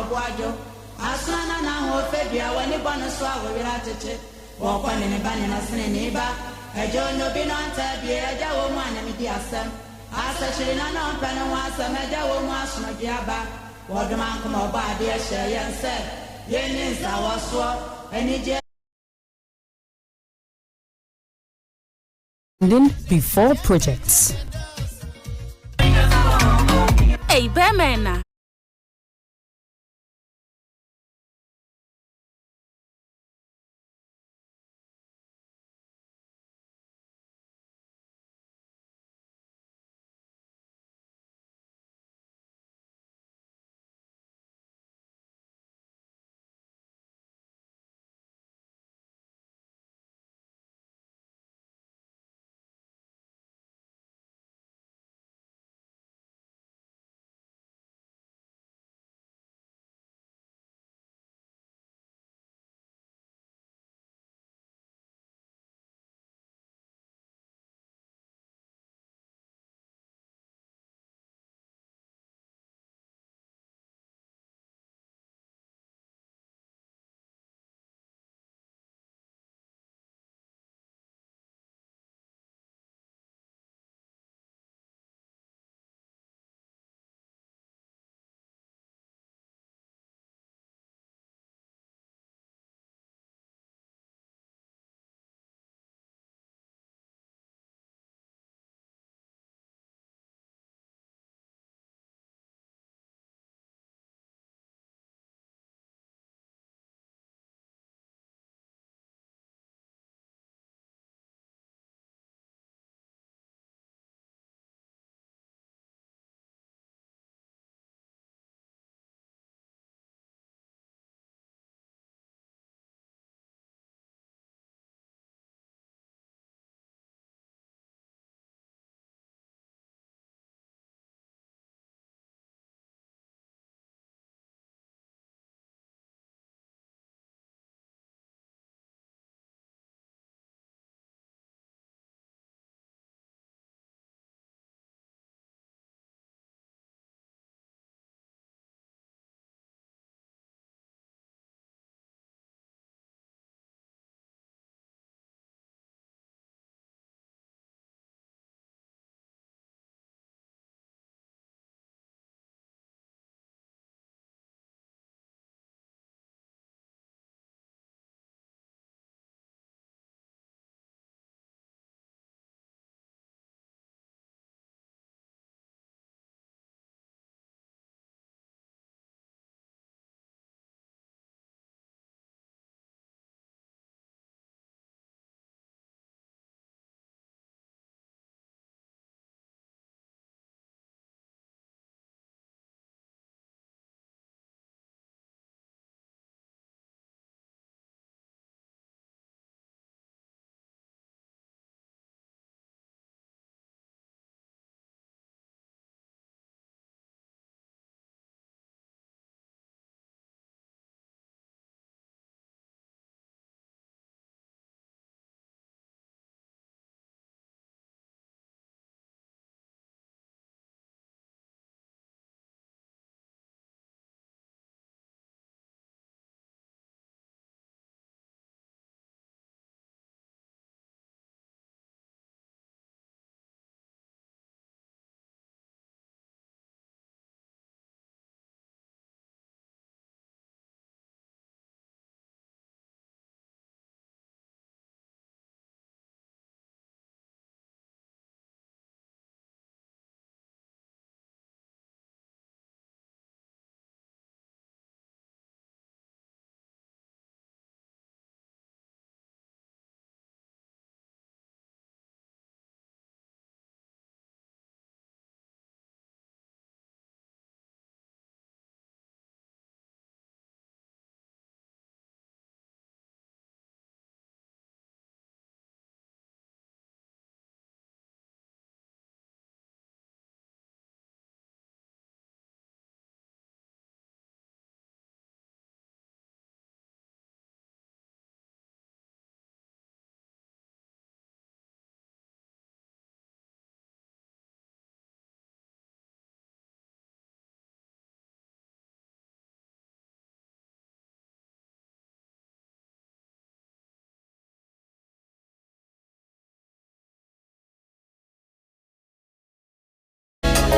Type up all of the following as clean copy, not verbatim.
Boajo. Asana na ho febia when the bonus wa we ratete. Walk on in a banana neighbor. A John no bin on tabia, a jaw man and media sam. As a shilling on pen was a meja woman, no diaba. What the man come about, dear Shay and said, Yenis, I was swap, and it before projects. Hey, Bemena.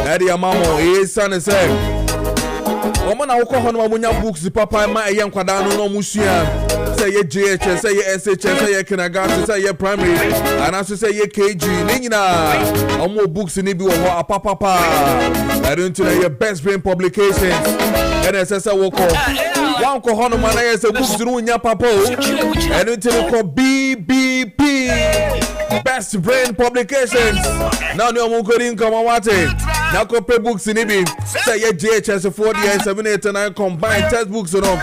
Eddie Amamo, Esan say. Oman alcohol no munya books papa ma eyen kwada no musia. Say ye JHS, say ye SHS, say ye kindergarten, say ye primary, and also say ye KG. Nina, omo books ni bi wo papa. I don't know your best brain publications. NSS woko. One ko hono man say books no nya papa. I don't know BBP. Best brain publications. Now no mo ko rin come wate. Now ko pay books ni bi. Say ye JHS 40 7 8 9 combined textbooks no.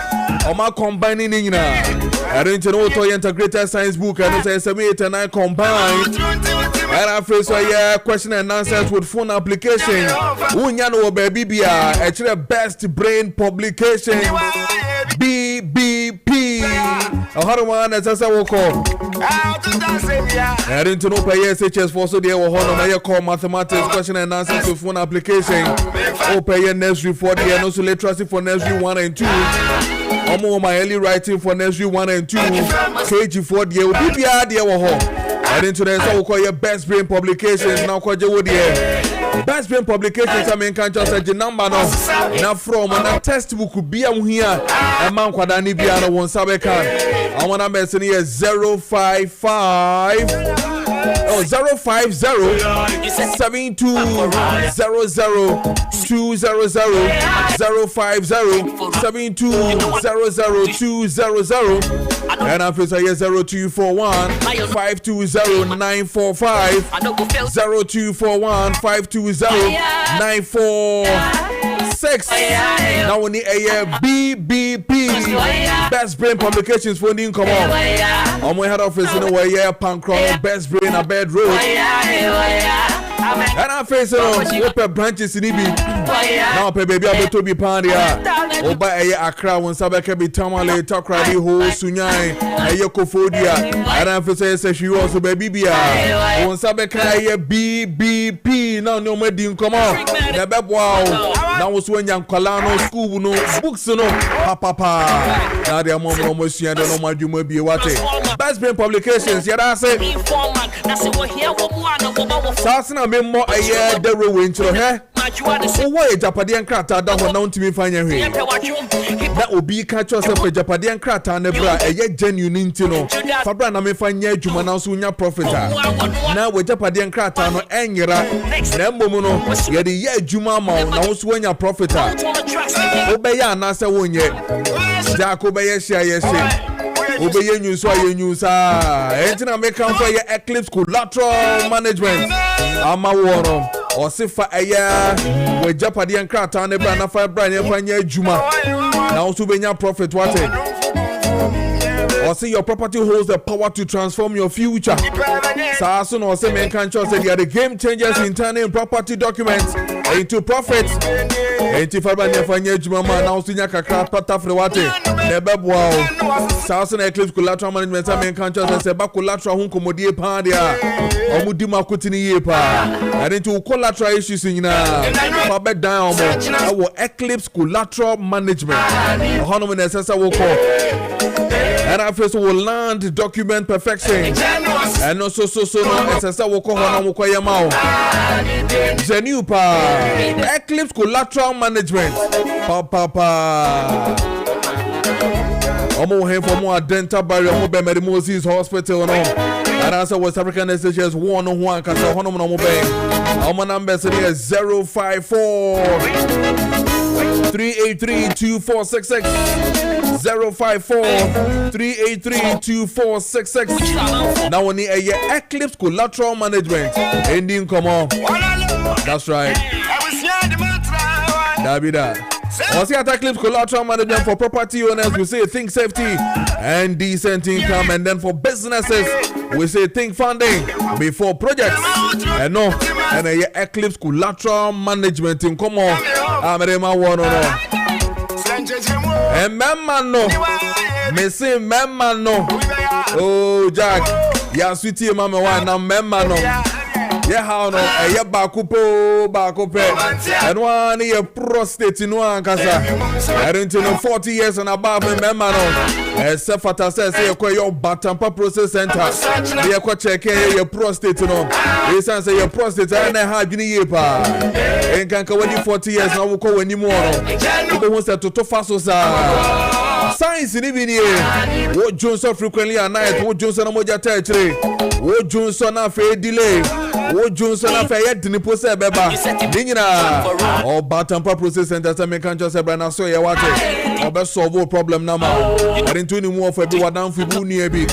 Oma combining nina. I don't know to integrated science book and say 7 8 9 combined. And I face a question and answers with phone application. Unya no baby bia. Actually best brain publication. BBP. A hard one as I will call. I didn't know pay SHS for so there were honor call mathematics question and answers to phone application. Oh pay nursery for the and also literacy for nursery 1 and 2. Omo my early writing for nursery 1 and 2. KG for the BBR there were home. I didn't know so call your best brain publications now call you the best brain publications I mean can't just say the number no. Now from na textbook could be here a man kwada ni bia no won sabe kan. I want to mention here 055 050 7200 200 050 and I feel say 0241 520 945 0241 520 946. Now we need a BBP best brain publications for the come on. On my head office in the way Pancron best brain a bed road. And I face open branches in Ibi. Now pay baby able to be pandia. Oba a crowd when Sabaka be tamale talk ready ho sunyai a yokofodia. And I face she also baby bia. When Sabaka BBP now no more dim come on. Never wow. Now was when young Colano school no books no papa. Now they are more almost here no more you may be what best brain publications. Yeah, I say. Sasna more a year the ruin to her. Why Japadian crata don't want to be fine here. That will be catch yourself a Japadian crata and a bra a yet genuine to know. Fabrana may find ye Jumana Sunya profita. Now with Japadian crata no Angera, Nembomono, yet the ye Juma now Sunya profita. Obeya Nasa won yet. Jacobaya Shia Obey news why you news anything I make come for your eclipse collateral management. I'm a war or sifa a year with Japadian crata and a brand of fire brand and Juma. Now to be your profit what it or see your property holds the power to transform your future. Sasun or say man can't trust they are the game changers in turning property documents into profits. Enti fabanya fanya Juma now sinya kakra pata frewate. Never wow. Sasun eclipse collateral management man can't trust say ba collateral hun komodie pa dia. Omudima kutini ye pa. And into collateral issues in na. Fa down our eclipse collateral management. Hono men assessor will call. And I first will land document perfection. And also so no assessor will call on Mukoyamao. Genupa eclipse collateral management. Papa. Omo hem for more dental barrier mo be Moses Hospital no. And also West African SHS 101 kasa hono mo mo be. Omo number is 054 383 2466 054 383 2466. Now we need a eclipse collateral management. Ending come on. That's right. Dabida. Once you eclipse collateral management for property owners, we say think safety and decent income, and then for businesses, we say think funding before projects. And no, and a eclipse collateral management in come on. I'm one on. And man no, me say man no. Oh Jack, ya sweetie mama one now man no. Yeah, how no? Yeah, bakupe. And one year prostate in one casa. I don't know 40 years and above, remember no. Except for that says your Batampa process center. You are checking your prostate no. This answer your prostate and I have you year pa. And can go 40 years now we call anymore. People want to fast science in even here. What Johnson frequently at night, what Johnson Moja territory, what Johnson after delay, what Johnson after yet didn't possess Beba. Dingina or Batampa process center to make just a brand so you watch it. Or best solve all problem now. I didn't do any more for everyone down for near be.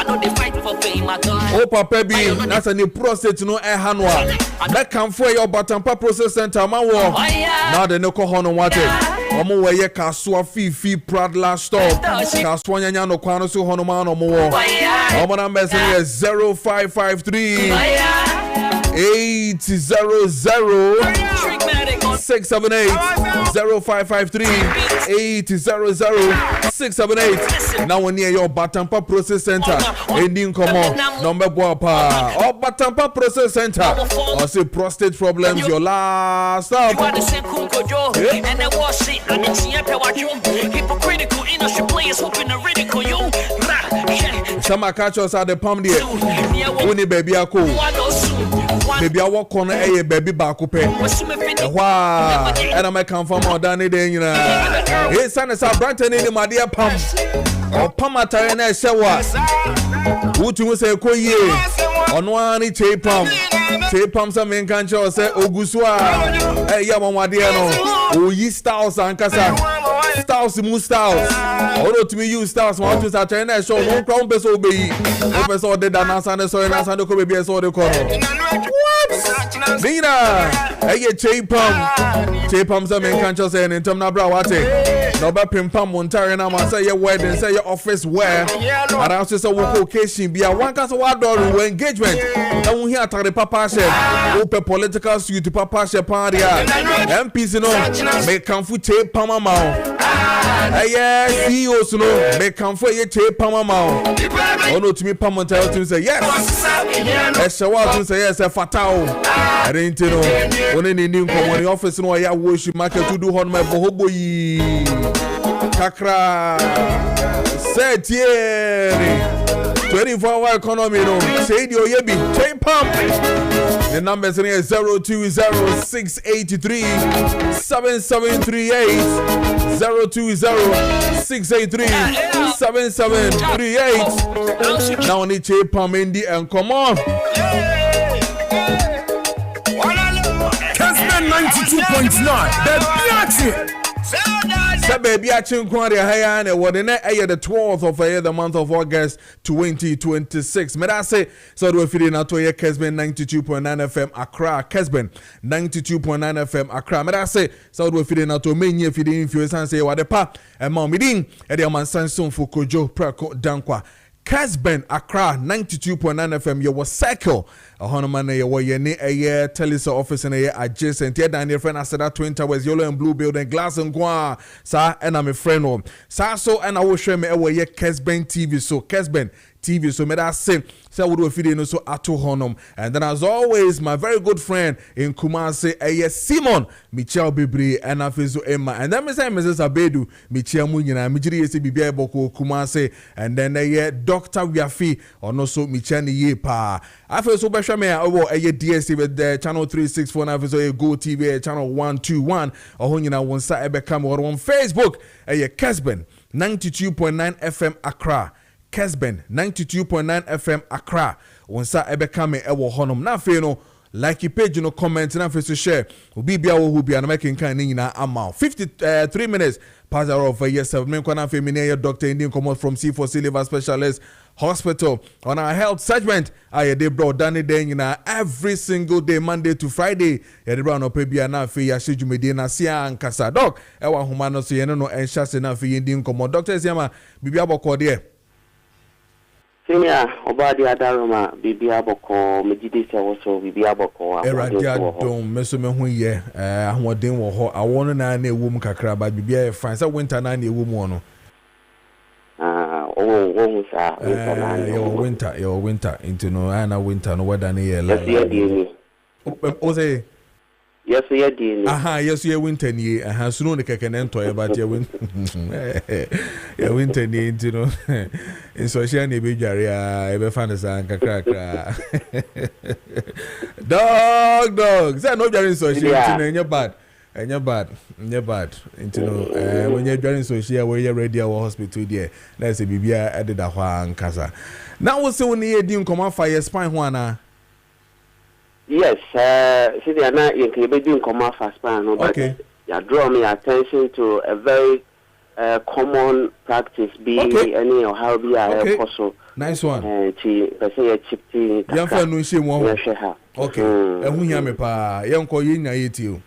Oh, Papa B, that's a new process no air hanwa. That come for your Batampa process center, my war. Now the no cohon water. Omo weye kaswa fifi pradla stop kaswa nyanya no kwano so hono ma no mo omo na message 0553 800 678 0553 800 678. Now we near your Batampa process center ending come number boapa or Batampa process center or say prostate problems your last stop. And I was it, and it's hypocritical industry players hoping to ridicule you. Some catchers are the palm there. Only baby are cool. Baby, I walk on a baby back up. Wow, and I might come from more than it. His son is a Brighton in my dear pump or Pamata and a shower. Would you say, Koye on one tape pump? Tape pumps a main country say, Oguswa, a Yamadiano, O ye styles and Casa. Styles, styles. Although to me, you styles, want to start China show no crown best obey. Open saw the dance and the soil and the could be saw the corner. What? Nina, a tape pump. Tape pumps a main country saying in terms of Brawate. No bad pim pump Montari and I say your wedding, say your office where. And I also say, occasion be a one cast of outdoor engagement. Don't hear the Papa Shep. Open political suit to Papa Shep party. MPs, you know, make come for tape pump amount. Yes, CEOs no make come for your tape pama mouth. Oh no, to me pama tell to say yes. Eshawa to say yes, a fatal. I didn't know. When in the new office no ya worship market to do on my bohoboy. Kakra set here. 24-hour economy no. Say the oyebi tape pump. The numbers in here 020-683-7738 020-683-7738. Now on the tape pump in the and come on. Kessben 92.9. The Baby, I think what the 12th of the month of August 2026. May I say, so do we feel now to Kessben 92.9 FM Accra, Kessben 92.9 FM Accra. May I say, so do we feel now to many if you didn't influence and say what the pa and mom meeting at the man Samsung for Kojo Preko Dankwah. Kessben Accra 92.9 FM your cycle a honoman ye a year telisa office in a year adjacent here down your friend I said that Twin Towers yellow and blue building glass and guan sir and I'm a friend home so and I will share me away Kessben TV so Kessben TV so may that say would we feed so ato honum and then as always my very good friend in Kumasi a Simon Michel Bibri and Afizo Emma and then say Mrs. Abedu Michel Munyina Mijiri yesi bibia boko Kumasi and then a Dr. Wiafi or so Michani ye pa I feel so bad me over a DSTV with the channel 364 and Afizo Go TV channel 121 or Hunyina one side become or on Facebook a Kessben 92.9 FM Accra Kessben 92.9 FM Accra. Onsa ebekame ewo honum na fe no like page no comment na fe so share obi bia wo hu bia na making kan ni na amount 53 minutes pass hour of year 7 men kwana fe me doctor Indian come from C4C liver specialist hospital on our health segment I dey bro Danny den na every single day Monday to Friday ya dey bro no pe bia na fe ya shejumede na sia ankasa doc ewa homa no so ye no enhase na fe Indian come doctor siama bibia bokọ there Senior, Obadi Adaroma, Bibia Boko, Medidis also, Bibia Boko. Eradia don't mess with me here. I want them or I want to a woman kakra, but Bibia finds a winter 9 a woman. Your winter into no, and a winter, no weather near. O say yes ye di aha yes ye winter ni aha sunu ne keke ne ntoye ba ye win ye winter ni ntino in social ne be dware a e be fa ne san kakrakra dog say no dware in social ntino enye bad ntino when you dware in social where you ready our hospital there na say bibia ededa ho ankasa now we say when you di nkoma fa your spine ho ana. Yes, see, they are not including common fast pan, but you draw me attention to a very common practice, be any or how be a also. Nice one. To say a chip tea. Young fan, we see one. Okay, and we have a pa, young call you, I eat you.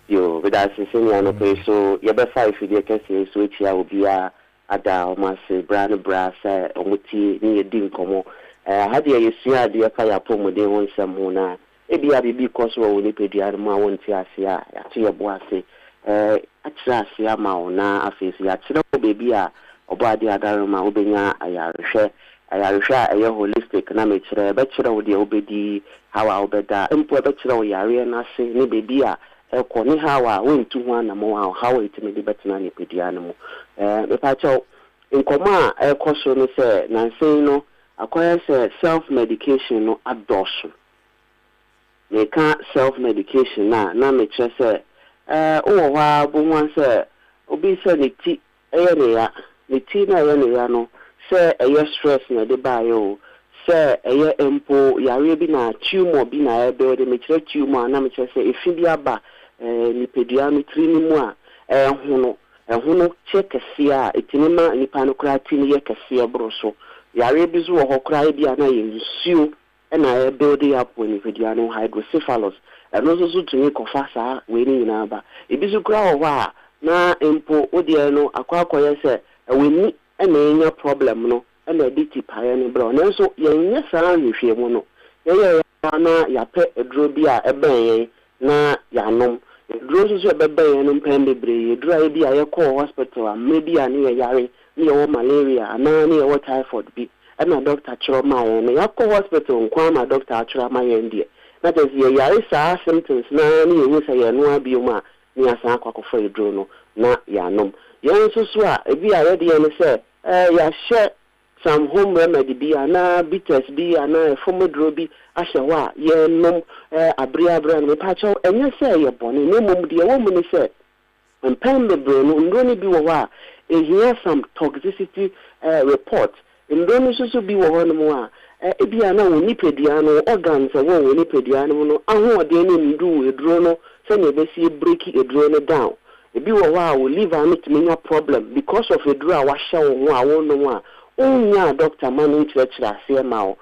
You, but that's the same, okay, so you better if you can say switch, I will be a almost brand brass, muti, near dim como. How do you see the fire pomo de one some na? Ebi a bibi koso wo ni pedi arma won ti ase a ate ye bo ase atra ase ama ona afesi a kire wo bebi a obo ade adarma obenya ayarehwe a ye holistic na me kire be kire wo de obedi how a obeda mpo be kire wo yare na ase ni bebi a eko ni how a wontu ho na mo how it me de betena ni pedi anmo me pa cho nkoma a ekoso no se nansen no akwai say self medication no adoption me can't self medication na me kire say o wa bo wan say obi say ne ti ne ya no say stress na de ba yo say empo yare bi na tumor bi na ebe de me kire tumor na me kire say efi bi aba ni pedua no tri ni mu a hono check sia etinima nipa no kra ti ni ye kase bro so yare bi zo ho kra bi ana ye nsuo na building up when video no hydrocephalus and also to me kofasa we ni na ba ebi zo kra ho na empo odi no akwa say we ni na enya problem no na diti paye ni bro na so ye nya saa hwehwe mu no ye na ya pe edro bi a eben na ya nom edro so beben no mpembe bre edro bi a ye call hospital maybe ani ye yare ni ye malaria na ni ye typhoid bi na doctor chiroma na yakọ hospital nkwa ma doctor chiroma ndie na tezi ye yare saa symptoms na ni ye say ye no abioma ni asa akwakofa edro no na ya nom ye nso so a ebi a ready ye say ya share some home remedy bi ana bitters bi ana fomodro bi ahye ho a ye nom abria no pa cho enye say ye bone ne mom de wo mu ni say mpembe bro no ndoni bi wo a ehia some toxicity report ndoni so bi wo hono mu a ebi ana woni pedua no organs wo woni pedua no no ahoode ne ndu eduro no se ne be si break eduro no down ebi wo wa wo liver no timinya problem because of eduro a wa hye wo ho a wo no a onya doctor man chira ase ma o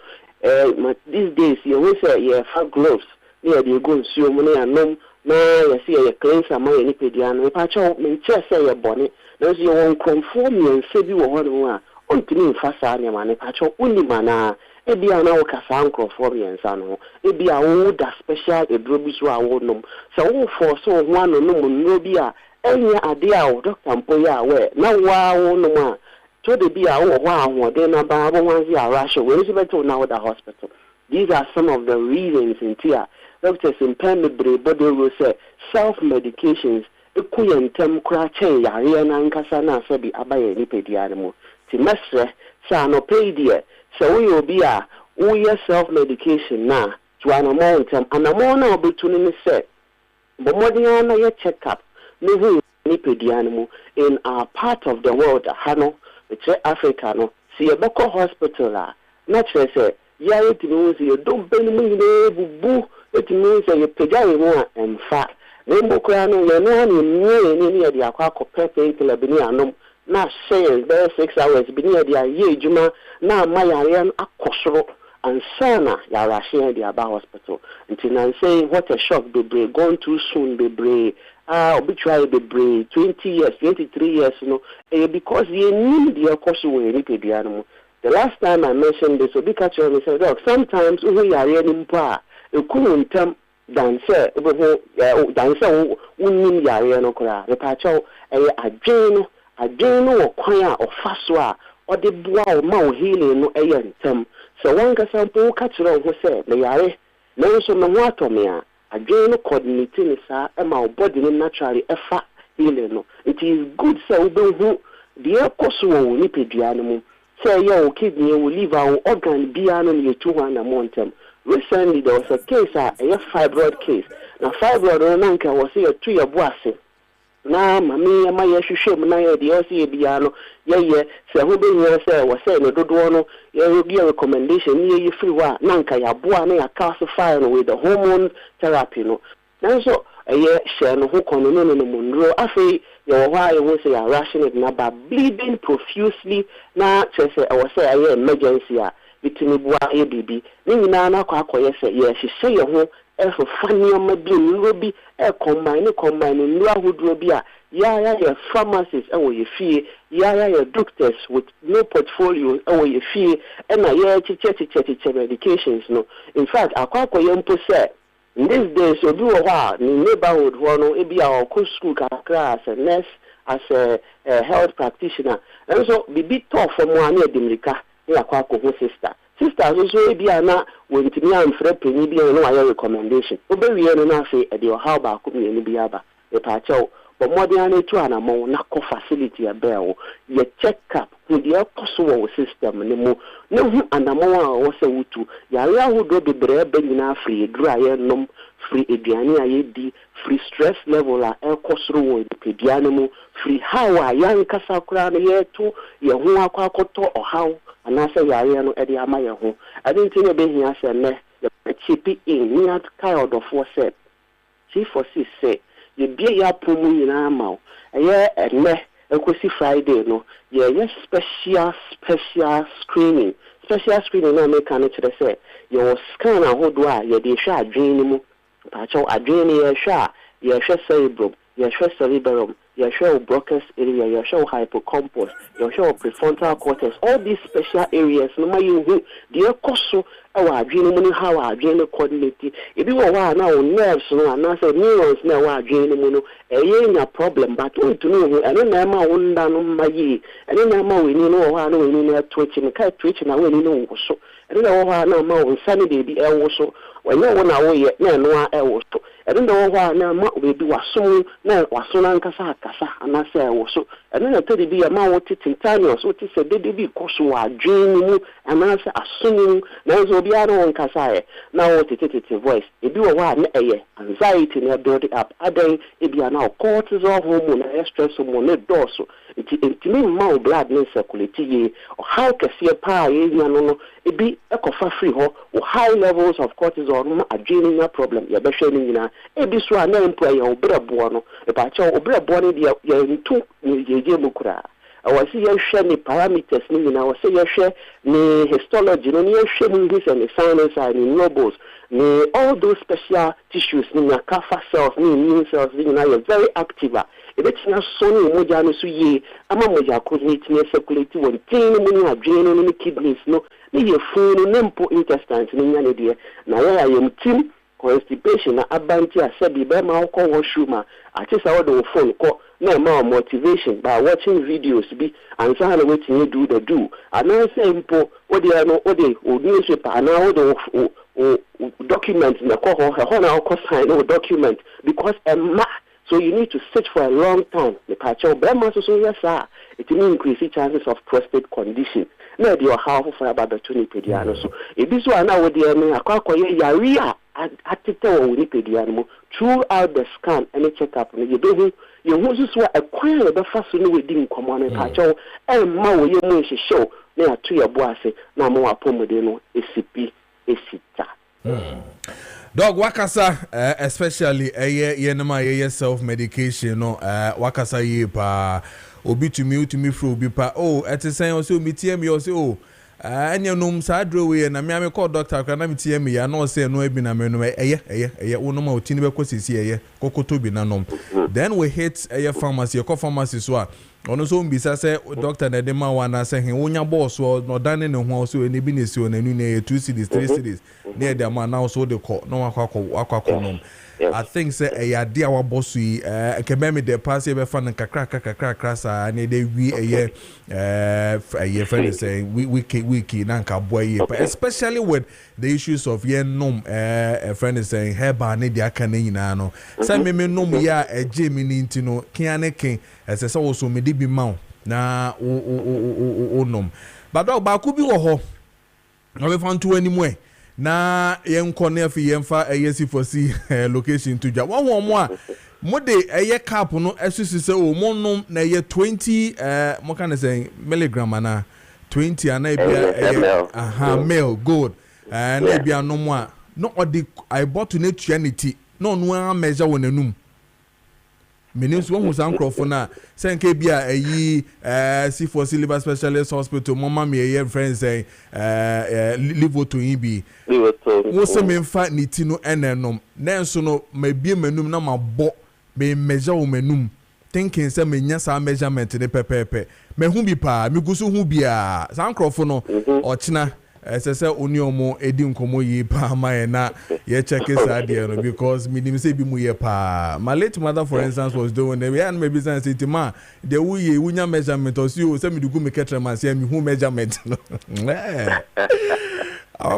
these days you will say you have gloves near the go nsuo mu na anom na you see you cleanser ma ni pedua no pa cho me che say you bone na so you won conform you se bi wo hono a ontini mfasa ne mane pacho unima na ebi ana wo kasa ankrofo yensa no ebi a wo da special edrobi so a wo nom so wo for so ho ano no mu bi a enya ade a wo doctor mpo ya we na wa wo nom a to de bi a wo ho ahode na ba bo wanzi a rush we is better now at the hospital. These are some of the reasons in tia doctors in Pembre body will say self medications ekuyentem kura chen yare na nkasa na so bi abaye ni pedia mo ti mesre sa no pedie so we obi a we self medication na to an amount na obetuni ni say but modern na ye check up ni hu ni pedia mo in our part of the world hano it's Africa no see a beko hospital na chere say ya it means you don't bend me bubu it means you pedia mo emfa nembo kwa no ye no ni de akwa akopɛ painkiller bi ni anom na share 6 hours bi ni de aye adwuma na amayare akosoro ansana ya rashe de aba hospital until I say what a shock be gone too soon be obituary be 20 years 23 years because you need the course we ni pedua no. The last time I mentioned this obi catch me say doc sometimes we yare ni mpa ekununtem danse unnim yare no kora repacho adwenu wo kwan a ofaso a ode boa o ma o healing no ntem so one ka sample catch ro ho say le yare na so no ho atomia adwen no coordinate ni sa e ma body no naturally efa healing no. It is good say we don't who the koso wo ni pedua no mu say your kidney will liver or organ bia no ye 200 montem. Recently there was a case a fibroid case. Now fibroid no nanka was here 2 year boase. Na mami ma ye hwehwem na ye de osi bia no ye say ho be here say was say no dodo no ye be a recommendation ye free wa nanka ya boa na ya calcify no with the hormone therapy no. Now so share no ho kono no munro afi your why you say you rationing na ba bleeding profusely na say I say a emergency a bitimi bua e bibi ni nyina na akwa say ye hye ye ho e so fani o ma bi nro bi e combine nro ahodro bi a ya pharmacists e wo ye fie ya doctors with no portfolio e wo ye fie e na ye chiche medications no. In fact akwa mpo say in these days, you do a neighborhood one, maybe our school class, a nurse, as a health practitioner. And so, be tough for one near Dimrika, near Kwako sister. Sisters also be ana when to me and Fred Penny be no recommendation. Obey and say at your how about could be any biaba, a pacho, but more than to an amount, NACO facility a bell, ye check up with the possible system, no, and a more was a wutu, Yaya would be bread, being free, dry, num, free Ediania, free stress level, a air cosro, pedianimo, free how a young Casacran year to your Huaquacoto or how, and I say Yariano Eddie Amaya home. I didn't think about here, said, the chippy in, near child of 4 said. Chief for 6 say. You be ya promo in our mouth. A me, a Friday, no. Yeah, special screening. Special screening, no, make an say. Your scan a hold wire, ye de sha dream, pacho a dream, ye sha cerebrum, ye sha cerebrum, ye sha Broca's area, ye sha hippocampus, ye sha prefrontal cortex, all these special areas, no matter you, the coso. Our dream how our dream coordinate. If you are now nerves, no, and I say neurons now our dream, a problem, but to know, and then I'm on down my ye, and then I'm we know how we need twitching, twitching away, no, so, and then I'm now sunny baby, also, when no one away yet, no, also, and then now we do a soon, now was so long casa, and I say also, and then I tell you, be a man what it's in time, what is a baby, because you are dreaming, and I say, assuming, now Biano Kasai, now what it voice. If you are anxiety near building up, other if you are now cortisol hormone, stress hormone, dorsal, it means more blood in circulate, or how can see a power, no, it be a coffee free or high levels of cortisol, adrenaline problem, you're sharing in a this one, no employer or better born, a patch or better born, you're in 2 Mukura. I was here sharing the parameters, I was here share the histology, no sharing this and the sinus and the nobles, all those special tissues, the kapha cells, the immune cells, are very active. It's not so many ye, I'm a moja coordinate circulating when teen adrenaline in the kidneys, no, the food, no intestines, no idea. Now I am team. Constipation na abanti asabi be ma ko washroom ati sa wo phone ko na ma motivation by watching videos bi ansa na wetin you do and I say impo wo dey no wo dey newspaper and wo dey document na ko ho na ko sign no document because so you need to sit for a long time the pacho be ma so yes sir it will increase the chances of prostate condition na dey how for about the 20 pediano so e bi so na wo dey na akwakoye yarea throughout the scan and check up you do you want to acquire the first within common patcho and more you show near to your boss na more pomodeno ACP esita dog wakasa especially yenama self medication no wakasa ye pa obi to me fro obi pa say also me tm you say anya num sadro we na me call doctor kana me tie me ya no say no ebi na me no wo ma otini be kwasisi kokoto bi na nom then we hit pharmacy pharmacy so a ono so mbisa say doctor na de ma wa na say he wonya boss no dan ne ho so eni bi ne si onanu ne 2 cities 3 cities ne de ma na so de ko no akwa nom I think say a idea our boss we can me the pass be fan kakra sa na dey we friend saying wiki nanka boy but especially with the issues of ye nom a friend is saying heba ne dia kan nyina no say me nom ya eje me ni ntino kiane ken ese se wo so me di bi ma na o nom but dog ba ku bi wo ho no be fan to anymore na yenko na afi yemfa ayesi fosi location to ja wo mo a mo de eye cap no esusu se o mo nom na ye 20 mo kan say milligram na 20 ana bia mil gold na bia no mo a no odi I bought to natuanity no no measure wonanum means one who's uncrophone na senke bia ayi C4C liver specialist hospital mama me ye friends say live to ibi wo se me fa nitino enenom nenso no mabie manum na mabɔ me measure wo manum thinking say me nya sa measurement ne pepepe me hu bi pa me gusu hu bia sa uncrophone no ochina sese oni omo edi nkomo yi pa ma na ye check is adie no because me nim say bi mu ye pa my late mother for instance was doing the and maybe say ma the we wunya measurement or see say me do go me ketra man say me hu measurement no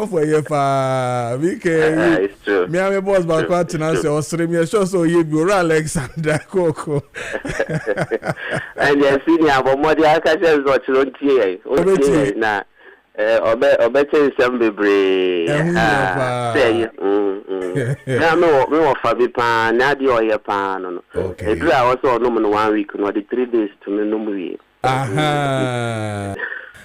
for ye pa we can it's true me am boss ba kwa tina say osre me sure so ye bi Alexander Koko and you see me abomodi aka say so chiro ntie na obeche sem bebre say na me fa bi pa na di oye pa no edru a wo so no mo 1 week no the 3 days to me no we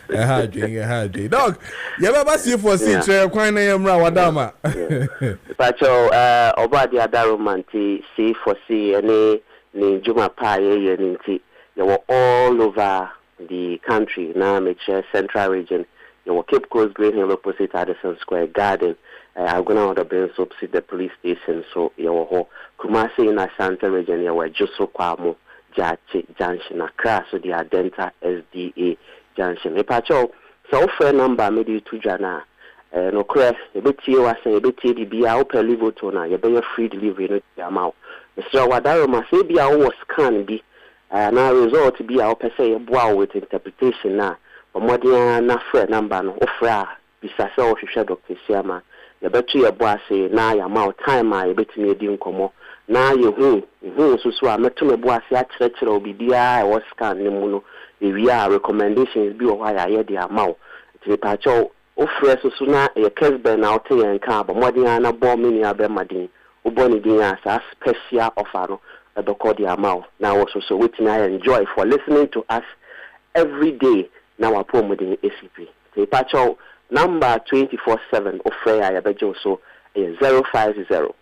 Drink. Dog, you ever see for C kwan na yemra wadama. Pacho obadi adaro manti C4C ene ni juma pa ye nti you were all over the country na Maakye Central region. You were Cape Coast Green Hill opposite Addison Square Garden. I'm going to order Ben opposite the police station. So you were Kumasi in Asante region. You were Joso Kwamo Junction Accra. So the Adenta SDA Junction. Pacho, so phone number maybe to Jana. No crash. You bet you was saying you bet you be out per level to now. You be free delivery no amount. Mr. Wadaro must say be our scan be. Now result to be our per se wow with interpretation now. Omodia na frɛ number no ofra bisa sɛ ohwehwɛ Dr. Siama ya betu ya bo ase na ya ma time a ye betumi edi nkomo na ye hu susu a metu me bo ase a kyerɛkyerɛ obibia e wo scan ne mu no ewia recommendations bi wo hɔ ya ye de ama ti pa cho ofra susu na ye Kessben na ote ye nka ba modia na bo me ni abemadin uboni din a sa special offer no e be call the amount na wo so wetin I enjoy for listening to us every day. Now I put in ACP. The patch number 24/7 of Freya Yabejo so is 050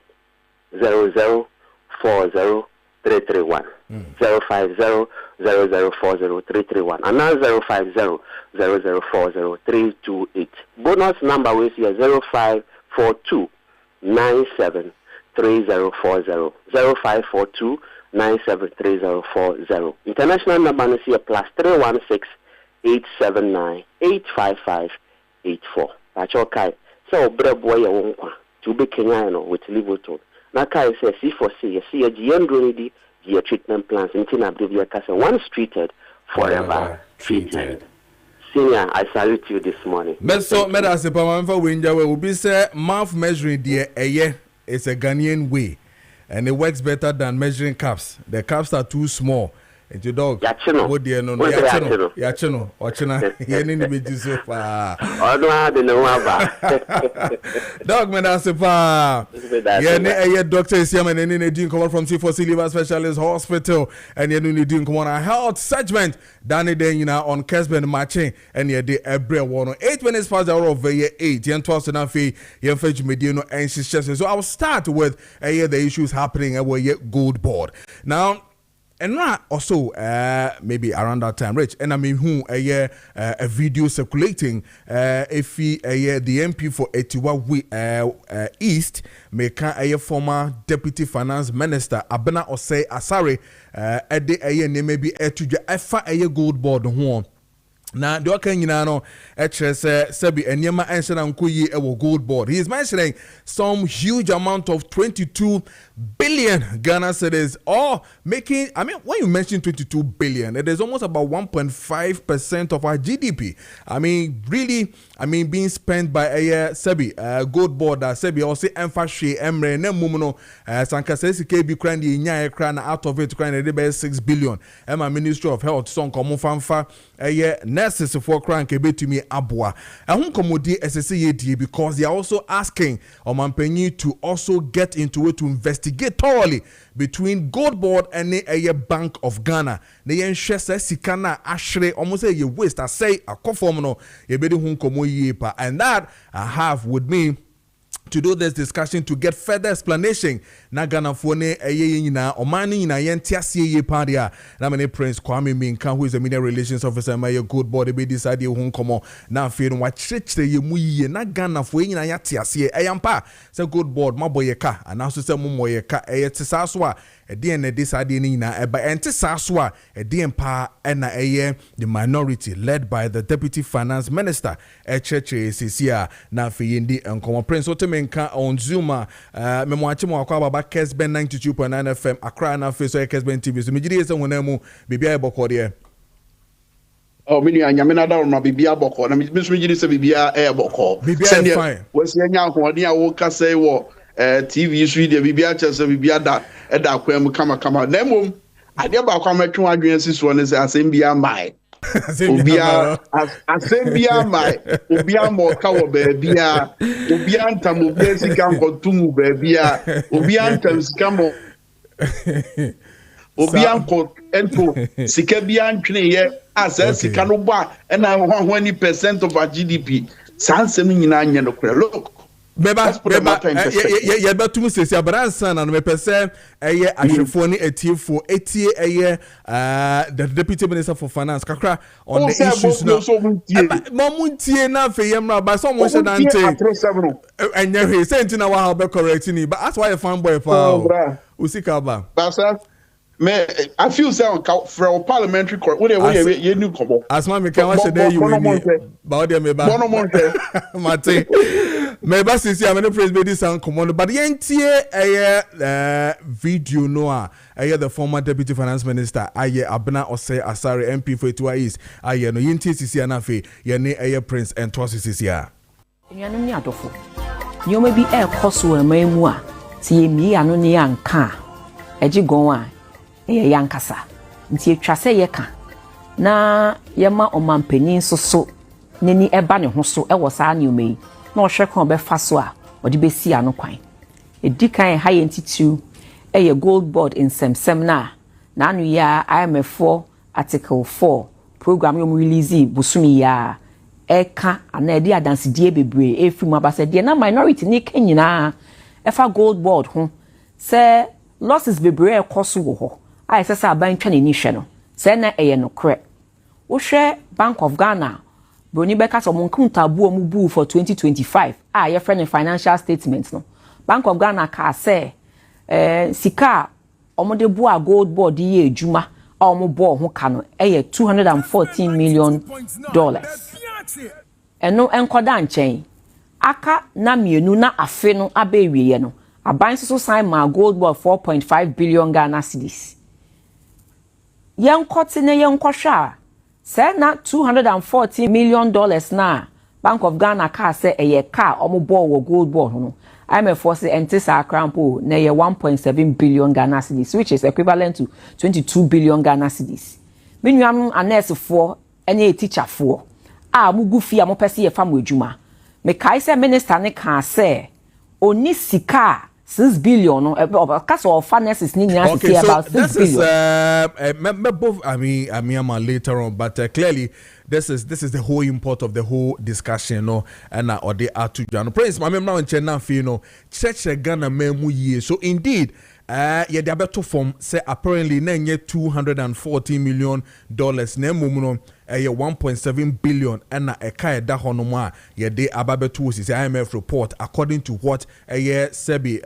0040 331 050 0040 331 and now 050 0040 328. Bonus number is here 0542 97 3040 0542 97 3040. International number is here plus 316 879 855 Pacho kai so breboy ya wonkwa to be Kenya no with Liverpool na kai say C4C you see a GM di the treatment plans in Abdul Kasa once treated forever treated. Senior, I salute you this morning. Meso meda se pa manfa wenja we obi say mouth measuring there it's a Ghanaian way and it works better than measuring cups. The cups are too small. And your dog, what dear no, Yachino, Ochina, Yenin be so far. I don't have the number. Dog, man, that's a far. Yeah, doctor is here, and then they didn't come from C4C Liver Specialist Hospital, and then they didn't come on a health segment. Danny then, you know, on Kessben Maakye, and yeah, they every 8 minutes past the hour of year 8, and 12 and a fee, you fetch Medino and she's so I'll start with the issues happening at where gold board. Now, and also maybe around that time, Rich, and I mean who a video circulating if the MP for Etiwa East make a former deputy finance minister Abena Osei Asare at the maybe to the gold board home. na de waka nyina no sebi enyema enshana nkoyi ewo gold board. He is mentioning some huge amount of 22 billion Ghana cedis, or making, I mean, when you mention 22 billion, it is almost about 1.5% of our GDP. I mean, really, being spent by a sebi gold board, sebi also emphashe emre ne mumuno sanka sesi KB krandi nya ekra na out of it krandi be 6 billion. Emma Ministry of Health son komo fanfa nurses for crank ebetumi abwa. Ehun komodi SSA because they are also asking Omampenyi to also get into it to investigate thoroughly between gold board and a Bank of Ghana. Ne yen hwese sika na ahre almost a waste I say akofom no ye bedi hun komo yepa, and that I have with me to do this discussion to get further explanation. Na Ghana fone nyina omani nyina yentiasie ye padia na many Prince Kwame Minka, who is the media relations officer my good body be decide hu nkomo na afi no wa chirechire ye mu yiye na Ghana fo nyina yatiasie eyampa say good board maboye ka anaso say momoye ka eyetisa so a edien na decide ni nyina eba entisa so a edien pa na the minority led by the deputy finance minister echeche sisia na afi ndi nkomo Prince Otemenka on Zuma memwachi mo akwa baba Kessben 92.9 FM Accra na face so Kessben TV so mejide ese wonam bibia eboko de mini anyame na da ma bibia boko na misu mejide se bibia eboko bibia fine wasi anya ahoɔden a wo kasa wo TV so de bibia chese bibia da kwam kama na mom ade ba kwa matwe adwen sisuo ne se asem bia mai obia asembia mai obia mo ka wo baabia obia ntam obia sika nkotum baabia obia ntam sika mo obia nko ento sika bia ntwene ye asa sika no ba na ho any percent of our GDP sansem nyina anya no kra look Beba ye betum sesi abransa na no mepese eye ahwefo ni etiefo etie eye the deputy minister for finance kakra on the issues no momuntie na fe yemra ba so mo she dante enye he say ntina wa ha be correct ni but that's why a fanboy pa usika ba basa me I feel say for parliamentary court we ye new kobo asma me kan wa she dey you ba o dey me ba mate Maybe since I'm in praise baby sound command, but the video no the former deputy finance minister Abena Osei Asare MP for Etua East no yenti sisi anafe ye Prince and Tosis ya. Nyanu ni adofo. Nyoma bi koso emamu a tie mi anu ne anka eji gon a yankasa. Nti etwa se ye ka na yema omampanyin soso neni eba ne ho so wo saa nyoma yi. No shekon be faso a odi be si ano kwan edikan ha yentitu gold board in semsem na anu ya IMF article 4 program yom release busumi ya eka ana edi adansidie bebre efim abasede na minority ni kenyina efa gold board ho se losses bebre ekoso wo ho a sesa aban twa ni hwe no se na no kre wo hwe Bank of Ghana Broni beka so monkunta buo mu bu for 2025 your friend in financial statements no Bank of Ghana ka say sika omode bua gold board ye adwuma a omo bo ho ka no $214 million eno enkoda nchen aka na mienu na afe no abewiye no aban so sign ma gold board 4.5 billion Ghana cedis yenkote ne yenkohwa say na $240 million na Bank of Ghana ka say car omo ball wo gold board no I'm force entisa crampo na 1.7 billion Ghana cedis which is equivalent to 22 billion Ghana cedis menuam anes for any teacher for mugu fi am pese ye fam adwuma me kai say minister ne ka say oni sika 6 billion no cause of finances ni nyina say about 6 billion. I mean later on, but clearly this is the whole import of the whole discussion, no, and or they are to John Prince. My member in China, church Ghana memu ye. So indeed, the better form say apparently na $240 million ne 1.7 billion and a kai da honoma ye de ababetu is IMF report according to what Sebi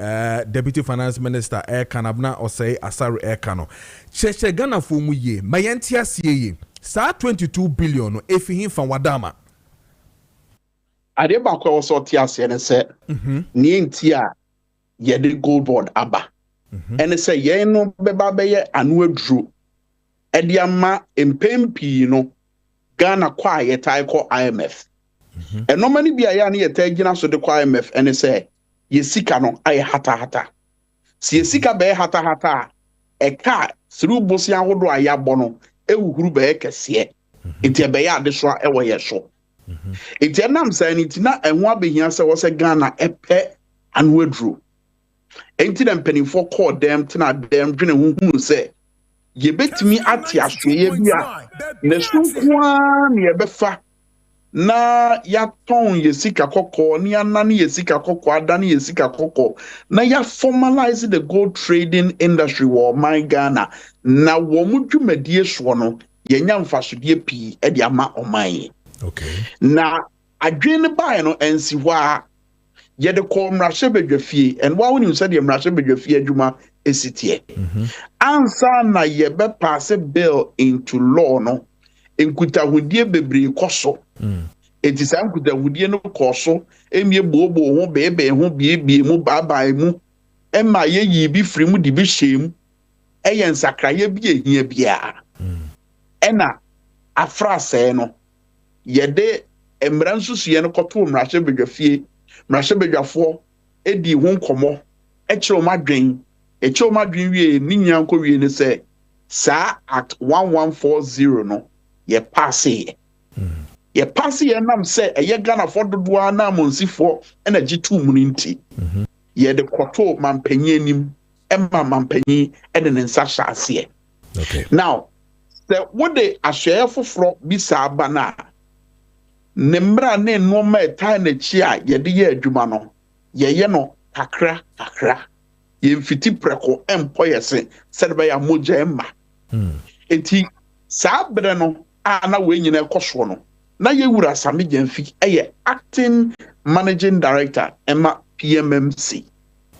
deputy finance minister Kanabna Osei Asare Kano. Cheche Ghana for mu ye mayentia sie Sa 22 billion no efihin fa wadama. Ade ba kwa so ti ase ne se. Ni enti a ye de gold board aba. Ene se ye no beba beye anu aduro. E de ama empempi no Ghana kwa ye tai ko IMF. E no mani bia ya na ye tai gina so de kwa IMF ene se ye sika no aye hata. Si ye sika be hata e ka through bosi ahodo ayabo no ewuhuru be kese. Enti e be ya de so e wo ye so. Enti enam say ni tina enho abehia se wo se Ghana epe anu aduro. Enti dem penifo call dem tina dem dwene hunhunu se ye betimi ati asweye bia ne sunkwa ne yebefa na ya ton ye sika kokko ni anani ye sika kokko adani ye sika kokko na ya formalize the gold trading industry wo my Ghana na wo mu dwumadie so no ye nya mfasodie pi e de ama oman. Okay. Na adwene bae no ensi hɔ a ye de ko mrahye bedwafie en wa woni se de mrahye bedwafie adwuma esitie. Ansa na ye be pass bill into law no enkutahudie bebre koso. Enti sa nkutahudie no koso emie bobo ho bebe ho biebie mu baabae mu emma ye yi bi firi mu di bi hyem eye nsakraye bi ehia bia. Ena afrase no ye de emra nsusuye no koto mrahye bedwafie mrahye bedwafo edi ho nkomo ekiro madwen wie ni nyanko wie ne se sa at 1140 no ye pass ye nam se eye Ghana for dodoa na monsifo na gitu mu nti ye de koto mampanyi anim emma mampanyi ene ne nsa hyase. Okay. Now the what they ashare foforo bi sa aba na ne mra ne no ma etai na chi a ye de ye adwuma no ye no kakra ye mfiti preko empo yese sedeba ya moja emma. Enti saa bre no ana we nyina ekoso no na ye wura same jamfi eye acting managing director emma PMMC.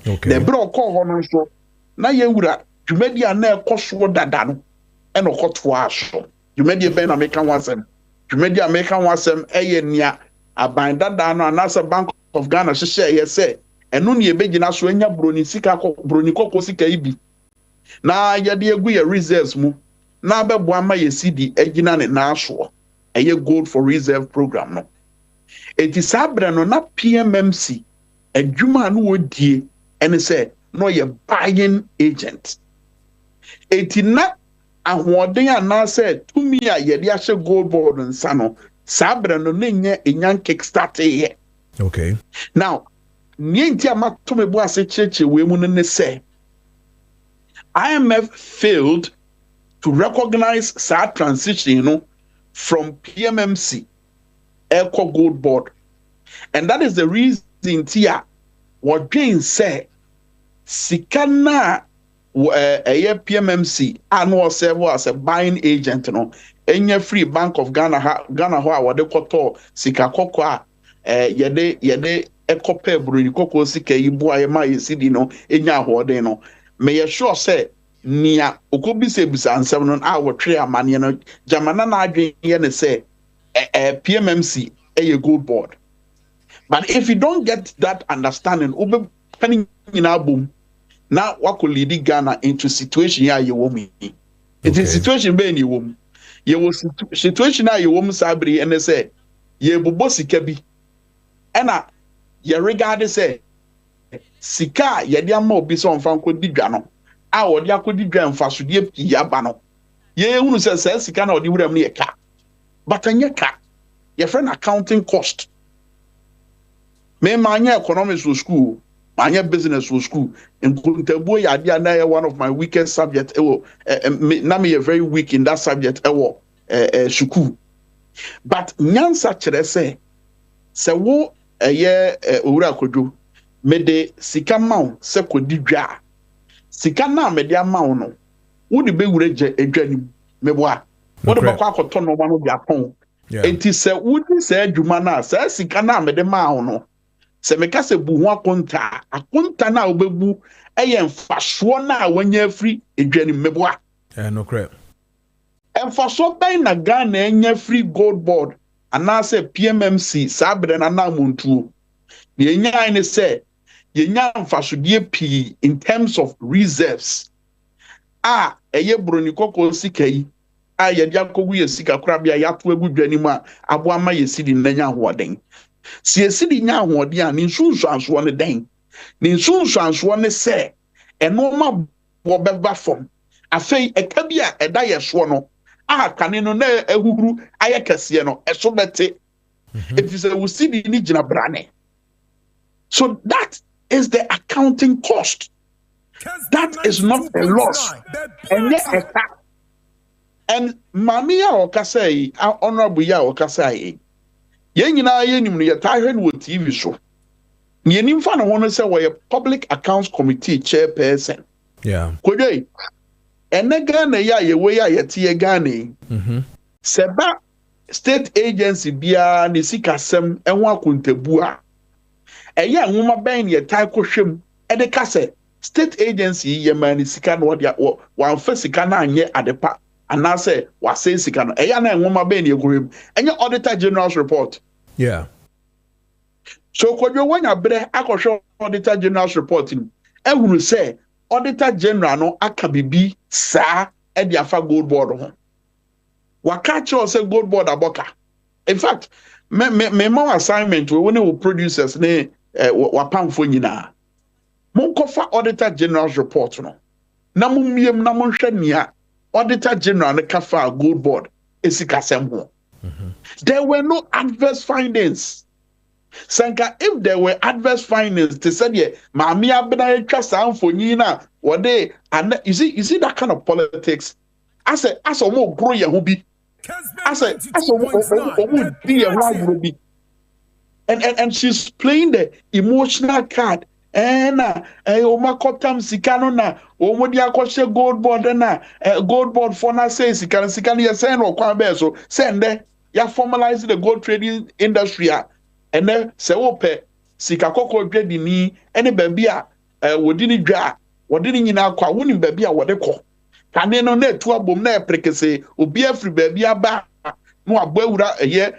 Okay. The bro ko ho no so na ye wura dwumadi ana ekoso dada no eno koto aso dwumadi be na meka wasem dwumadi American wasem eye nia aban dada no anasa Bank of Ghana hye ye say eno ne ebegina so anya broni sika broni kokko sika ibi na ye de egu ye reserves mu na bebo ama ye CD egina ne na aso eye gold for reserve program no enti sabre no na PMMC adwuma no wodie ene say no ye buying agent enti na ahoden anase tumi a ye de ahye gold board nsa no sabre no na nya enyan kickstart ye. Okay. Now nienti amato me bo ase cheche we mu ne say IMF failed to recognize sa transition from PMMC Eco Gold Board, and that is the reason tia what Jane said sikana PMMC annual serve as a buying agent no enya free Bank of Ghana ho a wode koto sika kokko a yede ekope broni kokko sika yibu aye ma yesidi no enya ahoden no me sure say nia okobise bisa ansem no a wotwe amane no jamana na adwen ye ne say PMMC a gold board. But if you don't get that understanding ube pani ina boom now what could lead Ghana into situation ya you woman. It is situation be ni wom. Ye was situation ya you woman sabri and say ye bobo sika bi. Ena ye regard say sika ye dia ma obi so mfa nko didwa no. A wo dia ko didwa mfa so die ya ba no. Ye hunu say sika na odi wuram ne ye ka. But anya ka. Ye friend accounting cost. Me manya economics for school. Manya business for school. In Kuntebu ya na one of my weakest subject. Na me very weak in that subject. School. But nyansa chere se wo owura Kojo me de sika maw se kodi dwa. Sika na me de amaw no. Wo de be wura edwani me boa. Wo de bakwa akoto no ma no bia pon. Enti se wudi se adwuma na se sika na me de maw no. Se me ka se bu ho akonta na obebu eye mfaso na wanya free edwani meboa no crap And for something na Ghana enye free gold board and now say PMMC sabre na na muntu. The enya ne say yenya mfasodie pi in terms of reserves. Eye broni koko sika yi. Ye dia kogu ye sika kura bia ya to egu dwani mu abo ama ye sidi nanya hoden. Si ye sidi nya hoden a ni nsunsu anso ne den. Ni nsunsu anso ne say enoma wo beba fom. Afei eka bia eda ye so no. Kane no na ehuru aye kese no eso bete if you say we see the ni gina brane. So that is the accounting cost. That is not a loss. And mamia okasai honorable ya okasai ye nyina ye nim no ye tahwe no TV show ye nim fa no hono say we public accounts committee chairperson Kojo ene Ghana ya ye we ya yete ye Ghana seba state agency bia ne sikasem enho akontabu a eye nwoma ben ye tai kohwem e de kase state agency ye man sika no wa fa sika na anye adepa anase wa say sika no eye na nwoma ben ye gorim enye auditor general's report so Kojo wanya bre akohwe auditor general's report ni ehuru say auditor general no aka bibi sa e de afa gold board ho waka cho say gold board aboka. In fact me more assignment we will producers ne wapamfo nyina monkofa auditor general's report no na mummiem na monhwe nia auditor general ne kafa gold board esikasem ho. There were no adverse findings. Sanka, if there were adverse findings, they said, yeah, Mami Abena Fonina, what they and you see that kind of politics. I said, as a more grow ya be. I said, as a be a will be. And she's playing the emotional card. And Omakotam Sikanona, Omodia Koshe gold board and gold board for na says Sikani send or Kwabeso, send there, ya formalize the gold trading industry. And then se wope sika kokko dwedi ni ene bebia wodi ni dwa wodi ni nyina kwa woni bebia wode kɔ kane no na etu abom na eprekese obi afri bebia ba no abawura eye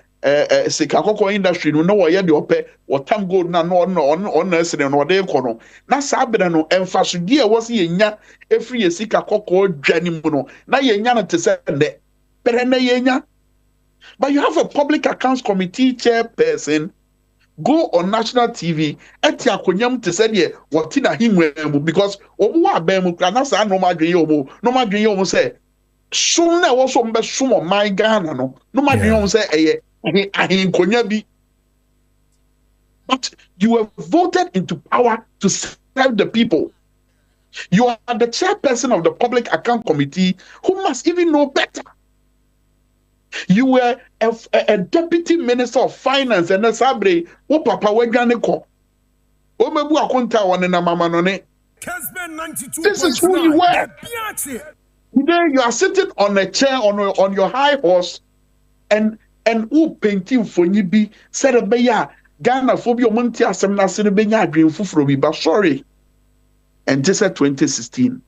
sika kokko industry no wo ye de opɛ wotam gold na no na esene no wode kɔ no na sabere no emfasodi e wo se yenya efri ye sika kokko dwani mu no na yenya no te se nde pere na yenya. But you have a public accounts committee chairperson go on national TV eti akonyam te said ye wati na hinwemu because obu wa bemu kra na sa no madwen ye omo say sum na wo so mbe sum o my Ghana no madwen omo say eye ahin konya bi. But you were voted into power to serve the people. You are the chairperson of the public account committee who must even know better. You were a deputy minister of finance and Sabre, wo papa wedwane ko. O mebu akonta won na mama no ne. This is who you were. Today you are sitting on a chair on your high horse and who painting for bi said be ya Ghana phobia monti asem na se be nya adwen fufuro bi, but sorry. And this is 2016.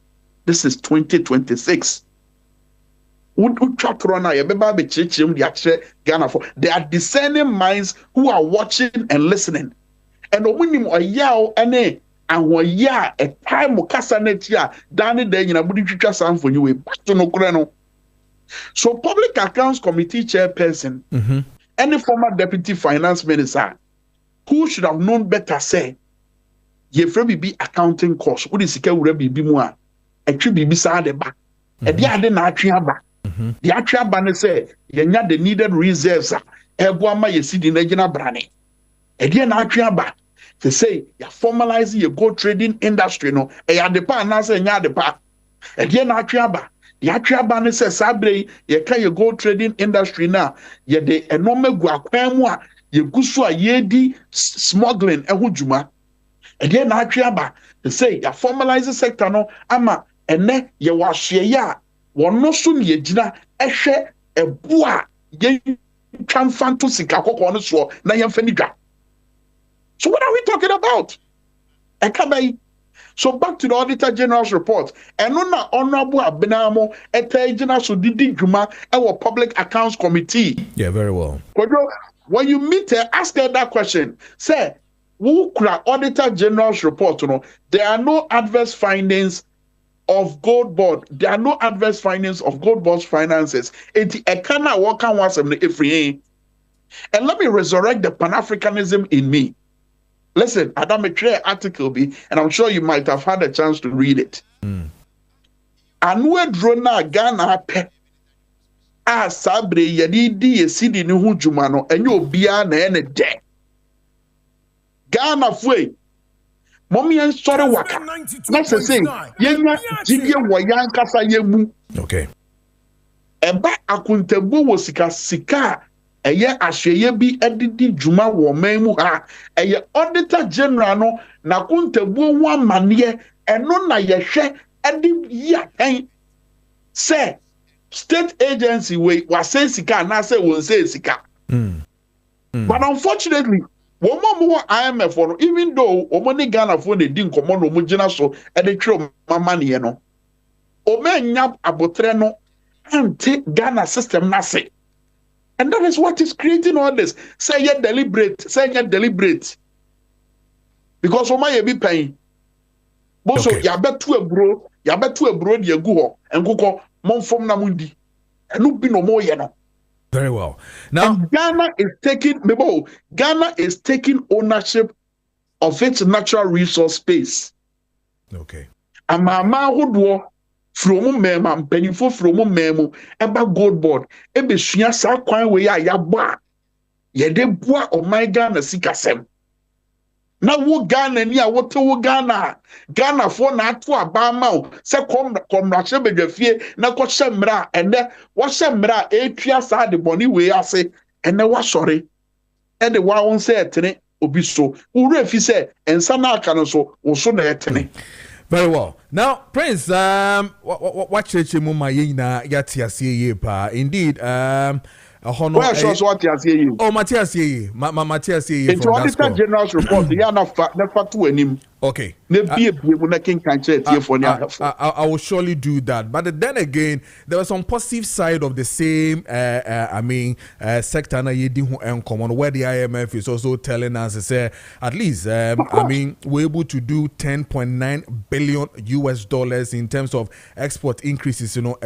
This is 2026. They are discerning minds who are watching and listening. And when you are yao and ya a time casanetia, Danny Day in a body sound for you back to no grano. So public accounts committee chairperson, any former deputy finance minister who should have known better say, ye be accounting cost, what is it be more? It should be beside the back. And the other natural back. The actual banner say, yenya the needed reserves, Ebuama Yesidi Negina Brani. And the actual back to say, you're formalizing your gold trading industry, no, a yadepa and answer yadepa. And the actual banner says, Sabre, you can your gold trading industry now, ye de enormous guaquemwa, ye gusua yedi smuggling, ehujuma. And the actual back to say, you're formalizing sector, no, ama, and ne, ye wash ya. One no soon ye jina eshe ebua ye chamfanto sika kokko so na yemfaniga. So what are we talking about? Ekabai. So back to the Auditor General's report. And on the Honorable Abenamo, General so didi Juma, our Public Accounts Committee. Yeah, very well. When you meet her, ask her that question. Say, who could Auditor General's report? There are no adverse findings of Gold Board. There are no adverse findings of Gold Board's finances. And let me resurrect the Pan-Africanism in me. Listen, Adam Clear article be, and I'm sure you might have had a chance to read it. Anwe drona Ghana pe a sabre yedi di esidi ni hu juma no enye obia na ene de. Ghana fue Mommy and sorry waka. Not the same. Yenya jidie wo yankasa yemu. Okay. Eba akuntebu wo sika eye ahweye bi edidi djuma wo manmu ha eye Auditor General no na kuntebu ho amane eno na yehwe edi yaten say state agency we say sika na say won say sika. But unfortunately womo IMF for even though omoni Ghana for the din komo no mugina so edi twe mamane no omenya abotre no anti Ghana system na say. And that is what is creating all this. Say yet deliberate. Because Oma ye be paying. Boso ya betu e bro di egu ho. Enkuko mon fom na mundi. Enu bi no mo ye no. Very well. Now and Ghana is taking ownership of its natural resource space. Okay. Amama hodo from mema mpanifo from memo eba Gold Board ebe sua sa kwan we ya boa ye de boa o my Ghana sikasem na wo Ghana ni a wo te wo Ghana for na ato abama o se komrache bedwafie na ko hyemra ene wo hyemra etwa sa de boni we ase ene wa sori e de wa won se etene obi so uru efi se ensa na aka no so wo so na etene. Very well. Now, Prince, what church muma yina yatiasie ye pa. Indeed, honor. Where shows what yatiasie ye? Oh, Matthias ye, Matthias ye. It's Auditor General's report. Ya na fatu enim. Okay. I will surely do that. But then again, there was some positive side of the same, sector na yedi hu encommon where the IMF is also telling us, say, at least, we're able to do $10.9 billion in terms of export increases, when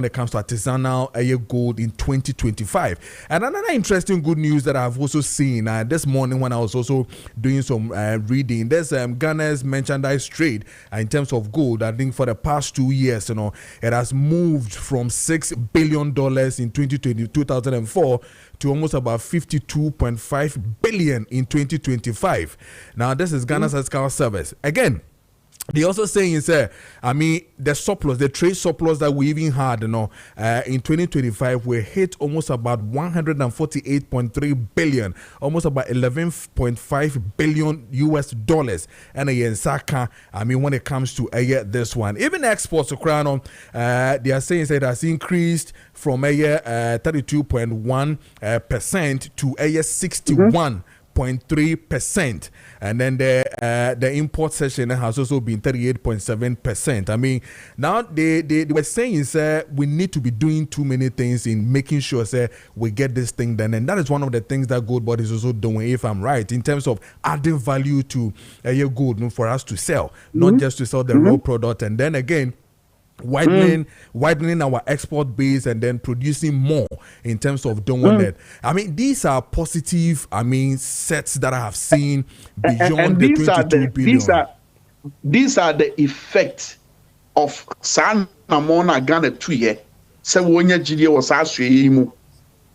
it comes to artisanal gold in 2025. And another interesting good news that I've also seen this morning when I was also doing some reading, there's Ghana's merchandise trade in terms of gold. I think for the past 2 years, it has moved from $6 billion in 2004 to almost about 52.5 billion in 2025. Now, this is Ghana's Statistical Service. Again, they also saying, the surplus, the trade surplus that we even had, in 2025, we hit almost about 148.3 billion, almost about 11.5 billion US dollars. And again, Saka, when it comes to this one, even exports to Crown, they are saying that it has increased from 32.1% to 61.3%, and then the import section has also been 38.7%. Now they were saying we need to be doing too many things in making sure we get this thing done, and that is one of the things that Gold Board is also doing, if I'm right, in terms of adding value to gold for us to sell, not just to sell the raw product, and then again widening our export base and then producing more in terms of doing that. These are positive sets that I have seen beyond and the 22 billion. These are the effects of San Namona Ghana 2 year. Se wonya jide was aswe mu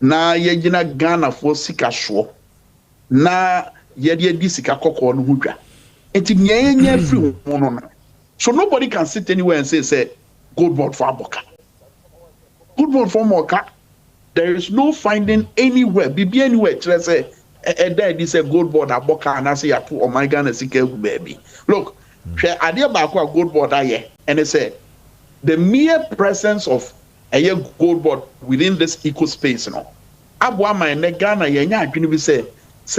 na yegina Ghana for sika sho na yede di sika kokko no hudwa. Enti nyanya free no. So nobody can sit anywhere and say Gold Board for Aboka. Gold Board for Moka. There is no finding anywhere. Be anywhere. Let's say, there is a Gold Board Aboka, and I say, oh my God, it's a baby. Look, idea about Gold Board, and they say, the mere presence of a Gold Board within this eco space, Abuama and Ghana, say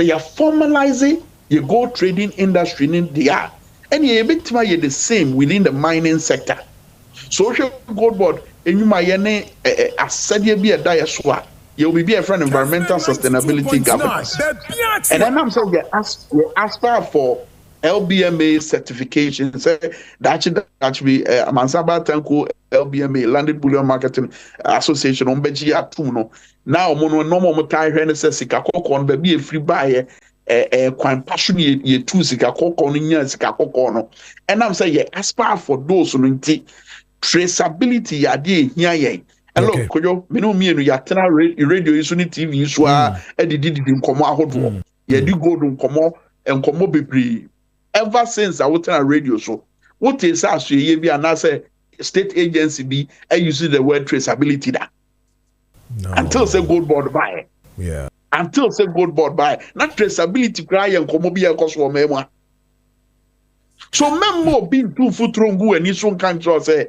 you're formalizing your gold trading industry in the art. And you bit the same within the mining sector. Social Gold Board, and you might as said you be a diaswa. You'll be a friend environmental sustainability governance. And then I'm saying you ask for LBMA certification. Say that should be Mansaba Tanko LBMA Landed Bullion Marketing Association on Beji Atuno. Now mono no more tie and says Sikako on be a free buyer. Quite passionate ye two Sikako on in Sikako. And I'm saying aspire for those who need traceability ya de here. And look, Kojo, me no me no ya tena radio isu ni TV isu a edidi nkomo ahodo. Ye di go do nkomo enkomo bebre. Ever since I was on radio so what is as ye be and say state agency be I use the word traceability that. No. Until say Gold Board buy. Yeah. Until say Gold Board buy. Not traceability cry enkomo be cause for memo. So memo being 2 foot wrong and this one can't say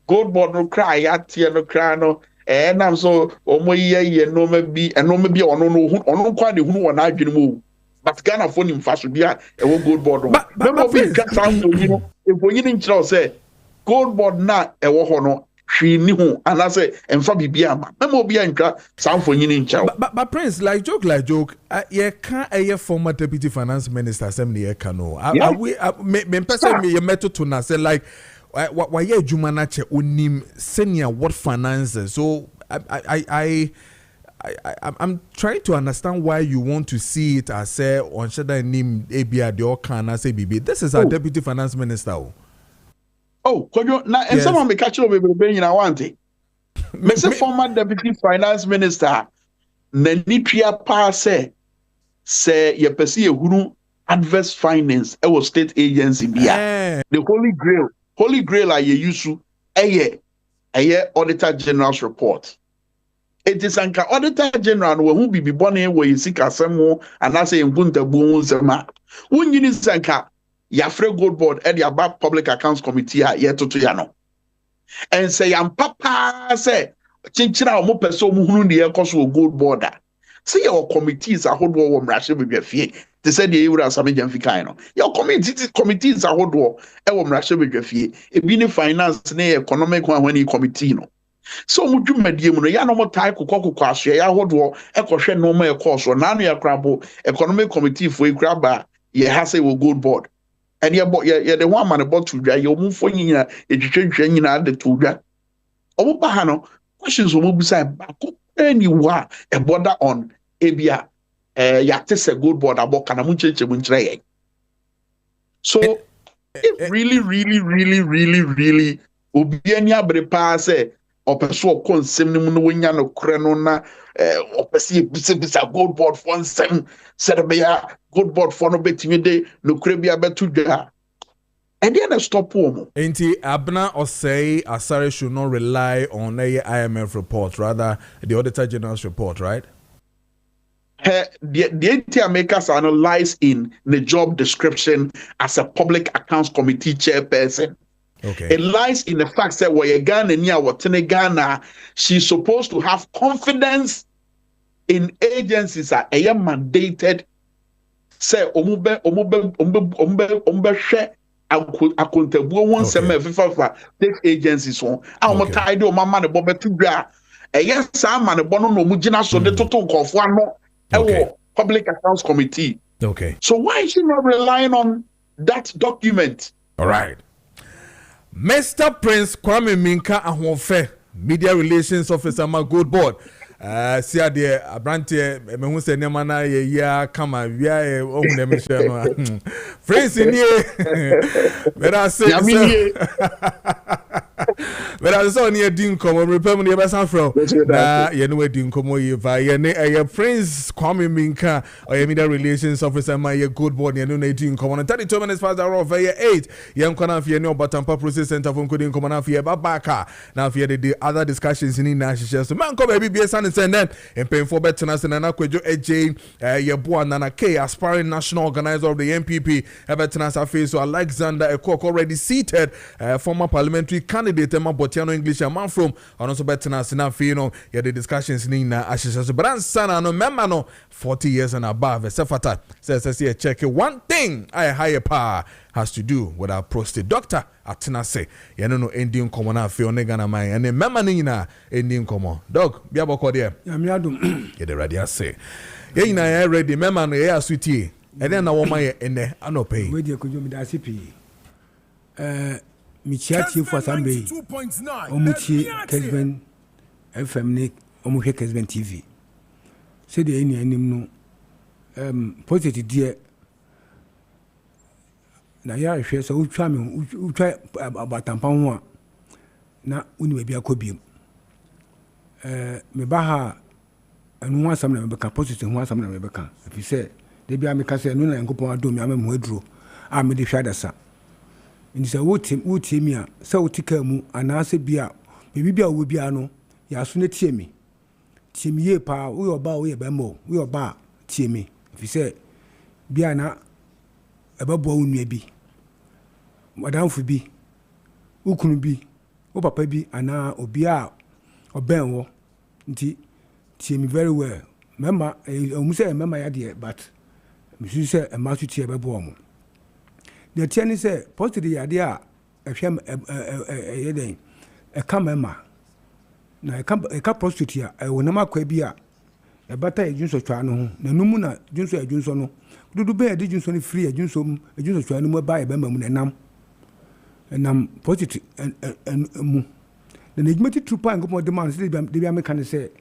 Gold Board no cry at no cry no and I'm so ye no maybe and no maybe on no quite the who I move. But Ghana phone him fast be a Gold Board. But if we didn't say Gold Board na e wo ho no hwe ni ho and I say emfa bibia ma memo bia nka sound for yin ncha. But Prince like joke ye can a former deputy finance minister assembly ye can no. We me person me ye meto to na say like why ye adwuma na che onim senior what finances. So I'm trying to understand why you want to see it as say on shada name ABA the Okana say BB. This is our deputy finance minister. Oh, now and someone be catch up with me in Awante. Me say former deputy finance minister Nenipia pa say ye pesi ehuru adverse finance e was state agency bia. The Holy Grail are ye use eye Auditor General's report. It is anka Auditor General who be born where you seek asemo and I say Bunta Bunzema. When you need sanka Yafre Gold Board and the above Public Accounts Committee yet to Yano. And say papa say Chinchina mo person who the Ecoso Gold Border. Say your committees are hold war Russia with your fee. They said the Eura Samajan Ficano. Your committees are hold war Russia with your fee. It being finance ne economic one when you committee no. So much medium no ya no more type kokoko kwashe ya hodwo ekohwe no ma ekoso na no ya krabo economic committee for ekraba ye ha say we Gold Board and ye the one man about to dwa ye omu fo nyina etwetwe nyina de to dwa omu ba ha no questions omu bisa bako anywhere a border on ebia ya tese Gold Board aboka na mu cheche mu nkyere ye. So it really obi ani abre pa say opeso konsem ni mu no wonya no kore no na opesi bisa Gold Board for nsem serbia Gold Board for no betimi de no kore bia betu dwa and then stop womo enti abna or say Asare should not rely on a IMF report, rather the Auditor General's report, right? The entire makers analyze in the job description as a Public Accounts Committee chairperson. Okay. It lies in the fact that where Ghana near what Ghana, she's supposed to have confidence in agencies that are mandated. Say omube share accountable one semi take agencies on. I'm tired of my man bobe to gra. Yes, I'm man bono no mujina so de toto nkofo no Public Accounts Committee. Okay. So why is she not relying on that document? All right. Mr. Prince Kwame Minka Ahonfe, Media Relations Officer, my Gold Board. See there, Abrante, me who say Nemana ya kama via ohun me share no. Prince in here. But I say but I saw near Dinko, repayment the best from. Na ye no Dinko ye va ye Prince Kwame Minka or your Media Relations Officer, my Gold Board, ye no Dinko. And 32 minutes past the hour of 8. Young Kona for no Batampa Process Center from Kudin Komana for Babaka. Now for the other discussions in National. So man come baby BS and then in paying for better and Kojo AJ Yeboa Nana K, aspiring national organizer of the MPP, Everton face so Alexander Ekok already seated, former parliamentary candidate Emma Bot Otiano English and man from and also better as na fe no yeah the discussions ni na ashes but ansana no member no 40 years and above sefata says check one thing I higher power has to do with our prostate doctor atena say you no ending common na fe onega na man and member ni na ending common dog bia boko there ya mi adum ye the radio say ye na ready member no ye asutie and then na woman ye ene anope we dey Kojo mi da CP mi chiati for sambe omuchi Kessben FM ne omuhwe Kessben TV se de eni anim no positive die na ya hwe so utwa abatampa ho a na uni we bia kobiem me ba ha anu asam na me beka positive ho asam na me beka fi se de bia me ka se anu na yankopon adom ya me aduro a me de hwa dasa ndi se wotie mi a se wotika mu ana se bia bibia wo bia no ya so na tie mi ye pa wo yo ba wo ye ba mo wo yo ba tie mi fi se bia na ebabo wo nua bi madamfo bi ukunu bi wo papa bi ana obi a oben wo nti tie mi very well mama omu se mama ya de but mi se e ma so tie ebabo mo the tiani say positive yade a ehwem yeden e kamema na e ka prostitute a wonam akwa bi a e bata ejunso twa no ho na numu na junso ejunso no dudu be ede junso no free ejunso twa no mu ba e ba mamu na nam positive mu na nejumati trupa ngomo de man se de bia me kan se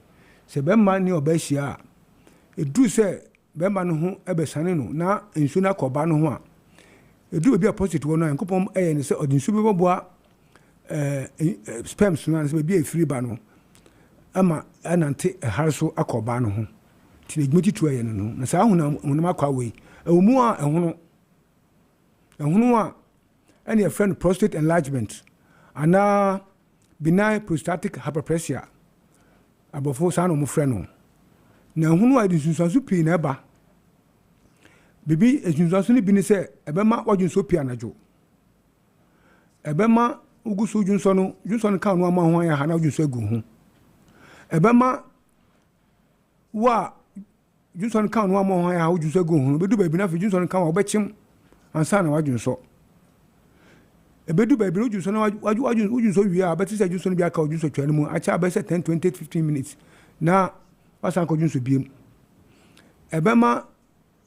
be man ni oba hia e du se be man no ho e be sane no na ensu na koba no ho a edu be a positive one yankopon ne se odinsu be boboa sperms no se be free ba no ama anante harso akoba no ho ti nejumati tu aye no na sa hunam akwa we ewumu a ehunu a any friend prostate enlargement ana benign prostatic hyperplasia abofo sa no mo frɛ no na ehunu a dinsunsu pii na eba bibi ejunso ni bi ni se ebema wajunso pia najo ebema ugusu junso no kan no ama ho ya ha na wajunso agu ho ebema wa junso kan no ama ho ya ha wajunso agu ho bedu ba bi na fi junso kan wa obechim ansa na wajunso ebedu ba bi no junso na wajunso wi a beti se junso no bi aka wajunso twa no mu acha ba se 10 20 15 minutes na wasan ko junso biem ebema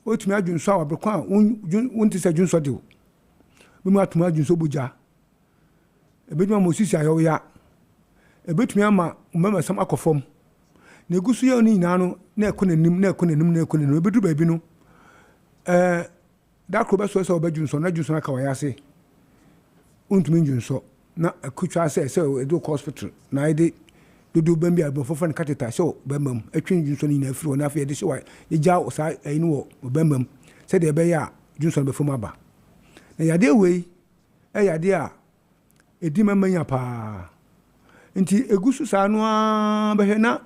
otumi adwunso a wabrekwa wonti se adwunso de bimu atuma adwunso buja ebeduma mosisi ayo ya ebetumi ama umama sam akofom na egusu ye oni nyina no na ekonanim ebedu ba bi no da krobe so obadwunso na adwunso na ka wayase untumi adwunso na akutwa se edo hospital na ide dudu bambi abofofo ne kateta so bamam atwen junso ni na afiri na afi de so ye ja osa ayin wo bamam se de be ya junso be fom aba na yade wei yade a edi mamanya pa nti egusu sa no a be na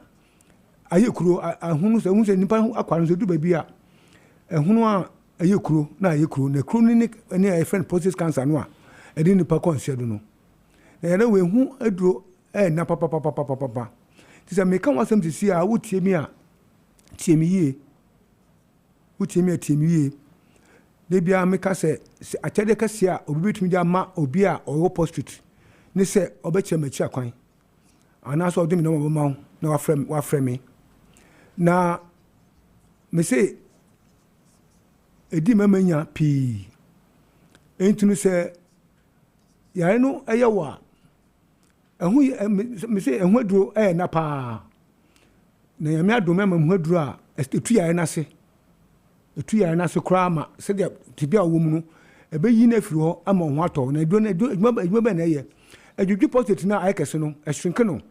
ayekuro ahunu se nipa akwaro se du ba bi a ehunu a ayekuro na ni a friend prostate cancer no a edi nipa consider no na yade wei hu aduro na papa tisa me kan wasam ti sia wotie mi a tie mi ye de bia me ka se atede ka sia obi betumi ja ma obi a owo prostitute ne se obeche machi akwan ana so odimi no mo ma na wa frame me na me se edi mamanya pi entunu se yare no eyewa ehu me say ehu aduro na pa na yame adome ma hu aduro a etu yare na se kra ma se de tibia wo mu no ebe yi na firi ho ama ho ato na edwuma ba na ye edwudwi prostate na ayekese no ehrinke no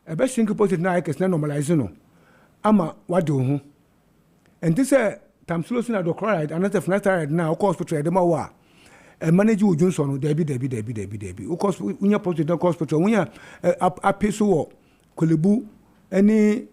ebe shrink prostate na ayekese na normalize no ama wade ho enti se tamsulosin hydrochloride and finasteride na o hospital de ma wa manage wo junso no debi o cost unya prostate hospital unya apeso wo kolebu any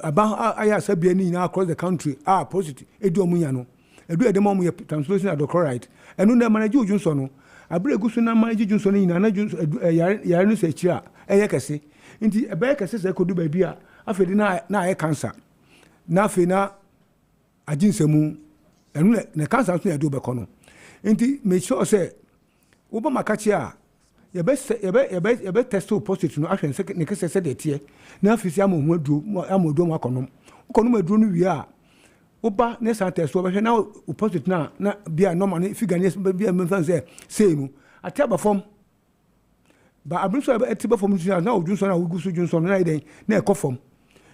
aba aya sabia ni na across the country prostate edu omunya no edu edema omu ye translucent hydrochloride enu na manage wo junso no abure gusu na manage junso ni na junso yare no se kira eye kese nti ebe kese se kodu ba bia afedi na aye cancer na afi na ajinsemu enu na cancer so ya do be kono nti make sure say wo ba makachi a yebe test positive no ahwen se ne kese se de tie na afisi amohu amodu mu akonom konom aduro no wi a oba ne san test wo be na positive na bia normal ne figure ne bia menfa say no ati aba form ba abinso ati ba form na odunso na ogusu junso na iden na ekofom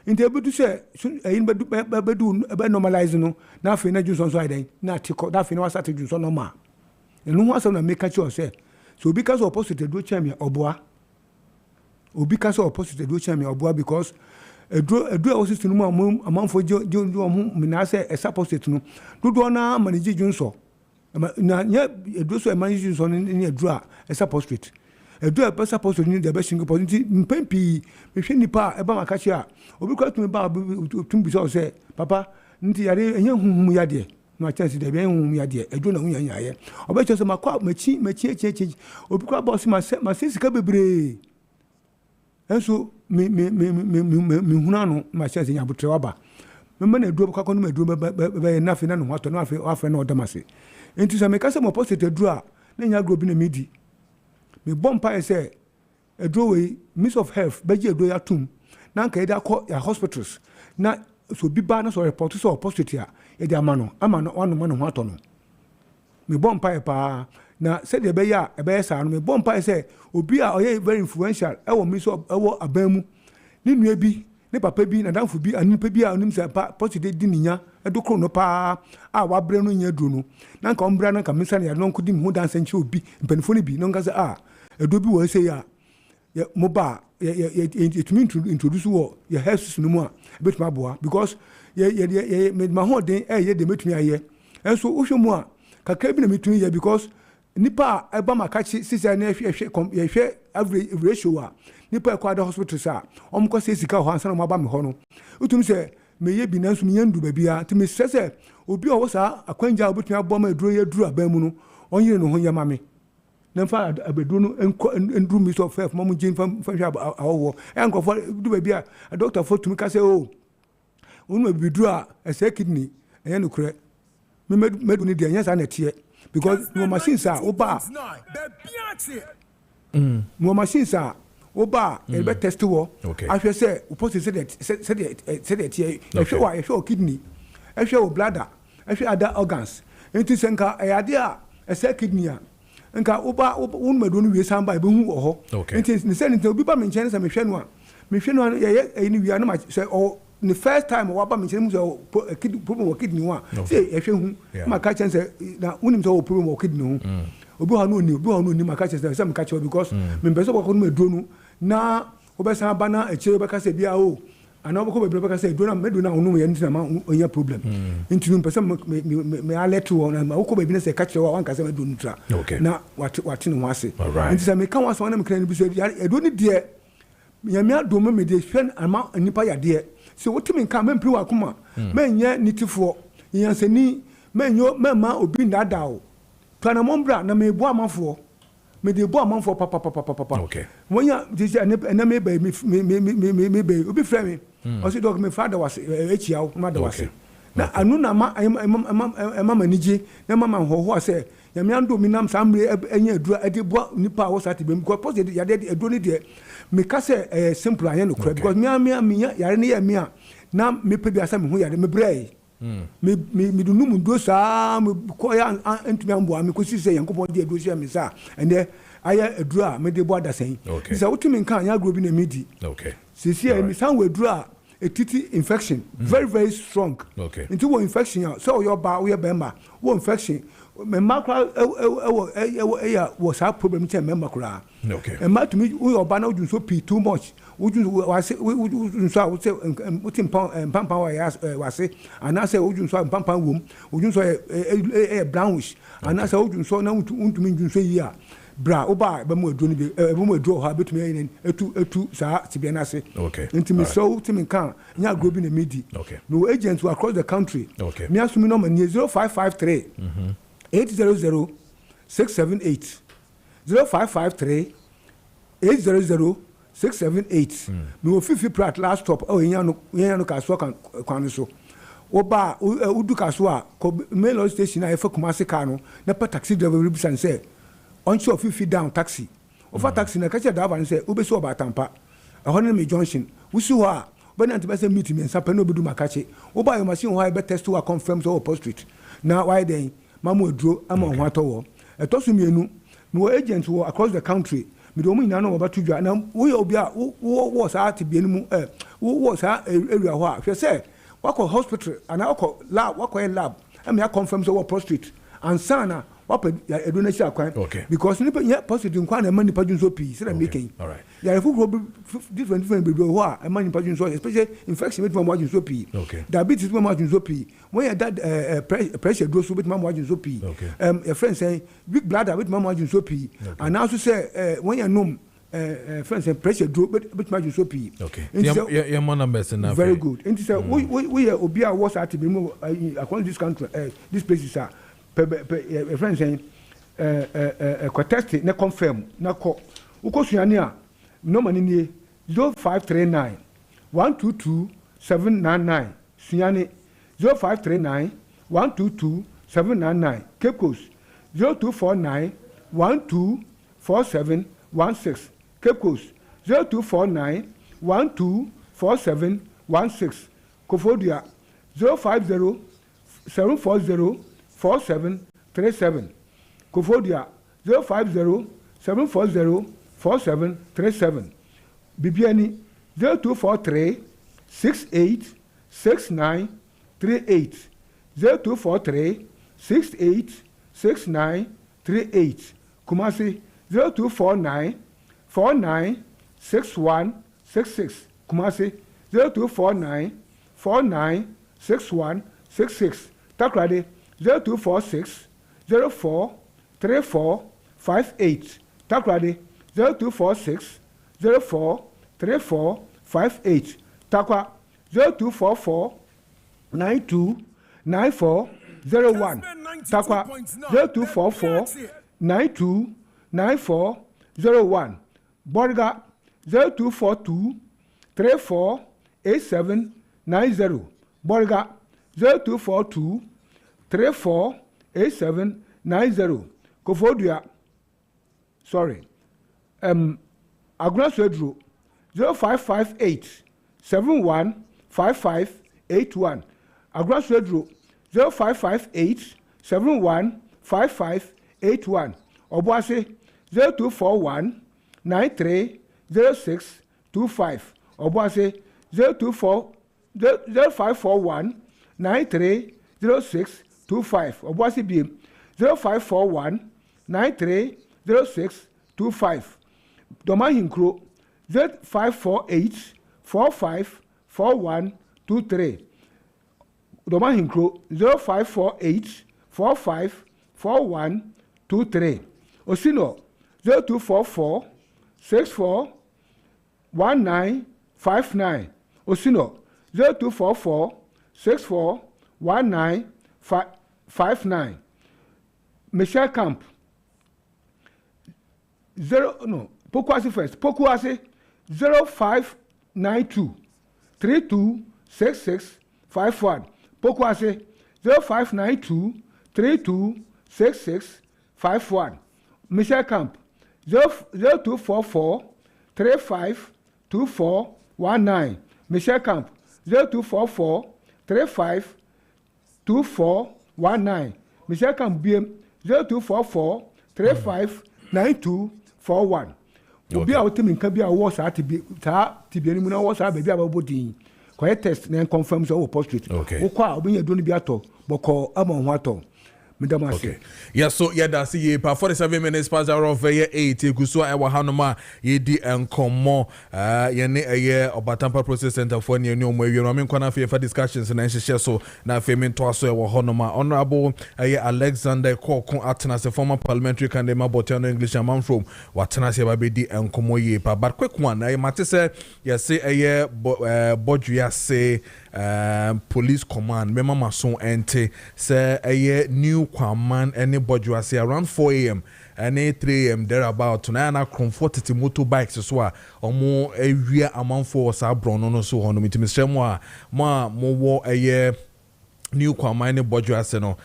nti ebedu se ayin bedu normalize no na afi na junso so iden na atiko da afi na wasate junso normal enu ho asem na make sure say so because opposite do chamia oboa obi ka so opposite do chamia oboa because edu osisi no amanfo jo ho mina say esa opposite no do na manage junso na nya edu so manage junso ni edu a esa opposite edu a esa opposite ni the best single positive mpempi mehwe nipa eba makachi a obi kwa tumi ba tumbi so say papa nti yare enye huhum yade no chance de bien hum yade edu na hunya nyaye obecho so makwa machi obi kwa boss ma sika bebre enso me huna no ma chance nya butre waba me na edu kwa kono ma edu be na fe na no hato na afe na odamase enti so me kase mo post edu a na nya gro bi na medi me bompa ese edu we miss of health beji edu ya tum na nka ida ko ya hospitals na so bi ba na so report so positive a e dia amano wanu mano ho atono me bompa pa na se de be ya e be sa no me bompa say obi a oye very influential e wo mi so e wo abamu ni nua bi ni papa bi na danfo bi anipa bi a onim se pa positive di ninya e do kro no pa a wa bre no nya duro no na nka ombra na nka misa na ya no nkodi ho danse nche obi mpanifo ni bi no nka se e do bi wo se ya mo ba it mean to introduce wo your health no mu a bit ma boa because ye me ma ho den ye de metumi aye enso wo hwe mu a kakra bi na metumi ye because nipa eba makachi sisi na hwe average ratio a nipa e kwada hospital sa omko se sika ho ansa na mo ba me ho no utumi se me ye bi na nso me ndu ba bia ti me se obi o wo sa akwanja obutumi abo ma duro ye duro aban mu no onyire no ho ye ma me nemfa abedu no endru mi so fef mamu jin fam hwa awo enkofo du ba bia a doctor for tumi ka say o unu abedu a ese kidney enye no kure me medu ni de enye sa na tie because no machine sa oba no machine sa oba e be test wo ahwe say o post say that tie e hwe kidney e hwe o bladder e hwe other organs enti senka e ade a ese kidney a nka oba unmedo no wie samba e be hu ho enti ne say nti obi ba me nchen say me hwe no a ye ni wi na ma say o the first time wa ba me nchen mu say problem wa kidney wa say e hwe hu ma ka chen say na unim say o problem wa kidney hu obi ha no ni ma ka chen say me ka chen because me be so ko no medo no na obesan ba na e chere be ka say bia o ana oboko be be ka say do na medo na onu ye ntina ma onya problem nti no person me alert wo na oboko be bi na say ka chere wa wan ka say medo nutra na wati no wase nti say me kan wase wana me kan ni bi say edo ni de nyame adom me de hwen ama nipa ya de say wotimi kan me mpri wa kuma me nya nitifo yansani me nyo me ma obi ndada o twana mombra na me bo amafo me de bo amafo papa wonya dije na me be me be obi frɛ me o say dog me father was echiawo ma da wase na anu na ma manije na mama hoho ase nyame ando mi nam samre enya adura ade bo nipa wo sate be because post ya de aduro ni de me ka say simple anya no kra because me yare ne ya me a na me pe bi asa me ho yare me brei me do num do sa me ko ya antumi ambo me ko si say yankopon de aduro sia me sa ene aya adura me de bo adasen isa wotumi nka anya agro bi na medi sisi me san we adura a titi infection very strong into one infection so your ba we bemba one infection me makra was a problem to member kra and ma to me we oba na ujun so pee too much ujun so say utim pam was say and I say ujun so pam wom ujun so brownish and I say ujun so na untumi ujun so yi a bra oba be mo aduro ni be mo aduro ha betumi yin etu sa tibia na se ntimi so timi kan nya grobi na medi no agents who across the country me asumi no man 0553 800 678 0553 800 678 me wo fifi prat last stop o yen no kaso kan so oba udu kaso a mail station a efa Kumasi car no na pa taxi driver bi san say on show fifi down taxi over taxi na kacha driver say obeso oba tampa ehon me junction wusu ho a bani antibese meet me nsa pa no bedu makache oba yo machine ho a be test to confirm so post street na why then mamu eduro ama ho atowo etosu mienu no agent wo across the country me do mu ina no ba tudwa na wo ye obi a wo sa ati bi enu wo sa area ho a hwe say wako hospital ana wako lab am ya confirm so wo prostate and sana wapa eduna shi akwan because nipa ya prostate nkwa na mani pajun so pi say making all right ya different be do ho a mani pajun so especially infection with mama so pi diabetes with mama so pi when ya that pressure do so with mama so pi a friend say weak bladder with mama so pi and also say when you know friends and pressure drop but imagine so p your numbers na very good and say we obi a was at be mo according this country this places are friends saying test na confirm na ko ukosuani a no mani ni 0539 122 799 suani 0539 122 799 Cape Coast 0249 124716 Cape Coast 0249 124716 Kofodia 050 740 4737 Kofodia 050 740 4737 Bibiani 0243 68 69 38 0243 68 69 38 Kumasi 0249 49 61 66 Kumasi 0249 49 61 66 Takrade 0246 04 34 58 Takrade 0246 04 34 58 Takwa 0244 92 94 01 Takwa 0244 92 94 01 Borga 0242 34 87 90 Borga 0242 34 87 90 Kofodia Aguna Swedro 0558 71 55 81 Aguna Swedro 0558 71 55 81 Obuase 0241 93 06 25 Obuase 0541 93 06 25 Obuase BM 0541 93 06 25 Domahinkro 0548 45 41 23 Domahinkro 0548 45 41 23 Osino 0244 64 1959 Osino 0244 64 1959 Michelle Camp Pokuase first Pokuase 0592 32 66 51 Pokuase 0592 32 66 51 Michelle Camp 0244 35 24 19 Michelle Camp 0244 35 24 19 Michelle Camp BM 0244 35 92 41 Obi a wote minka bi a wo sa tibi ni mu na wo sa baby abobodin ko test na confirm so wo portrait wo kwa obi nya do ni bi ato boko ama ho ato. Okay. Yeah, so yeah, that's it. 47 minutes past hour of 8. Kusua ewa hanoma yedi enkomo. Yene Obatampa Process Center for new mwe. I mean, kwana for discussions and share so na femin to aso ewa hanoma. Honorable Alexander Kokon Atena, the former parliamentary candidate Botano English and man from Watena se babedi enkomo ye pa. But quick one, matese ya say Bodria say police command mema mason ente say new Kwaman any Bojuase around 4 a.m. and 3 a.m. thereabout tonight na comfortable motorbikes so a omo ewia amanfo sabron no so hono mitimsremo a mo wo eye New Kwamine Bojuase no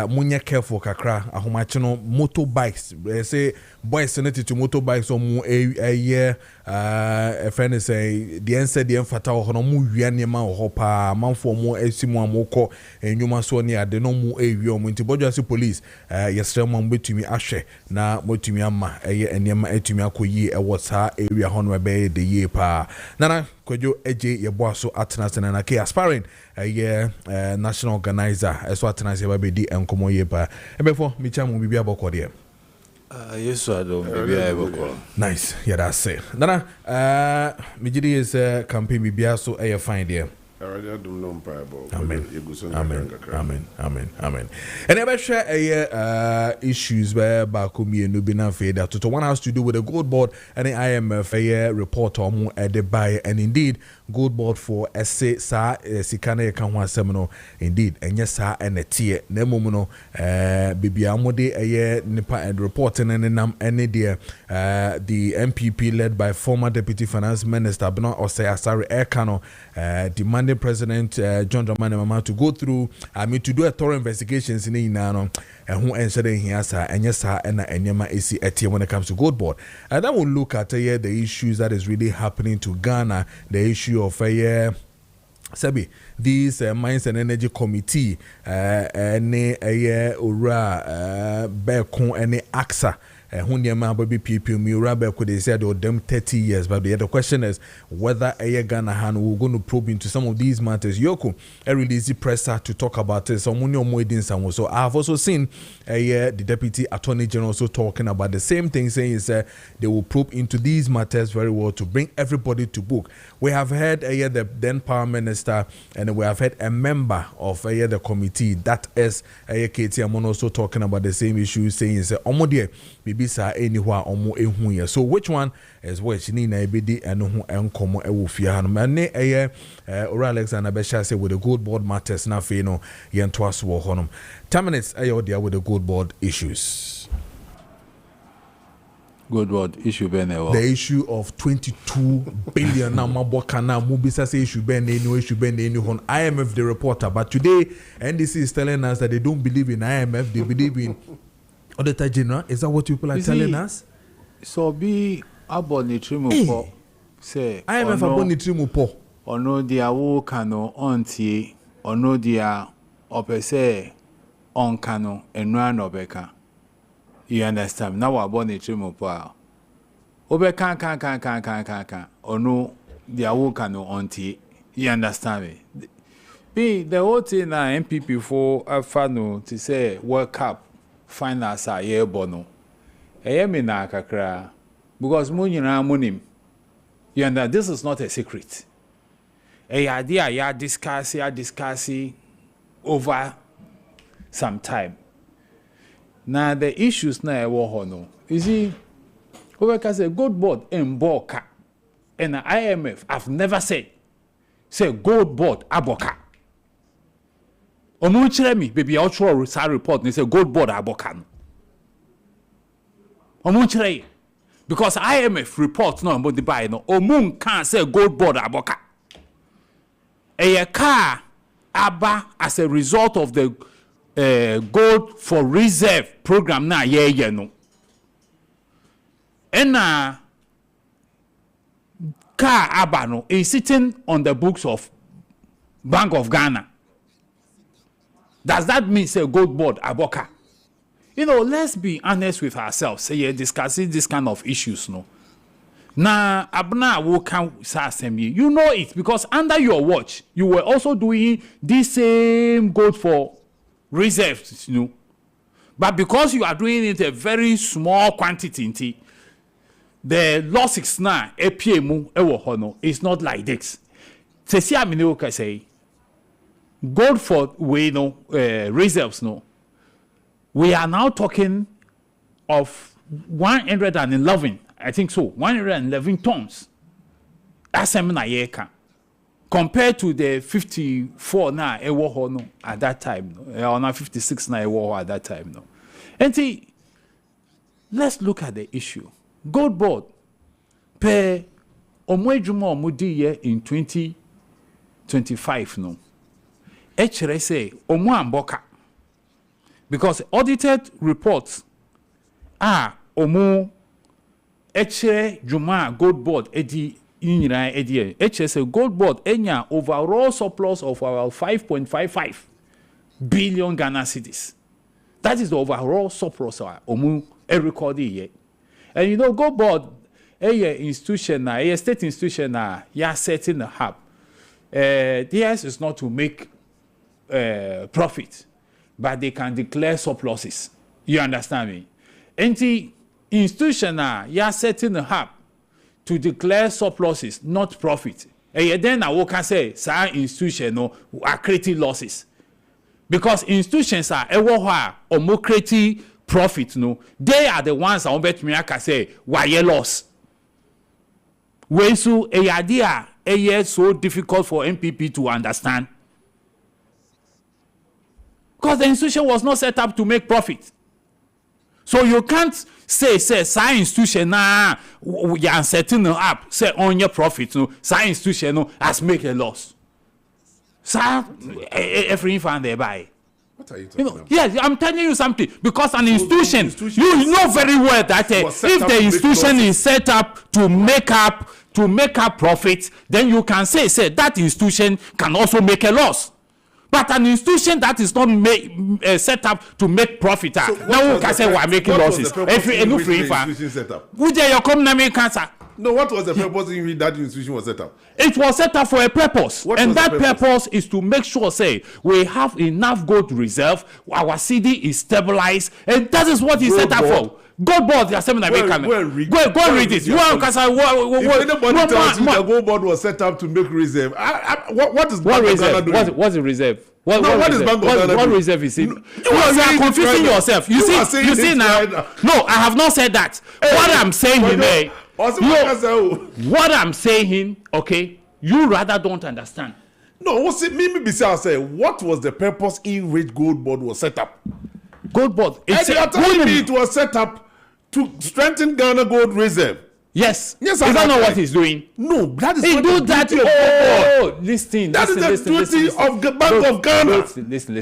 munya careful kakra ahomache no motorbikes say boys senate to motorbikes o mu a year a friend say the answer the enfata ho no mu wia nema ho pa manfo mo asimu amoko enwuma so ne ade no mu ewi o mu nti Bojuase police yesre mo betumi ahwe na motumi ama eye enema etumi akoyi e wota area ho no be the year pa nana Kojo eje yebo so atena na ke aspiring national organizer eso atena se ba be di enkomo ye pa ebefo micha mu bibia bokode yes ado bibia bokọ nice yeah that's it nana mijidi is campaign bibia so fine there. Amen. And ever share issues where Bakumi and Nubina Feda to one has to do with the gold board and the IMF report on at the buy and indeed gold board for essay sa sikane kanwa seminal indeed and yes sir and a tier nemono bibiamode nipa and reporting and nam any dear the MPP led by former deputy finance minister Bernard Osei Asare Ekano demanding President John Dramani Mahama to go through to do a thorough investigations in Inano and who answered in here and yes sir and enyama AC etie when it comes to gold board and that will look at the issues that is really happening to Ghana, the issue of Sabi these Mines and Energy Committee any ora Bekon any AXA Hunyama baby people Murabe could they said or them 30 years but the other question is whether Ghana Han will going to probe into some of these matters. Yoko a release presser to talk about it. So I have also seen the Deputy Attorney General also talking about the same thing, saying is they will probe into these matters very well to bring everybody to book. We have heard the then Power Minister and we have had a member of the committee that is Katie Amon also talking about the same issue, saying is Omodie Bibisa anywhere omo ehu. So which one is which ni na ebedi eno ho enkomo ewo fia no mane Ora Alexander Besha say with the gold board matters na fe no yento aso wo honom 10 minutes there with the gold board issues. Gold board issue be na the issue of 22 billion na maboka na mubisa say issue be na any hon IMF the reporter, but today NDC is telling us that they don't believe in IMF, they believe in Auditor General. Is that what people are telling us? So be abonitri po say IMF abonitri po ono dia wo kano ontie ono dia opese on kano enwa no beka. You understand? Now abonitri po obeka kan ono dia wo kano ontie. You understand me? Be the whole thing na MPP for afano to say World Cup finals are ye bono. Me na kakra because munyina munim. You understand? This is not a secret. Idea ya discuss over some time. Now the issues na ewo hono. You see, over say gold board in boka and the IMF I've never said say gold board aboka. Omu chire mi baby outro sa report they say gold board aboka. Omu chire because IMF report no about the buy no omu can say gold board aboka. A car aba as a result of the gold for reserve program na ye no. And car aba no is sitting on the books of Bank of Ghana. Does that mean say gold board aboka? You know, let's be honest with ourselves. Say you're discussing this kind of issues, no. Now, abna will count sasemi. You know it because under your watch, you were also doing this same gold for reserves, you know. But because you are doing it a very small quantity, the losses now APMU ewo hono is not like this. Say amino ka say gold for we no reserves no. We are now talking of 111, I think so, 111 tons. Asemna yeka. compared to the 54 now no at that time or now 56 now at that time no. And see, let's look at the issue. Gold board per omwejuma omudi ye in 2025 no. Echere say omo amboka because audited reports omo echere juma gold board edi inyira edi echere say gold board enya overall surplus of about 5.55 billion Ghana cedis. That is the overall surplus omo recorded here. And you know gold board a institution a state institution ya setting the hub. Theirs is not to make profit, but they can declare surpluses. You understand me? And the institution ya setting the hub to declare surpluses, not profit. And then I can say, some institutions are creating losses. Because institutions are or more creating profit. No, they are the ones that bet me can say, why you loss? When so a idea so difficult for MPP to understand. Because the institution was not set up to make profit. So you can't say some institution you are setting up, say on your profit, no, some institution has make a loss. Every fan they buy. What are you talking about? Yes, I'm telling you something. Because an institution you know very well that if the institution is set up to make up profit, then you can say that institution can also make a loss. But an institution that is not set up to make profit, so now you can say we're making losses. If you set up? Would you come to me cancer? No, what was the purpose in which that institution was set up? It was set up for a purpose. And that purpose is to make sure, we have enough gold reserve, our CD is stabilized, and that is what it's set up for. Gold board, the assembly Go and read it. You want to say, if anybody tells you the gold board was set up to make reserve, what is Bank of Ghana doing? What's the reserve? What is Bank of Ghana doing? What reserve is it? You are confusing yourself. You see now. No, I have not said that. What I'm saying what I'm saying, okay, you rather don't understand. No, what's it? Maybe say, what was the purpose in which gold board was set up? Gold board. It was set up to strengthen Ghana gold reserve. Yes. Is that not what he's doing? No, that is not the duty of gold board. Listen. That is the duty of the Bank of Ghana. Listen.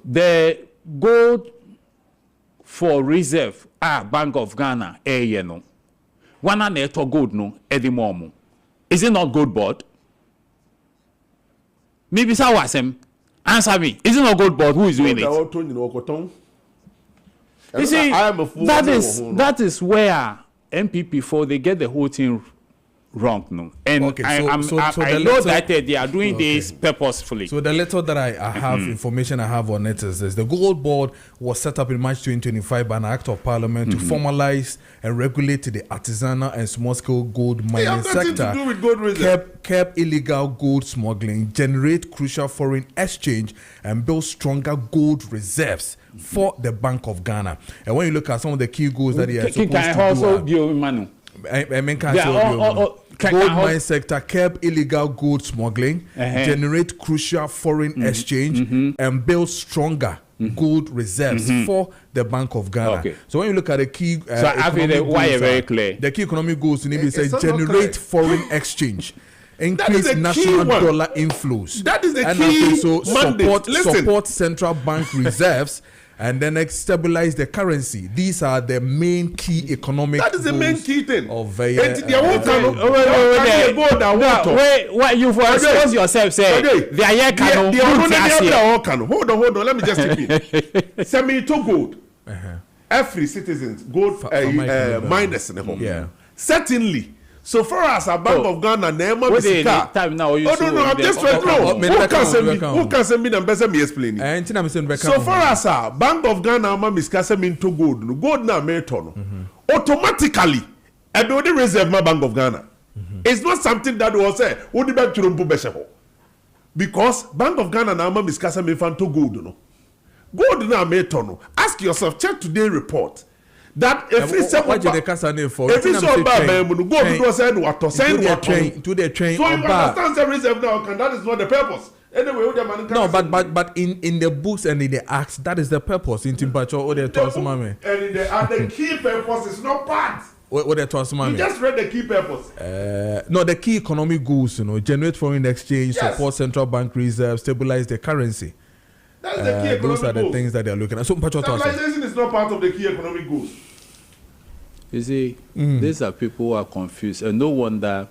The gold for reserve Bank of Ghana no. One and a gold no edimomo. Is it not gold board? Maybe so was him. Answer me. Is it not gold board? Who is doing it? You see, that is where MPP4 they get the whole thing wrong, no. And I know that they are doing this purposefully. So the letter that I have, information I have on it is this: the gold board was set up in March 2025 by an act of parliament to formalize and regulate the artisanal and small-scale gold mining sector, to do with gold curb illegal gold smuggling, generate crucial foreign exchange, and build stronger gold reserves for the Bank of Ghana. And when you look at some of the key goals that they are supposed to do, gold mine sector, curb illegal gold smuggling, generate crucial foreign exchange, and build stronger gold reserves for the Bank of Ghana. Okay. So when you look at the key very clear. The key economic goals in it says generate foreign exchange, increase national dollar inflows. That is the key. So support central bank reserves. And then stabilize the currency. These are the main key economic. That is the main key thing. Of wait, you've exposed yourself. Say they are here. Hold on. Let me just repeat. Semi to gold. Every citizen's gold minus in the home. Yeah. Certainly. So far as a Bank of Ghana, Nema Bisika. I'm just trying to who can send me the best me explain it. So far as a Bank of Ghana, Mama Miskasa mean to gold na meton. Automatically, I build the reserve my Bank of Ghana. It's not something that was say, would back to Rumbu because Bank of Ghana na Mama Miskasa me fan to gold no. Gold na meton. Ask yourself, check today's report. that every seven what the kasa ne for every so bad go to do send what to send what to the train so you understand the reason now that is not the purpose anyway no but in the books and in the acts that is the purpose in Timpacho or the Tosmame and in the key purpose is not part what the Tosmame you just read the key purpose no the key economic goals generate foreign exchange support central bank reserves stabilize the currency. That's the key economic those are the goals. Things that they are looking at. So, stabilization is not part of the key economic goals. You see, these are people who are confused. And no wonder,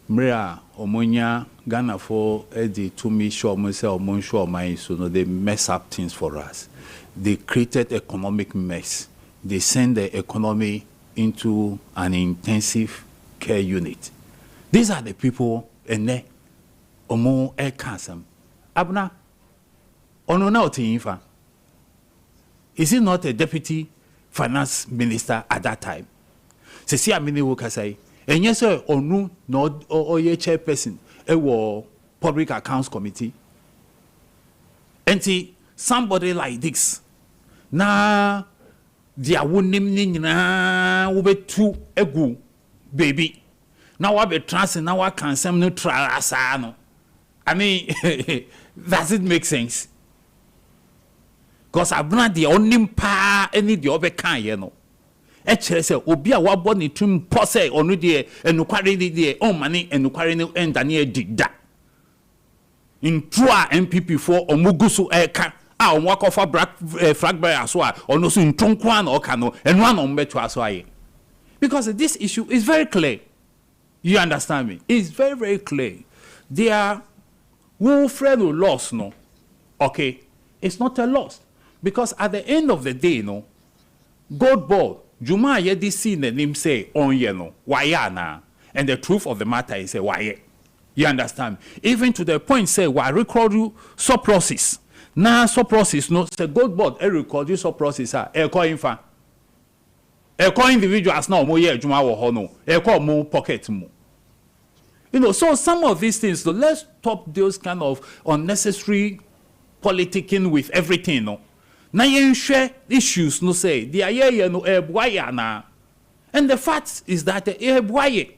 Mrea, Omonia, Ghana for Eddie, to me, show myself, show my so they mess up things for us. They created economic mess. They send the economy into an intensive care unit. These are the people, and they, Omo, Ekasam, Abna. Is he not a deputy finance minister at that time? See, I mean, what say? And yes, sir, Onu no or your chairperson, public accounts committee. And see, somebody like this, na dia wunim na ube tu egu baby. Now I be trans now I can some no try asano. I mean, does it make sense? Because I've not the only pa any the other kind, you know. Actually, say, Obia waboni trim pose on the and query the own money and query and Daniel did that. In Trua MPP for Omugusu Eka, our walk off a flag by Aswa, or no soon Tonkwan or Kano, and one on Betu Aswai. Because this issue is very clear. You understand me? It's very, very clear. They are Wilfred or loss, no. Okay, it's not a loss. Because at the end of the day, no, gold ball, Juma yedi see the name say on no, why na, and the truth of the matter is say why. You understand? Even to the point say why record you surpluses. Na surpluses no say gold ball record you surpluses are infa. Individuals now more yeah Juma wo no, more pocket more. You know, so some of these things, so let's stop those kind of unnecessary politicking with everything, no. Na yen share issues no say the aye no ebwaya na, and the fact is that the ebwaye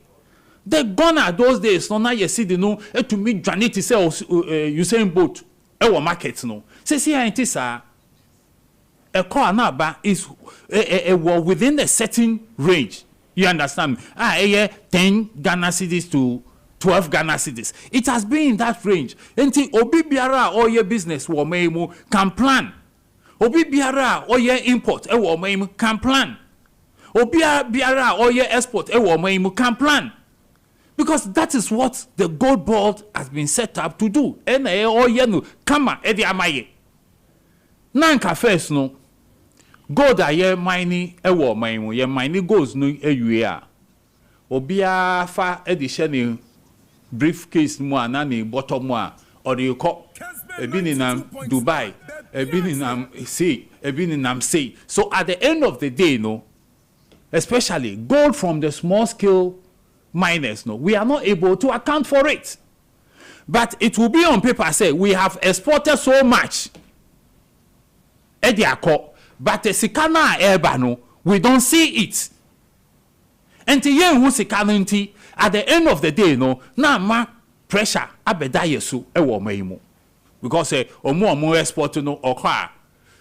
they gone at those days no na you see the no to meet Janity say you saying boat e wo market no say see anti sa a car na ba is within a certain range, you understand me? 10 Ghana cedis to 12 Ghana cedis. It has been in that range. Enti obi biara or your business wo maimu can plan. Obi biara or your import e wo maimu can plan. Obi biara or your export e wo maimu can plan. Because that is what the gold board has been set up to do. Ena or yenu kama e di amaye. Nanka first no gold aye mining e wo maimu ye mining goals no ewie a. Obi a fa e di hye briefcase mu na ni bottom mu a or you call ebi ni nam Dubai, ebi ni nam say, ebi ni nam say. So at the end of the day, no, especially gold from the small scale miners, no, we are not able to account for it. But it will be on paper say we have exported so much. But the sikana eba no, we don't see it. And the yen who sikana at the end of the day, no, na ma pressure abeda yesu ewo maimu. Because omo export no okwa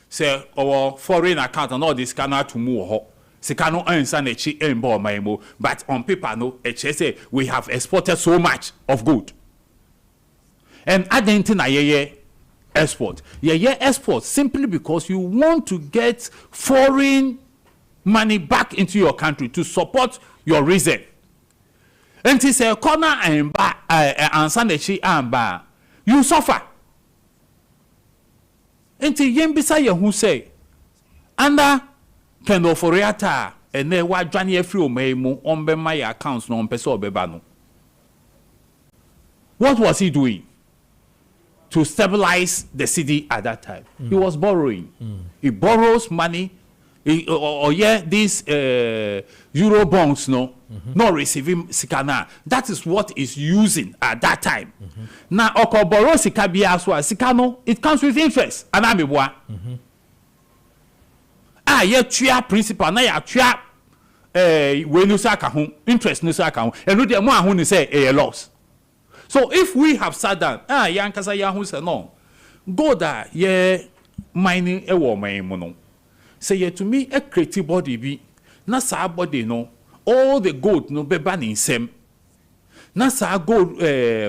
say our foreign account and all this cannot to move ho. Sikano ensa na chi embo maimu, but on paper no say we have exported so much of good. And identity na ye export. Ye export simply because you want to get foreign money back into your country to support your reason. And it say corner and ba ansa na chi amba, you suffer. Enti yembisa ye hu say under kendo foriata ene wa dwane afri o maimu ombe my accounts no ompese obeba no. What was he doing to stabilize the city at that time? He was borrowing. He borrows money these euro bonds no not receiving sikana. That is what is using at that time. Now okoboro sika bia so sikano it comes with interest. Anamebwa. ye tua principal na ya tua we no saka ho interest no saka ho eno de mo aho ni say a loss. So if we have sat down yankasa ya ho say no gold ye mining e wo man mu no say ye to me a creative body bi na sa body no all the gold no be ban in sem na sa gold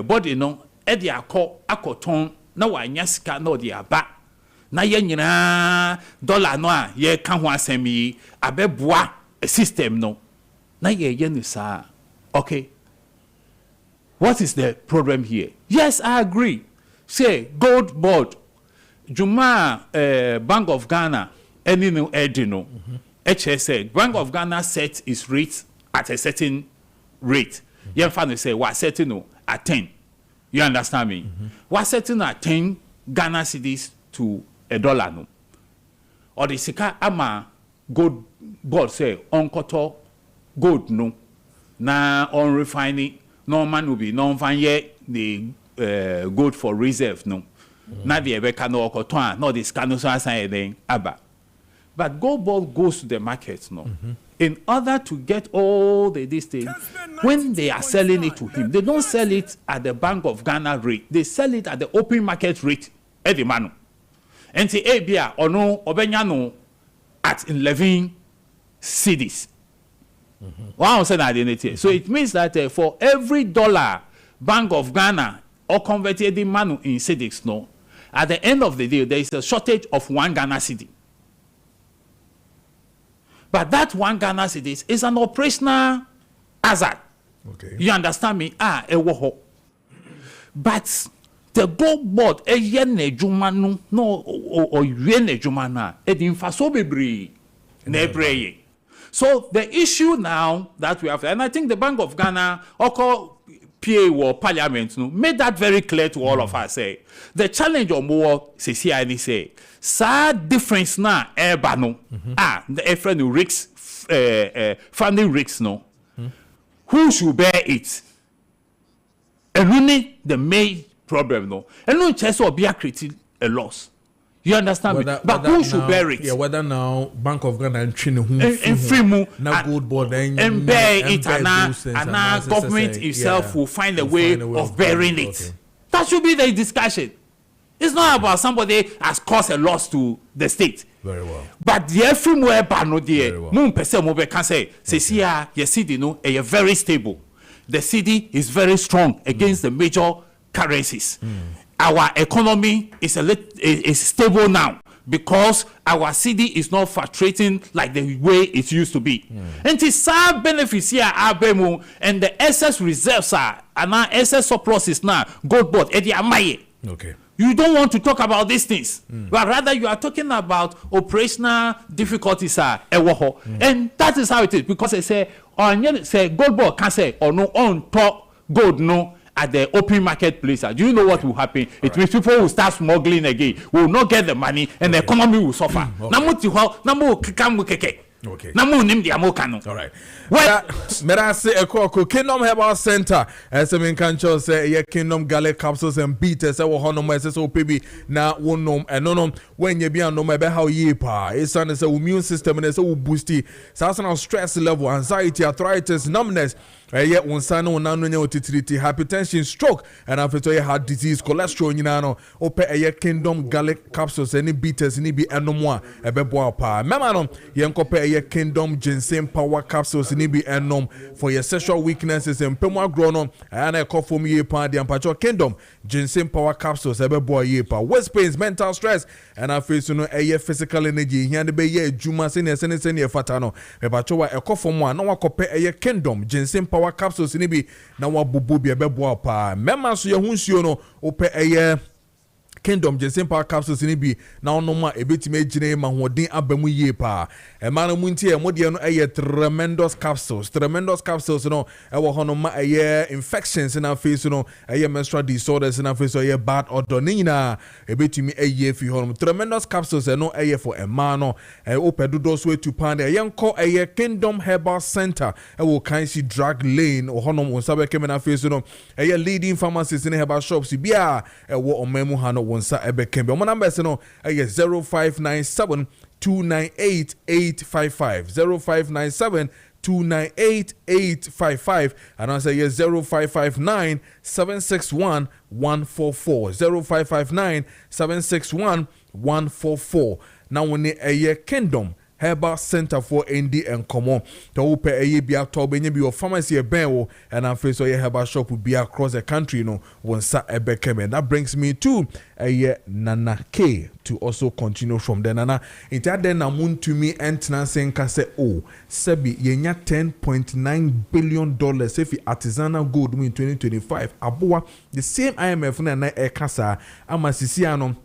body no e de akoton na wa nya sika na de aba na ye nyina dollar no a ye ka ho asem yi abeboa a system no na ye no sa. Okay, what is the problem here? Yes, I agree. Say gold board Juma Bank of Ghana any no edino HSA Bank of Ghana set its rate at a certain rate. You find say what setting no at 10. You understand me? What setting at 10 Ghana cedis to $1 no. Or the sika ama gold board say on koto gold no na on refining no man will be no fan yet the gold for reserve no. Na the ebeka no koto no the scan no sign then aba. But gold board goes to the market no. In order to get all these things, when they are selling it to him, they don't sell it at the Bank of Ghana rate. They sell it at the open market rate. Eddie Manu. And the ABA or no Obenyano at 11 cedis. Wow, so it means that for every dollar Bank of Ghana or converted in Manu in cedis, no, at the end of the day, there is a shortage of 1 Ghana cedi. But that 1 Ghana cedis is an operational hazard. Okay. You understand me? But the gold board yene jumanu no or yene jumana edinfaso bebre nebreye. So the issue now that we have, and I think the Bank of Ghana or PA or Parliament no, made that very clear to all of us. Say the challenge or more say sad difference na eba no the friend risks family risks no who should bear it and really the main problem no and no chance or be a creating a loss. You understand me? But who should bear it? Yeah, whether now Bank of Ghana and Chino who free mu now gold board and bear it and now government itself will find a way of bearing it. Okay. That should be the discussion. It's not about somebody has caused a loss to the state. Very well. But the everywhere no there. Moon person mo be can say your city no a very stable. The city is very strong against the major currencies. Our economy is stable now because our city is not fluctuating like the way it used to be. And the some benefits here are bemu and the excess reserves are and now excess surpluses now gold board okay. You don't want to talk about these things, but rather you are talking about operational difficulties and that is how it is because they say gold board can say or no on top gold no at the open marketplace. Do you know what will happen? It means people will start smuggling again, will not get the money, and the economy will suffer. Okay. All right. Well, I say a Kingdom Herbal Center. As a cancer say, Kingdom Galley capsules and beaters. I will honor my SSOPB now. One nom and no when you be on no matter how ye pa. It's an immune system and it's so boosty. So stress level, anxiety, arthritis, numbness. Yet one son on hypertension, stroke, and after heart disease, cholesterol, you know, open a Kingdom Galley capsules, any beaters, any be anomoa, a beboa pa. Mamanon, Yankope a Kingdom Ginseng Power Capsules, any be anom for your sexual weaknesses and Pema grown and a cough from ye pa, the Ampacho Kingdom Ginseng Power Capsules, a beboa ye pa. West pains, mental stress, and I face a physical energy. Here the bay, Juma senior fatano, a bachoa, a cough from one, no one compare a Kingdom Ginseng Power Capsules in be now what bubu be pa memma so yehunsuo no ope eye Kingdom Ginseng Power Capsules in be now no ma ebetime gine ma hoden abamu ye pa e ma no muntie e modie no eye tremendous capsules no e wo hono ma eye infections in our face no eye menstrual disorders in our face so eye bad odor ni na ebetime eye fi hono tremendous capsules no eye for e ma no e opedodo so etu pan eye nko eye Kingdom Herbal Center e wo kan si drug lane o hono won sabe kemen na face no eye leading pharmacies in herbal shops bia e wo omemu ha no wonsa ebe kembe. Mo number no 0597 298-855. 0597-298-855. And I say yes, 0559-761-144. 0559-761-144. Now when a Kingdom Herbal Center for ND and Common to open a be a top and be a pharmacy a benwo and I'm faced with a herbal shop will be across the country, when sa a became. That brings me to a Nana K to also continue from there. Nana, it had then a moon to me and Nansen Kase Sebi yenya $10.9 billion if artisanal gold in 2025. Abua the same IMF na e kasa amasisiano.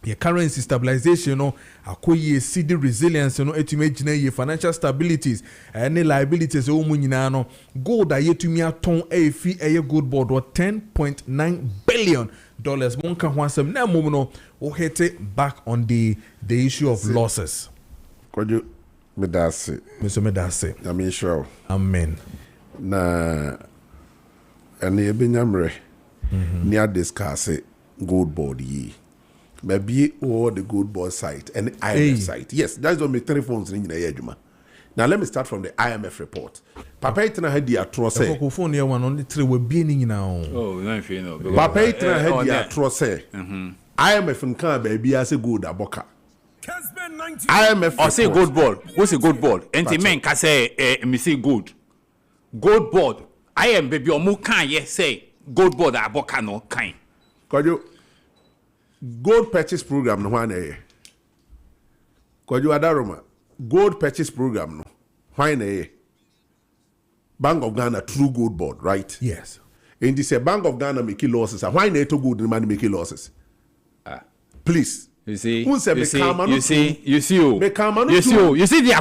Your currency stabilization, akoye CD resilience, etimagine ye financial stabilities, any liabilities, gold aye to me a ton a fee a gold board or $10.9 billion. Monka wansem na mono o hete back on the issue of losses. Kojo medase. Mr. Medase. Amen sure. Amen. Na ene ebenyamre ni a discuss gold board ye. Maybe all the good board site and the IMF site. Yes, that's what my telephones in the Now let me start from the IMF report. Papa Itana had the atrocity. The microphone here one only three were being now. Oh, no, if you know. Papa Itana had the atrocity. IMF and can baby as a good aboka. Kessben IMF or say gold board. What's a gold board? And men can say me say good. Gold board. I am baby or more can yes say gold board aboka no kind. Kojo gold purchase program no one eh. Kojo Adaroma gold purchase program no why eh. Bank of Ghana true gold board, right? Yes. And this Bank of Ghana make losses. Why na to good the money make losses? Please. You see, you see, their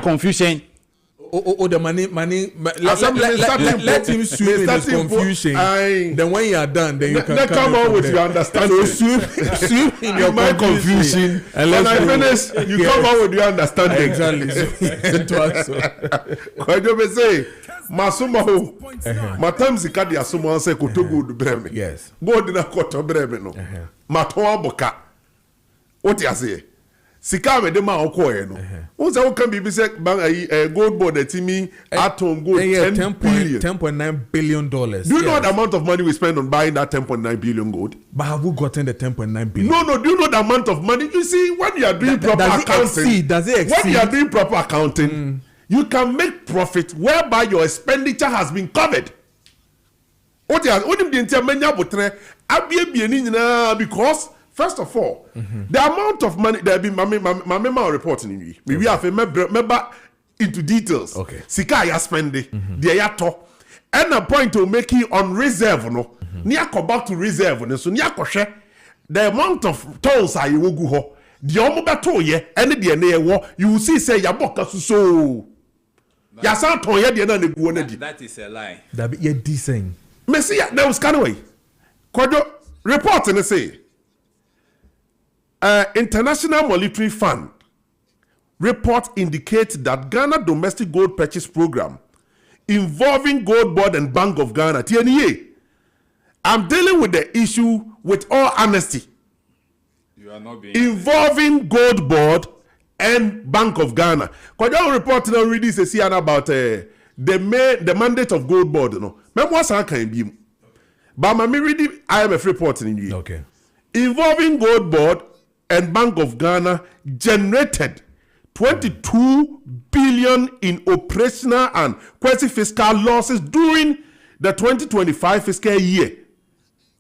confusion. The money. Let him swim in his confusion. Then when you are done, then you can come on with your understanding. So swim in your confusion. And when I finish, you come on with your understanding. Exactly. Kojo be say, Masumaho, Matam Zikadi Asuma say koto good breme. Yes. Go dina koto breme no. Matoa boka. What you say? Sika me de ma okoye no. Who say can be say gold board that me atom gold $10.9 billion. Do you know the amount of money we spend on buying that 10.9 billion gold? But have we gotten the 10.9 billion? No. Do you know the amount of money? You see, when you are doing proper accounting, does it exceed? When you are doing proper accounting, you can make profit whereby your expenditure has been covered. What you are because first of all, the amount of money there be my memo reporting in me. We have remember into details. Okay. Sika ya spending, the yato, and a point to make it on reserve no. Near come back to reserve no. So near koshe the amount of tons are you go ho. The omobato ye, any the ne wo you will see say yaboka so. Ya san ton ye the na go na di. That is a lie. That be ye decent. Messi there was Canaway. Kojo report and say. International Monetary Fund report indicates that Ghana domestic gold purchase program involving Gold Board and Bank of Ghana (TNA). I'm dealing with the issue with all honesty. You are not being involving Gold Board and Bank of Ghana. Because your report now really says about the mandate of Gold Board. No, remember what can be. But I'm reading IMF report in you. Okay. Involving Gold Board and Bank of Ghana generated 22 billion in operational and quasi-fiscal losses during the 2025 fiscal year.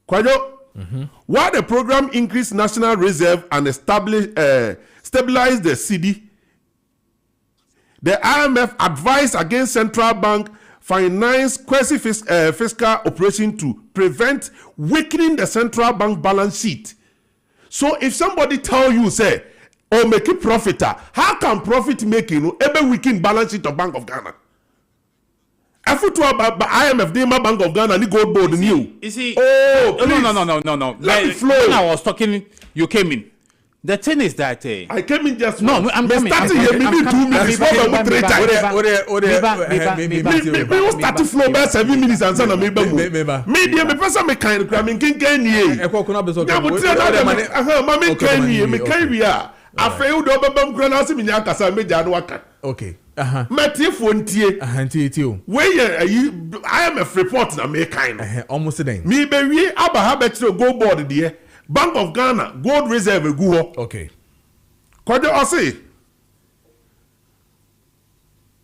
Kwajo, while the program increased national reserve and stabilized the cedi, the IMF advised against central bank finance quasi-fiscal operation to prevent weakening the central bank balance sheet. So if somebody tell you say, oh make a profit, how can profit making ever weaken balance sheet of Bank of Ghana? I thought about IMF, the Bank of Ghana, and the Gold Board new. You see? Oh, no. Let me flow. When I was talking, you came in. The thing is that I came in just no. I'm coming. Starting here, maybe 2 minutes. We will start to flow by 7 minutes and son of maybe. Maybe me person me kind of cramming king Kenya. Afei wo do bebam kura na se minya kasa meja no waka. Okay. Metifo ntie. Ntie. We I am a report na me kind. Almost then. Me be wi aba ha be kire gold board de. Bank of Ghana gold reserve egu ho. Okay. Kojo ose.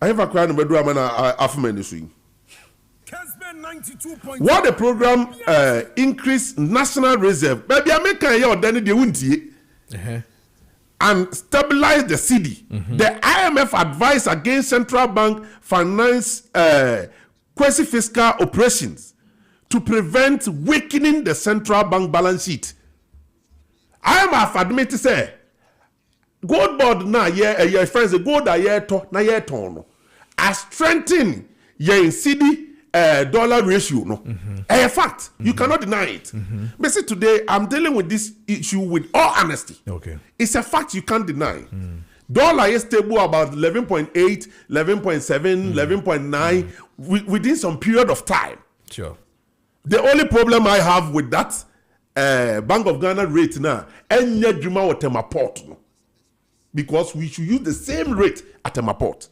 I have a crown bedu amana afman isu. Kessben 92.0. What the program increase national reserve. Baby America here or then they won't and stabilize the cedi. The IMF advised against central bank finance quasi-fiscal operations to prevent weakening the central bank balance sheet. IMF admit to say gold board na your friends the gold a year to na year ton a strengthen your cedi dollar ratio no. A fact you cannot deny it. But see today I'm dealing with this issue with all honesty. Okay. It's a fact you can't deny. Dollar is stable about 11.8, 11.7, 11.9 within some period of time. Sure. The only problem I have with that Bank of Ghana rate now, any juma at my port, no, because we should use the same rate at my port.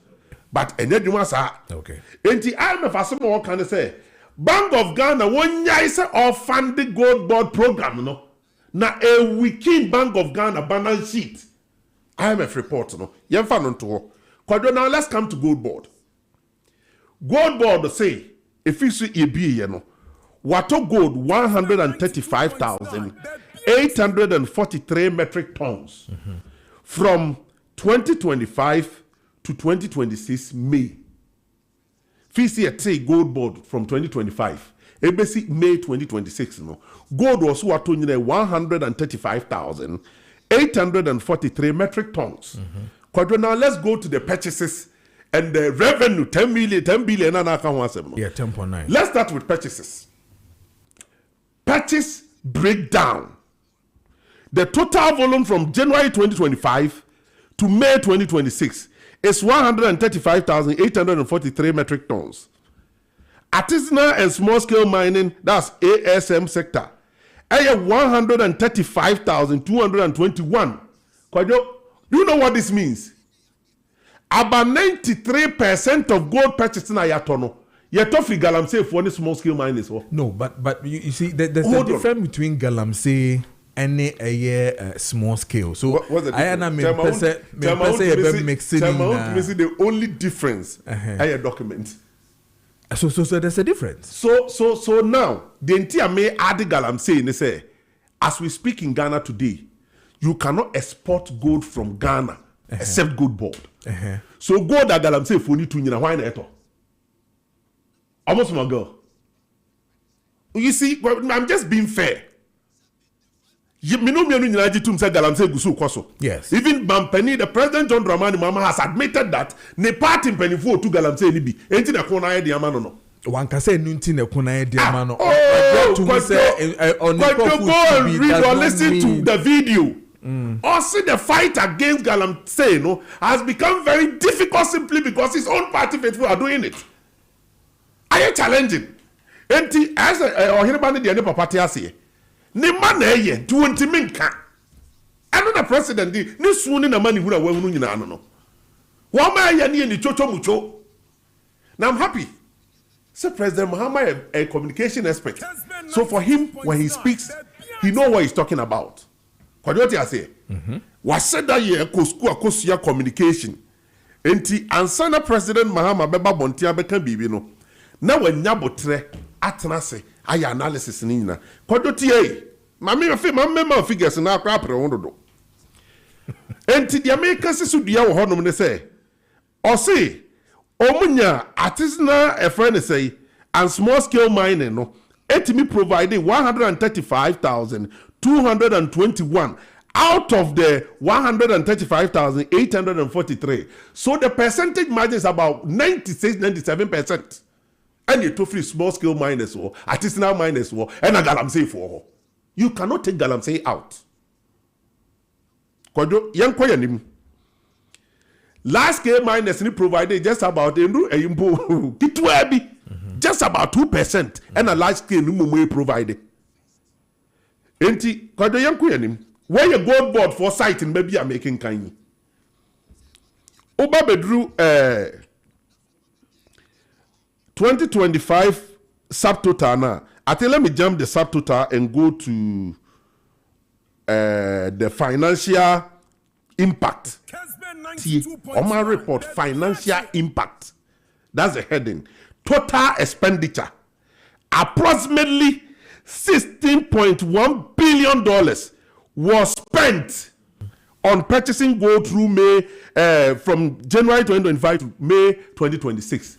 But any juma sa okay. And the IMF as someone can say, Bank of Ghana one year is a funded gold board program, no. Now a weekend Bank of Ghana balance sheet. IMF report, no. Yen fan on to. Now let's come to gold board. Gold board say if you see a B, you know. Water gold 135,843 metric tons from 2025 to 2026 May. Fisi a gold board from 2025. ABC May 2026 no. Gold was what 135,843 metric tons. Now let's go to the purchases and the revenue 10 billion and I can answer. Yeah, 10.9. Let's start with purchases. Purchase breakdown. The total volume from January 2025 to May 2026 is 135,843 metric tons. Artisanal and small scale mining, that's ASM sector, 135,221. Do you know what this means? About 93% of gold purchased in Ayatono. You're talking Galamsey for any small scale miners. No, but you see, there's a difference between Galamsey and a small scale. So what's the difference? The only difference is document. So there's a difference. So now the entire may add Galamsey and say, as we speak in Ghana today, you cannot export gold from Ghana except gold board. So gold at Galamsey for you to why not? Almost my girl. You see, I'm just being fair. Yes. Even Bampeni, the president John Dramani Mama has admitted that ne party Penny for to Galamsey ni bi. Enti na kona ye diamano no. One can say nunti ne kona ye diamano. Go and read or listen to the video. Also, the fight against Galamsey no has become very difficult simply because his own party people are doing it. Are you challenging? Enti as or hinabani the other party ase. Ni man eye 20 minka. Ano na president di ni sunu na mani hura wahunu nyina ano no. Wa ma ye ni chocho mucho. Now I'm happy. So President Muhammad a communication expert. So for him when he speaks, he know what he's talking about. Kwa what I say? Was said that ye ko school akosia communication. Enti ansana President Muhammad beba bontia beka bibi no. Na wanya botre atenase aya analysis ni nyina kodo tie mama figures na akra pre wododo enti the America sisu dua wo honom ne say o say omunya artisanal a friend say and small scale mining no etimi providing 135,221 out of the 135,843. So the percentage margin is about 96-97%. And you to free small scale miners or artisanal miners or and a Galamsey for. You cannot take Galamsey out. Kojo yankoyanim. Large scale miners ni provided just about just about 2% and a large scale no provided. Enti kojo yankoyanim where your gold board for site in maybe I'm making kind. Oba bedru 2025 subtotal now. I think let me jump the subtotal and go to the financial impact. On my report, financial impact. That's the heading. Total expenditure. Approximately $16.1 billion was spent on purchasing gold through May, from January 2025 to May 2026.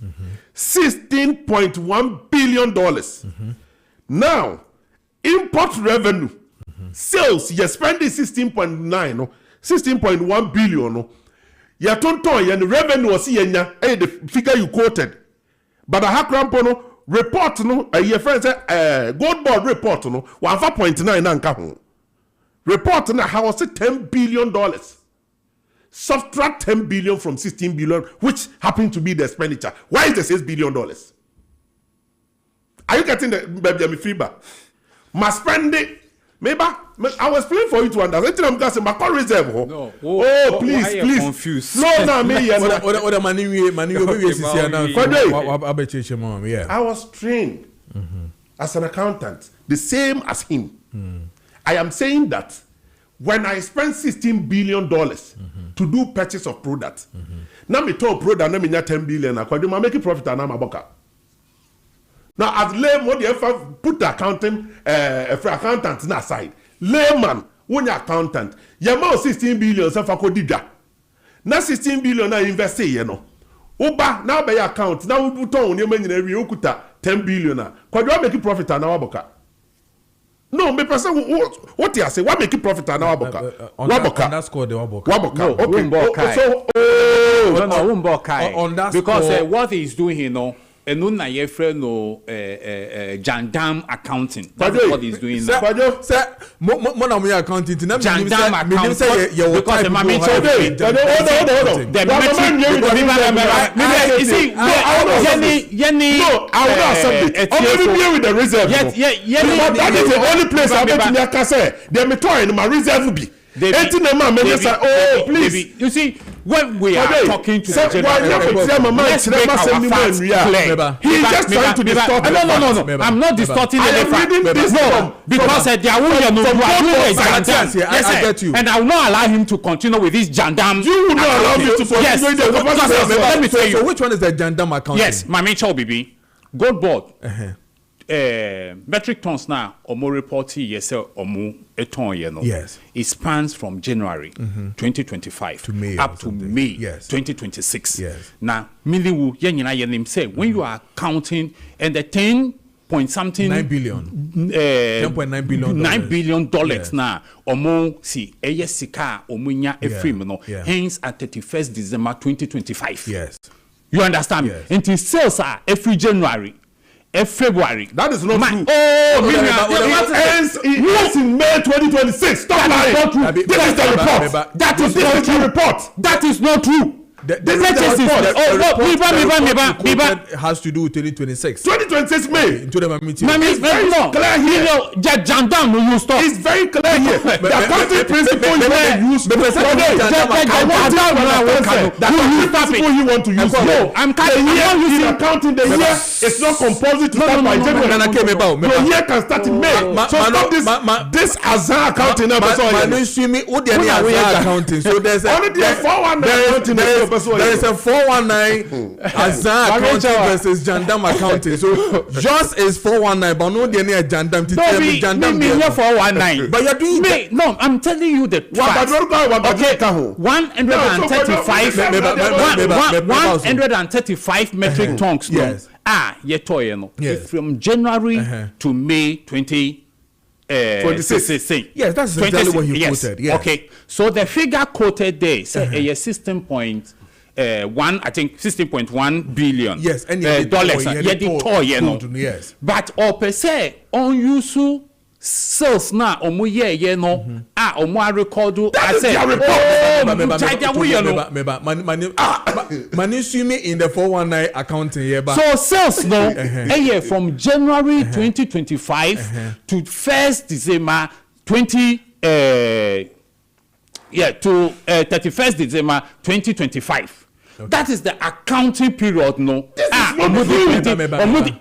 $16.1 billion. Now, import revenue, sales, you're spending 16.1 billion. No? You're the revenue was the figure you quoted. But the Hakrampono report, no, your friend said, gold board report, no, 1.9 report na how was it $10 billion. Subtract 10 billion from 16 billion, which happened to be the expenditure. Why is the $6 billion? Are you getting the baby feedback? Must spend it. Maybe I was playing for you to understand. I'm going to say my reserve. No. Oh, please. Confused. No, me. I was trained as an accountant, the same as him. I am saying that when I spend $16 billion to do purchase of product, now me told product na me nya 10 billion. I make profit and I'm a boka. Now as layman, what put the accounting for accountants aside. Layman, when you accountant, you mau 16 billion so for kodida. Now 16 billion na invest you know. Uba now by account now we put on you men every okuta 10 billion na. Kwa make profit and our boka. No, me person what you say? What make it profit and our boka? Waboka. That's called the waboka. Waboka. No, okay. So on that because what he's doing here, no. And no na ye friend no jandam accounting. That's what he's doing now. Sir, mo na mo accounting. Jandam accounting. Because the mami hold on. The you see, Yenny. No, I will not accept it. Only be with the reserve. That is the only place I bet me can say. They me toy in my reserve be. Please. You see, when we are talking to the general, let's make our facts clear. He's just trying to distort. No. I'm not distorting any fact. No, because they are I get you. And I will not allow him to continue with this jandam. You will not allow me to continue. Yes. Let me tell you. So which one is the jandam accounting? Yes, my main child baby. Gold board. Metric tons now, omo report yes, omo eton ye no. Yes. It spans from January 2025 to May up to May 2026. Yes. Now, miliwu ye nyina ye nim say when you are counting and the 10.9 billion. $10.9 billion dollars now. Omo si eye sika omo nya efrim no. Hence at 31st December 2025. Yes. You understand? Yes. Until sales are every January. February. That is not true. It in May 2026. Stop lying. This is the report. That is not true. Report. That is not true. The has to do with 2026. 2026 May. Into the meeting. It's very clear here. Jandam will you stop? It's very clear here. The accounting principle you want to use. You want to use. No, I'm using accounting. The year is not compulsory to start by January. The year can start in May. So stop this Azar accounting. So there's only the 419 there is a 419 Azar accounting versus Jandam accounting. So just is 419, but no any Jandam. No, 419. But you're doing it. No, I'm telling you the facts. Okay, 135 metric tons. Yes. Yes. From January to May 2026. Yes, that's exactly what you quoted. Yes. Okay, so the figure quoted there said a 16.1, I think 16.1 billion. Yes, dollars. Yes. But per se on use sales na omo ye no omo record I say Manissimi in the 419 accounting here. So sales no from January 2025 to 1st December 2026. 31st December 2025. Okay. That is the accounting period. No,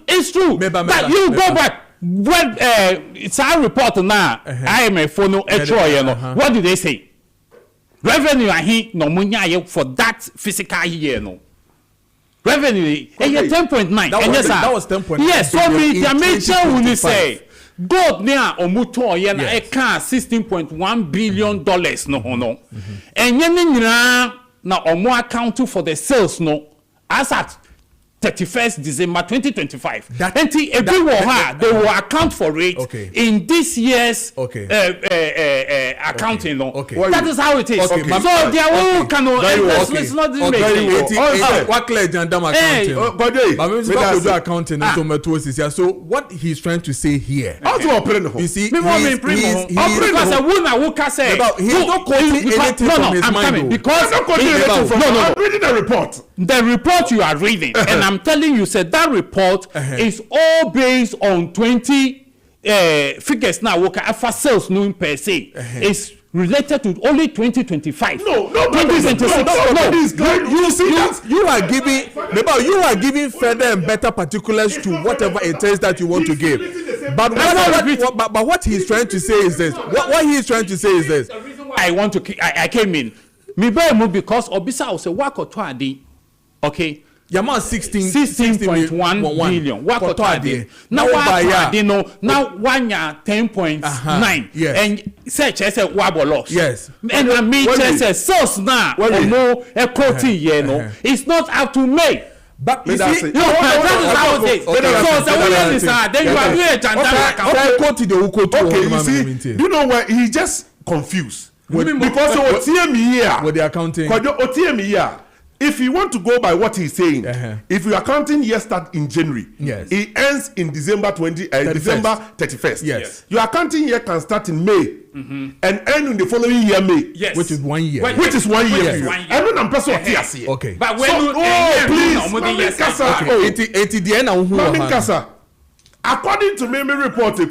it's true. But you go back when it's our report now. IMF for no what do they say? Revenue no money for that fiscal year. No revenue 10.9. That was 10.9. Yes, so the major will say. Gold near omuto yen e kan $16.1 billion no. And yen na omo account for the sales no as at 31st December 2025. And they will account for it in this year's accounting. Okay. That is how it is. Okay. So they are all kind of it's not the accounting. So what he's trying to say here, you see, he's not quoting anything from his mind. Because I'm reading the report. The report you are reading, and I'm telling you, said that report is all based on 20 figures now. For sales, no per se, it's related to only 2025. No, 2026. You are giving further and better particulars to whatever it is that you want to give. But what he's trying to say is this. What he's trying to say is this. The reason why I came in, me because Obisa was a work or two. Okay. Yama 16.1 billion. What now now 1 year 10.9. Yes. And search as a wabo loss. Yes. And I mean just source now or no a quoting no. It's not up to May. But you see, that is how it is. So then you are here okay, you see, you know what? He just confused. Because with the accounting. If you want to go by what he's saying, if your accounting year start in January, it ends in December 31st. Yes. Your accounting year can start in May and end in the following year May. Yes. Which is 1 year. Which is 1 year. Yes. I don't know person here. Okay. But when according to Meme report, you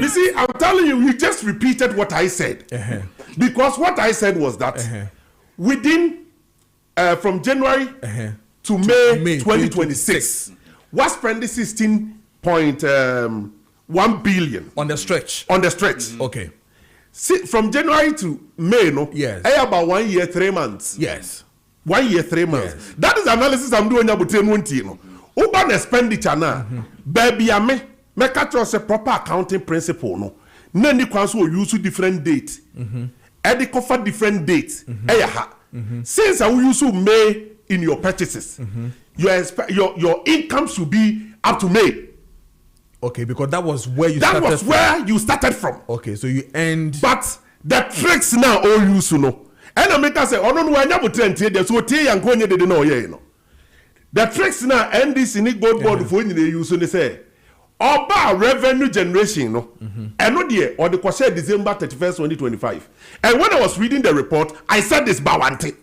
see, I'm telling you, he just repeated what I said. Because what I said was that within from January to May 2026, was spending 16.1 billion on the stretch. Okay. See, from January to May, no. Yes. About 1 year, 3 months. Yes. 1 year, 3 months. Yes. That is analysis I'm doing about 10 months. Urban expenditure now. Baby, me catch us a proper accounting principle. No. Nani kwanso use different dates. Edi cover different dates. Since I will use May in your purchases, your income should be up to May. Okay, because that was where you started from. Okay, so you end. But the tricks now all you know. And I make us say, oh no, I never trend here. So tea and go they know yeah, you know. The tricks now end this in it gold board for you use they say. About revenue generation, no, and not there or the question December 31st, 2025. And when I was reading the report, I said this Bawante.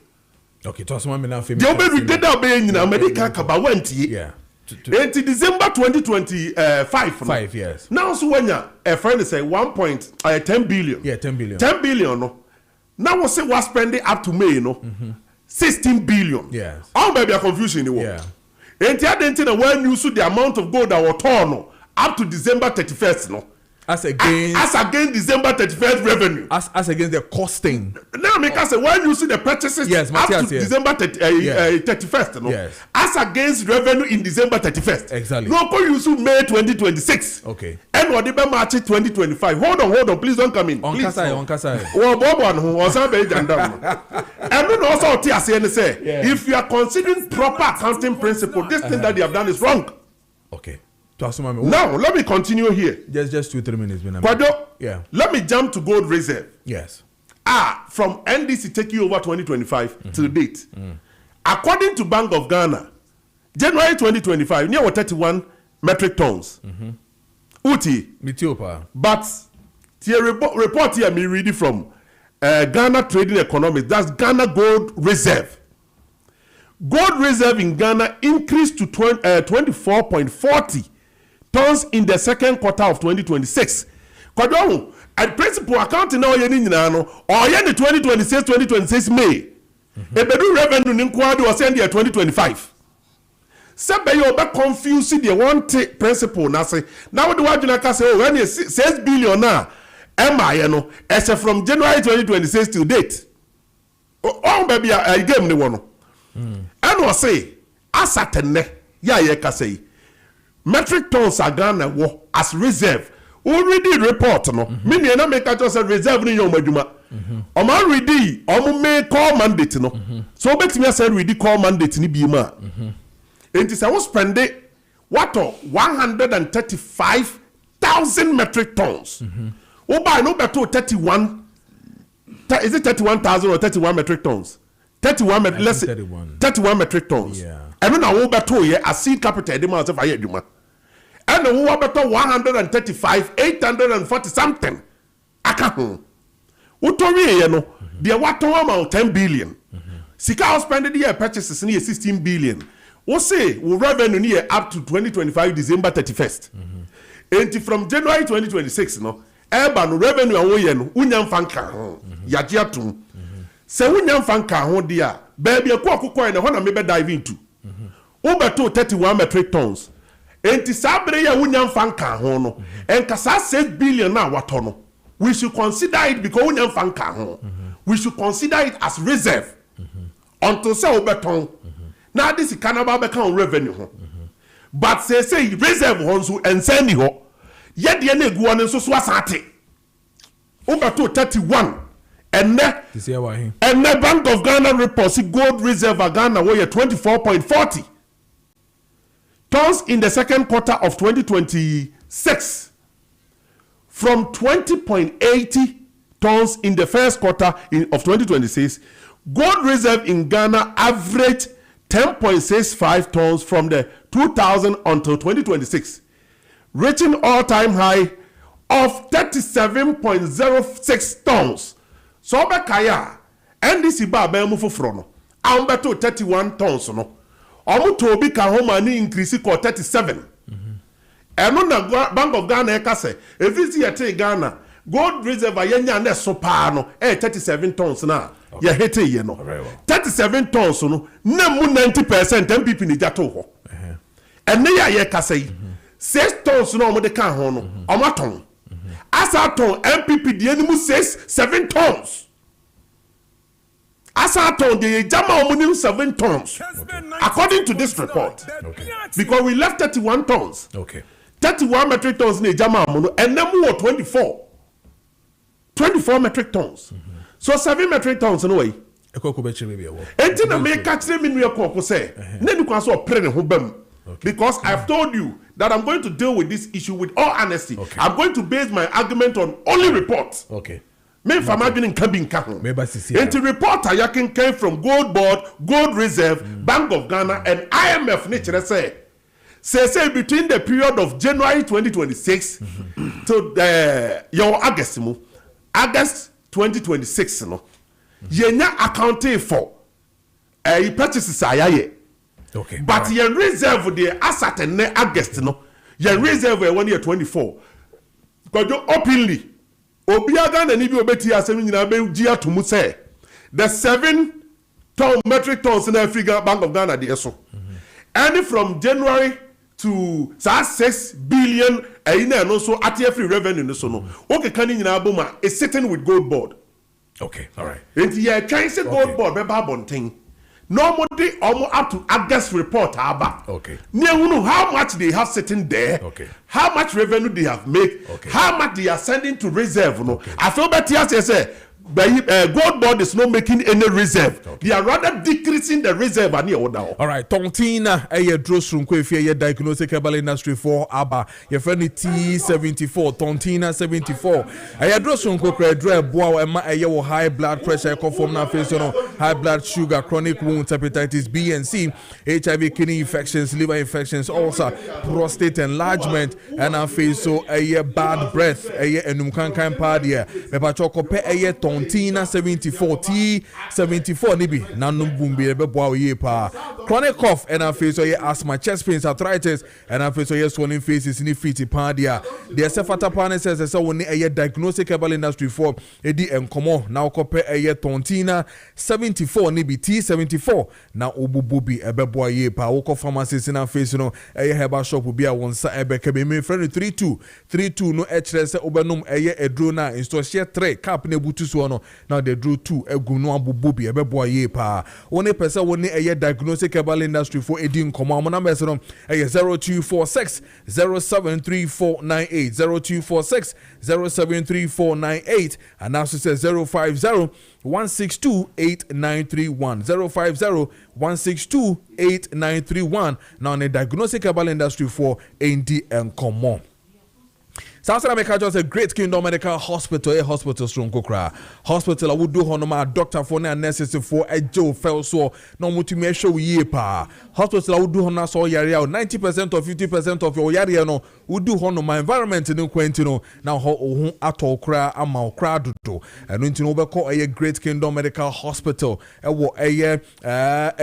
Okay, to us one minute. The obey did that be in America Kabawenti. Yeah. Until December 2025. 5 years. Now, so when a friend say 10 billion. Yeah, 10 billion. 10 billion, no. Now we say we're spending up to May, no. 16 billion. Yes. All maybe a confusion in the world. Yeah. And the other thing, when you see the amount of gold that was torn, no. Up to December 31st, no. As against December 31st revenue. As against the costing. Now, make us say when you see the purchases up to December 31st, no. Yes. As against revenue in December 31st. Exactly. No, you see May 2026. Okay. And what about March 2025? Hold on, please don't come in. On Kasai. Well, Bob or somebody and then also say, if you are considering proper accounting principle, this thing that you have done is wrong. Okay. Now, let me continue here. Just 2-3 minutes. Yeah. Let me jump to gold reserve. Yes. From NDC taking over 2025 to date. According to Bank of Ghana, January 2025, near 31 metric tons. Uti. But the report here, me reading from Ghana Trading Economics, that's Ghana Gold Reserve. Gold reserve in Ghana increased to 24.40 tons in the second quarter of 2026. Kojo, at principal account now yen nyina no or yen 2026 May ebedu revenue ni nkwado o send 2025 sebe you be confuse the one principal na say now the waduna ka say oh when 6 billion na emaye no ese from January 2026 till date oh baby I game ni wono and was say asatene ya ye ka say metric tons are Ghana wo as reserve already report no me na make just say reserve ni your maduma o man ready o me call mandate no so betimi say ready call mandate ni bi ma enti say we spend what 135,000 metric tons we buy no better 31 is it 31,000 or 31 metric tons 31 metric tons and now we better here as seed capital dey ma say for aduma and we better 135,840 something aka ho we to we no dey what amount 10 billion sika spend the year purchases near 16 billion we say we revenue near up to 2025 December 31st and from January 2026 no urban revenue awon ye no unyam fanka ho yaje atum se unyam fanka ho dia baby akokɔ na ho na me be dive into we beto 31 metric tons enti sabre ya unyam fanka ho no enkasa 6 billion na wato no we should consider it because unyam fanka ho we should consider it as reserve until say obeton na this canaba be kan revenue ho but say reserve ho so ensani ho ye de na egu on so asate obeto 31 and the Bank of Ghana report see gold reserve Ghana were 24.40 tons in the second quarter of 2026 from 20.80 tons in the first quarter of 2026. Gold reserve in Ghana averaged 10.65 tons from the 2000 until 2026, reaching all-time high of 37.06 tons. So Bekaya, NDC ba be mu foforo no, ambeto 31 tons no. Omu to bi ka homa ni increase ko 37. Eno na Bank of Ghana e ka se, efisi ye Ghana, gold reserve yenya na so pa no, 37 tons na. Ye hete ye no. 37 tons no, na mu 90% MPP ni jato ho. Ene ya ye ka se, 6 tons no omo de ka ho no, omo ton. Asaton MPP the enemy says 7 tons. Asaton the Jama Omunim 7 tons. According to this report. Because we left 31 tons. 31 metric tons in Jama Omuno and then more 24 metric tons. So 7 metric tons in a way. Enti na me catch them in your corpo say. Then you can so pray ho bam. Because I've told you that I'm going to deal with this issue with all honesty. I'm going to base my argument on only reports. Me from arguing cabin capo. And the report Ayakin came from Gold Board, Gold Reserve, Bank of Ghana, and IMF. Nature say between the period of January 2026 to your August 2026, no, yenya accounting for purchases ayaye. But your reserve the asset and August no, your reserve 1 year 24. Because you openly, Obiaga and Ibi Obeti are saying Gia to Muse. The 7 metric tons in Africa Bank of Ghana the ESO. And from January to 6 billion and also at every revenue no so no. Okay, can in Abuma is sitting with Gold Board. All right. And yeah, can say Gold Board be bonting. Normally, almost up to August report about. How much they have sitting there, how much revenue they have made, how much they are sending to reserve. No, I feel better as say Gold Board is not making any reserve. They are rather decreasing the reserve. All right, Tontina, a draws from Quefia diagnostic cable industry for Abba, your friend T74, Tontina 74. I draws from Coca Dre Bow and my high blood pressure, conform now face high blood sugar, chronic wounds, hepatitis B and C, HIV, kidney infections, liver infections, ulcer, prostate enlargement, and I face so a bad breath, a numkankan party, a pachoco pe a ton. Tontina 74 T74 nibi nanum bumbi beboa ye pa chronic cough and afei so ye asthma chest pains arthritis and afei so ye swollen faces ni feet pa dia the sefata pan says so woni a diagnostic cable industry for edi enkomo na okope a Tontina 74 nibi T74 na obububi beboa ye pa woko pharmacies na face no a herbal shop bi a wonsa ebeke be me friend 32 no echere se obenum eye edro na install share 3 cap na butu so no now they drew 2 egum no abububi ebeboa ye pa woni pese woni eye diagnostic cable industry for edi nkomo am na mese no eye 0246 073498 0246 073498 and now says 050 1628931 050-162-8931 now in the diagnostic cable industry for ND and Common. South America just a Great Kingdom Medical Hospital, a hospital strong kokra. Hospital I would do honoma doctor for na nurses for a Joe fell so no mutime show ye pa. Hospital I would do honor so yari 90% or 50% of your yari no would do honoma environment in Quentino now ho atol kra ama kra do. And when you call a Great Kingdom Medical Hospital a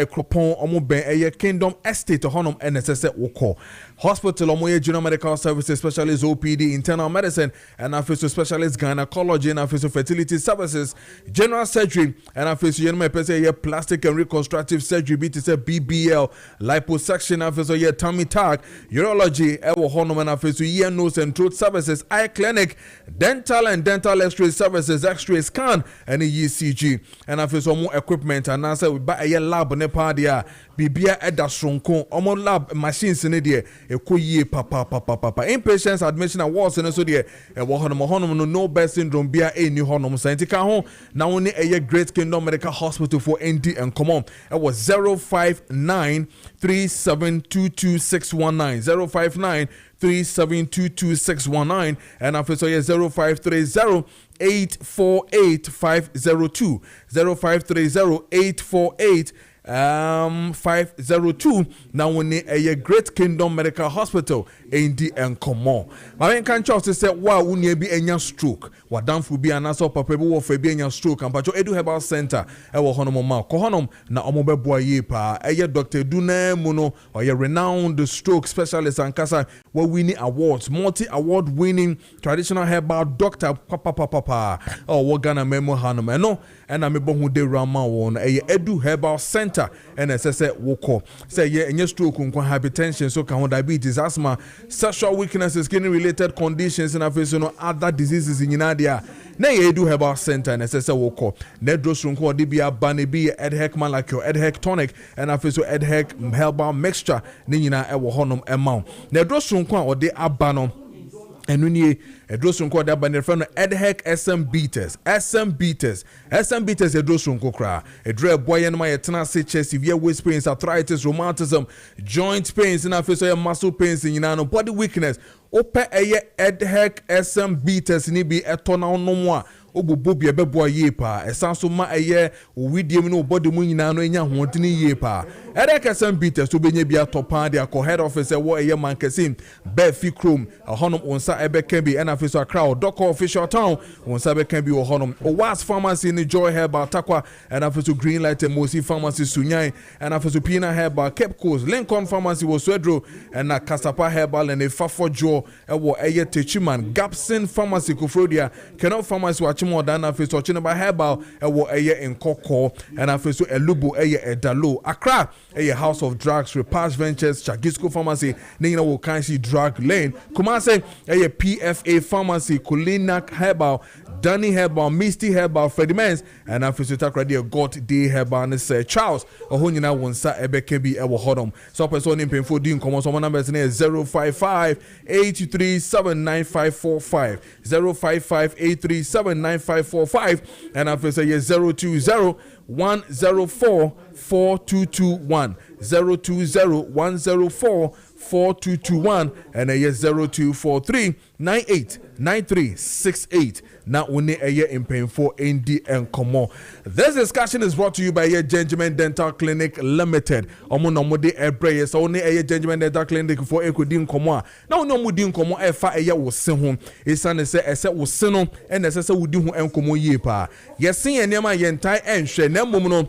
cropon omo ben a Kingdom Estate honum NSS woko. Hospital omo General Medical Services Specialist OPD internal medicine and official specialist gynecology and official fertility services, general surgery and official plastic and reconstructive surgery BBL, liposuction official tummy tuck, urology, hormone and official ear, nose and throat services, eye clinic, dental and dental x-ray services, x-ray scan and ECG and official more equipment and answer we buy a lab ne padia bibia eda stronko omo lab machines ne de ekoyie papa inpatients admission awards and so there no best syndrome bia any honum scientific ho now only a Great Kingdom Medical Hospital for ND and come on it was 05937222619 05937222619 and after so 0530 848 502 502 now when a Great Kingdom Medical Hospital ND and Common. My can to say wow we be enya stroke wadam fu bi anaso papa bi wo fa bi enya stroke and pacho edu herbal center e wo honom ma ko honom na omo beboa ye pa eye Dr. Duna Muno or ye renowned stroke specialist and kasa we winning awards multi-award winning traditional herbal doctor papa oh wo Ghana memo hanom no and na me bohu de rama won eye edu herbal center and say woko say ye enye stroke nko hypertension so can diabetes asthma sexual weaknesses skin related conditions and no other diseases in United na ye do herbal center and say woko na drosro nko de bia bane bi edhek malakyo edhek tonic and so edhek herbal mixture ni nyina e wo honom ema na drosro nko ode abano enunye edrosunko da banner friend edhek SM beaters edrosunko kra edre boy en my tena se chest severe waist pains arthritis rheumatism joint pains na face muscle pains nyina no body weakness ope eye edhek SM beaters ni bi etona onomo a obubobi ebeboa ye pa esanso ma eye owidiem no body mu nyina no enya hontini ye pa edhek SM beaters obenye bia topa de akọ head office wo eye mankesim befi chrome ahonom onsa ebeka bi na face crowd doc official town onsa ebeka bi ahonom owas pharmacy ni joy herbal takwa na face green light mosi pharmacy sunyan na face pina herbal cape coast lincoln pharmacy wo swedro na kasapa herbal and efafo jo ewo eye techiman gapson pharmacy kofrodia kenol pharmacy more than a face watching about herbal in Koko and a face elubu edalo Accra house of drugs Repast Ventures Chagisco Pharmacy Nina Wokansi Drug Lane Kumase PFA Pharmacy Kulinak Herbal Danny Herbal Misty Herbal Freddie Mens and a face radio got day herbal and say Charles Ohunina wonsa ebekebi ewo hodom so person in painful din come on numbers 055 8379545 055 8379545 and I say 020 104 4221 020 104 4221 and 0243989368. Now we need a year in pain for ND and Komo. This discussion is brought to you by your Gentleman Dental Clinic Limited. Omonomode Ebreye so only a Gentleman Dental Clinic for Ekudin Komo. Now no mudin Komo efa a year was sin home. It's an esse was sino and necessary would do and Komo yepa. Yes, see and yama yentai and she nemono.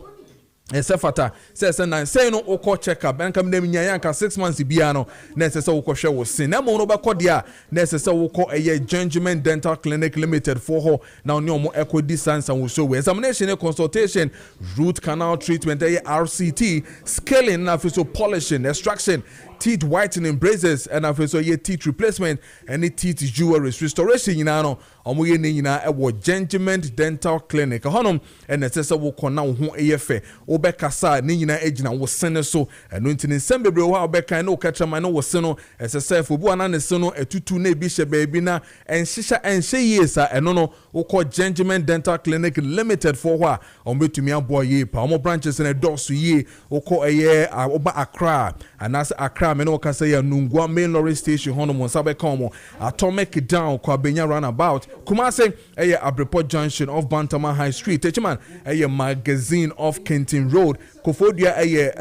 Esefata says and say no oko check up and come dem nyanka 6 months biano necessary oko hwe wo sin na mo no be kodia necessary oko eye Gentleman Dental Clinic Limited for ho na oni omo eco distance and so examination consultation root canal treatment RCT scaling na so polishing extraction teeth whitening braces and after ye teeth replacement any teeth jewelry restoration nyina no omo ye ne nyina e wo Gentleman Dental Clinic honom and necessary wo kona wo ho eyefe obekasa ne nyina agina wo sene so eno ntini nsembebre wo obekan na okachama na wo seno esesef obu ana ne seno etutu na ebi hye baabi na enhyeha enhye yesa eno no wo Gentleman Dental Clinic Limited for ho ombetumi abo ye pa omo branches na dosu ye wo eye oba Accra anas Accra me no kasa ya Nungwa main lorry station hono mo sabe komo Atomic down kwa Benya roundabout Kumase eye Abreport Junction of Bantama High Street Techiman eye Magazine of Kenton Road Kofodia eye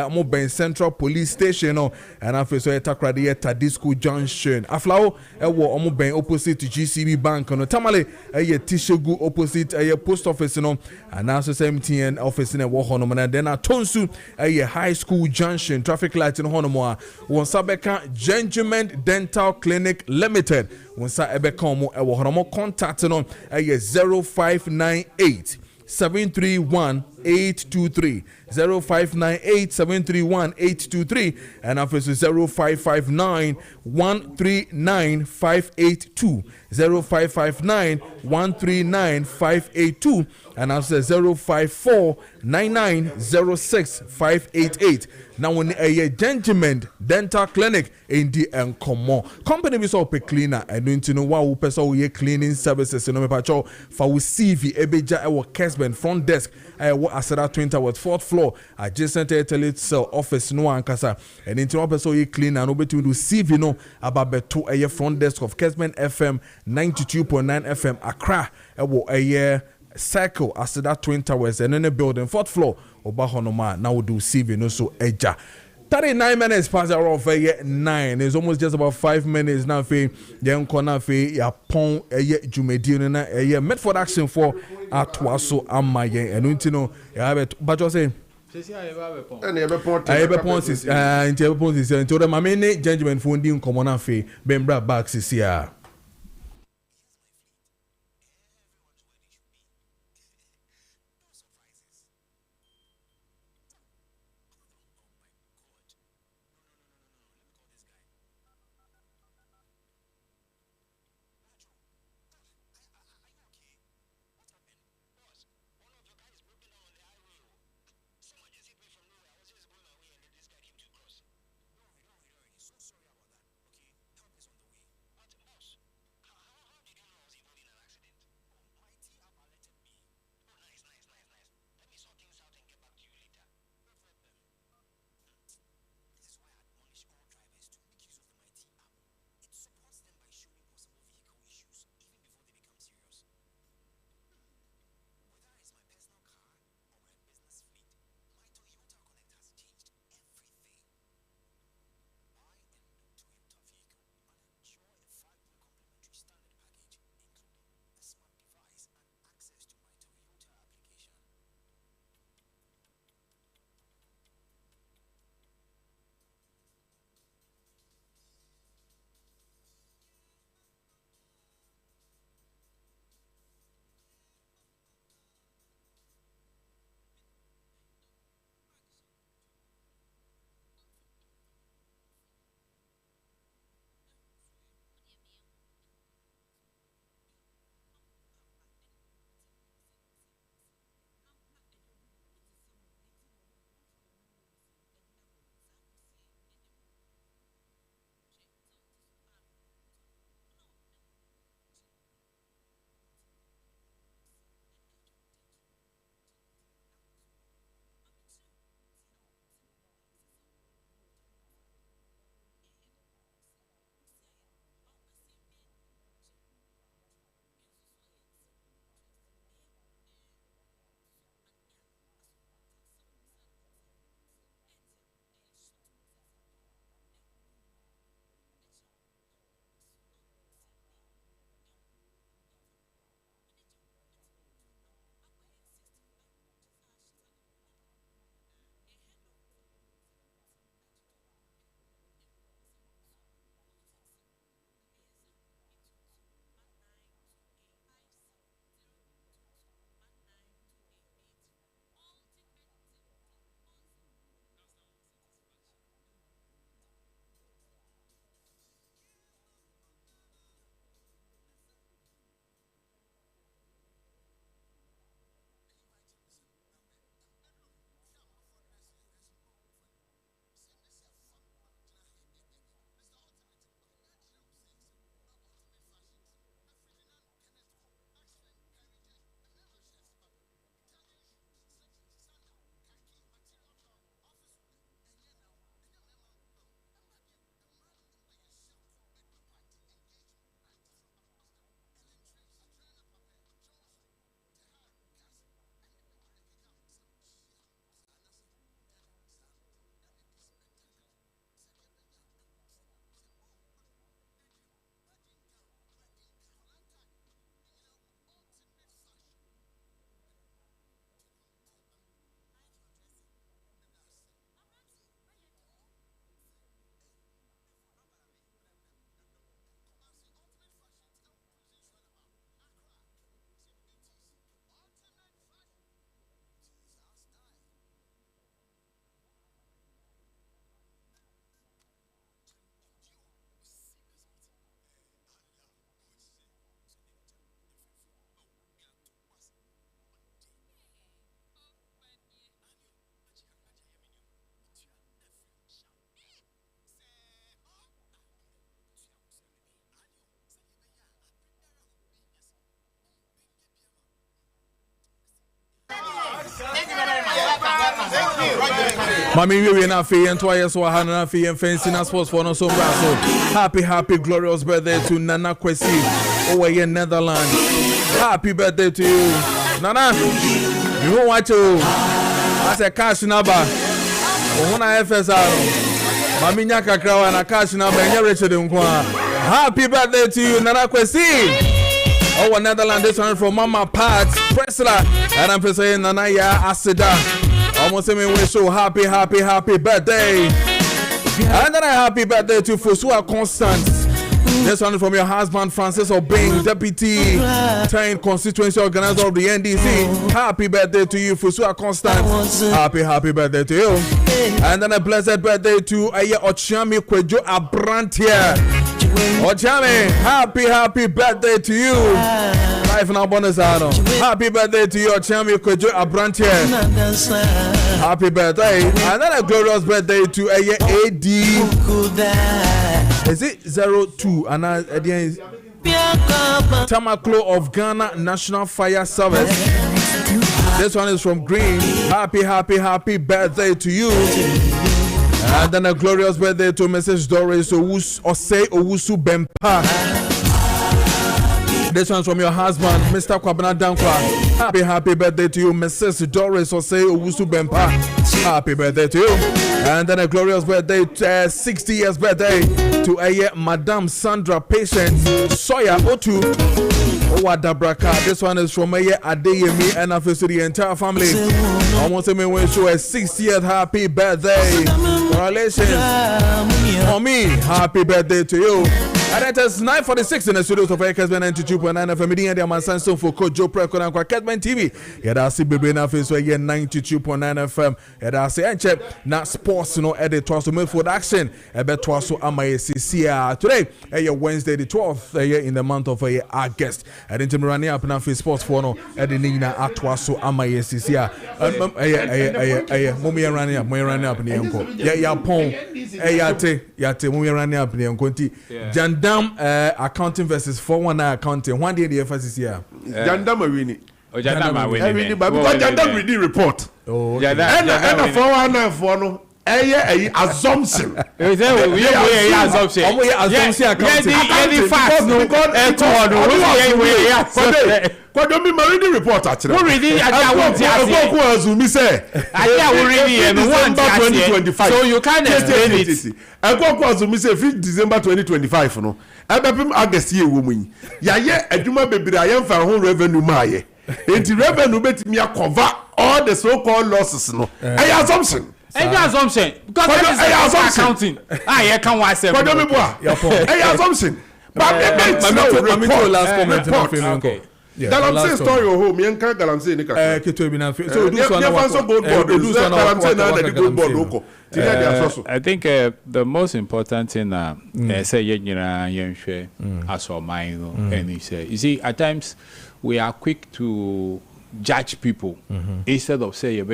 Moben Central Police Station no and afeso eye Takrade eye Tadisco Junction Aflao ewo Omoben opposite to GCB Bank no Tamale eye Tishegu opposite eye Post Office no and also 17 office in ewo hono and then Atonsu eye High School Junction traffic light in hono mo wonsa beka Gentleman Dental Clinic Limited wonsa ebeka omo ewo hono mo contact no eye 0598 731-823 0598-731-823 and after 0559-139-582 0559-139-582 and after 054-9906-588 now when a Gentleman Dental Clinic in the Encomo company we saw pe cleaner and don't know why person we cleaning services no me pacho for we CV ebeja e Kessben front desk I wo Asada Twin Tower 4th floor adjacent to Elite Cell office no ankasa and into one person we cleaner no between do CV no about beto a front desk of Kessben FM 92.9 FM Accra e wo a Circle Asada Twin Towers and in a building 4th floor oba honoma now do CV no so eja 39 minutes past the hour of 9. It's almost just about 5 minutes now. Fe then corner fe ya pon jumedi na Medford action for atwaso amaye and untino ya have but you say until the mamene judgment for ndi nkomo na fe bembra back sisia. Mami we na fe and twice so hana fe and fancy na sports for no so brasso. Happy glorious birthday to Nana Kwesi over in Netherlands. Happy birthday to you. Nana, you won't watch you. As a cash number. Ohuna FSR. Mami nyaka krawa na cash number and Richard Nkwa. Happy birthday to you, Nana Kwesi. Over Netherlands, this one from Mama Pat Pressler. And I'm saying Nana ya Asida. Almost me wish you happy birthday. And then a happy birthday to Fosua Constance. This one from your husband Francis Obeng, Deputy 10 Constituency Organizer of the NDC. Happy birthday to you, Fosua Constance. Happy birthday to you. And then a blessed birthday to Ochiami Kojo Abrantia. Ochame, happy birthday to you. Life now bonus ano. Happy birthday to you, Ochame Kojo Abrantie. Happy birthday. And then a glorious birthday to AD. Is it 02? And Tamaklo of Ghana National Fire Service. This one is from Green. Happy birthday to you. And then a glorious birthday to Mrs. Doris Owusu Bempa. This one's from your husband, Mr. Kojo Preko Dankwah. Happy birthday to you, Mrs. Doris Owusu Bempa. Happy birthday to you. And then a glorious birthday, 60 years birthday to Madame Sandra Patient Soya Otu Owadabraka. This one is from Adeyemi and to the entire family. I want to wish you a 60th happy birthday. Congratulations. For me, happy birthday to you. And it is 9:46 in the studios of Kessben 92.9 FM. Media and Mansanso for Kojo Preko Dankwah Kessben TV. Yada see baby na face so 92.9 FM. Yada see and check na sports no edit to so made for action. Ebe to so amaye CCR today. Wednesday the 12th in the month of August. And into running up na face sports for no edit na atwa so amaye CCR. Mummy running up ni enko. Ya pon yate mummy running up ni enko nti. Jandam accounting versus 419 accounting. One day the FCC here. Jandam Awini. Jandam Awini. But Jandam read the report. Oh, and 419 for no. Assumption. Assumption. Don't be married the report actually. Who reading? I December 2025. So you can't explain it. I go 5th December 2025 no. Ebepim August ye woman. Yaye adwuma bebre ayemfa ho revenue maaye. Enti revenue betimi cover all the so called losses no. Assumption. Any assumption because that is accounting. You can watch them. Assumption. But last comment. Okay. Galamsey story home. You can't Galamsey ni kaka. So do I think the most important thing say yenshwe as our mind and he say you see at times we are quick to judge people instead of say you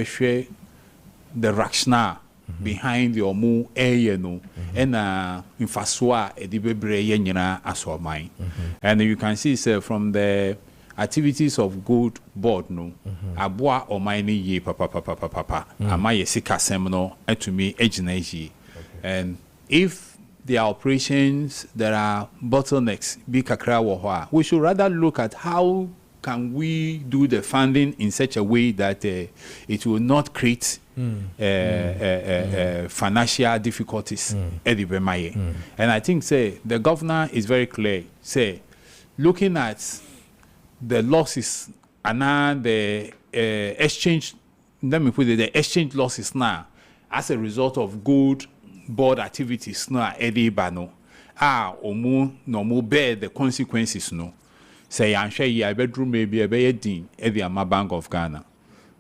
the rationale behind your move no and infaswa edibebre yenyina as our mind and you can see say from the activities of good board no aboa o mind ye papa amaye sika sem no etumi ejina yi and if there are operations there are bottlenecks be kakra wo ho a we should rather look at how can we do the funding in such a way that it will not create financial difficulties and I think say the governor is very clear say looking at the losses and the exchange, let me put it, the exchange losses now as a result of good board activities now Eddie Bano omu no mo bear the consequences no say I'm sure I bedroom maybe a bedin at the Bank of Ghana.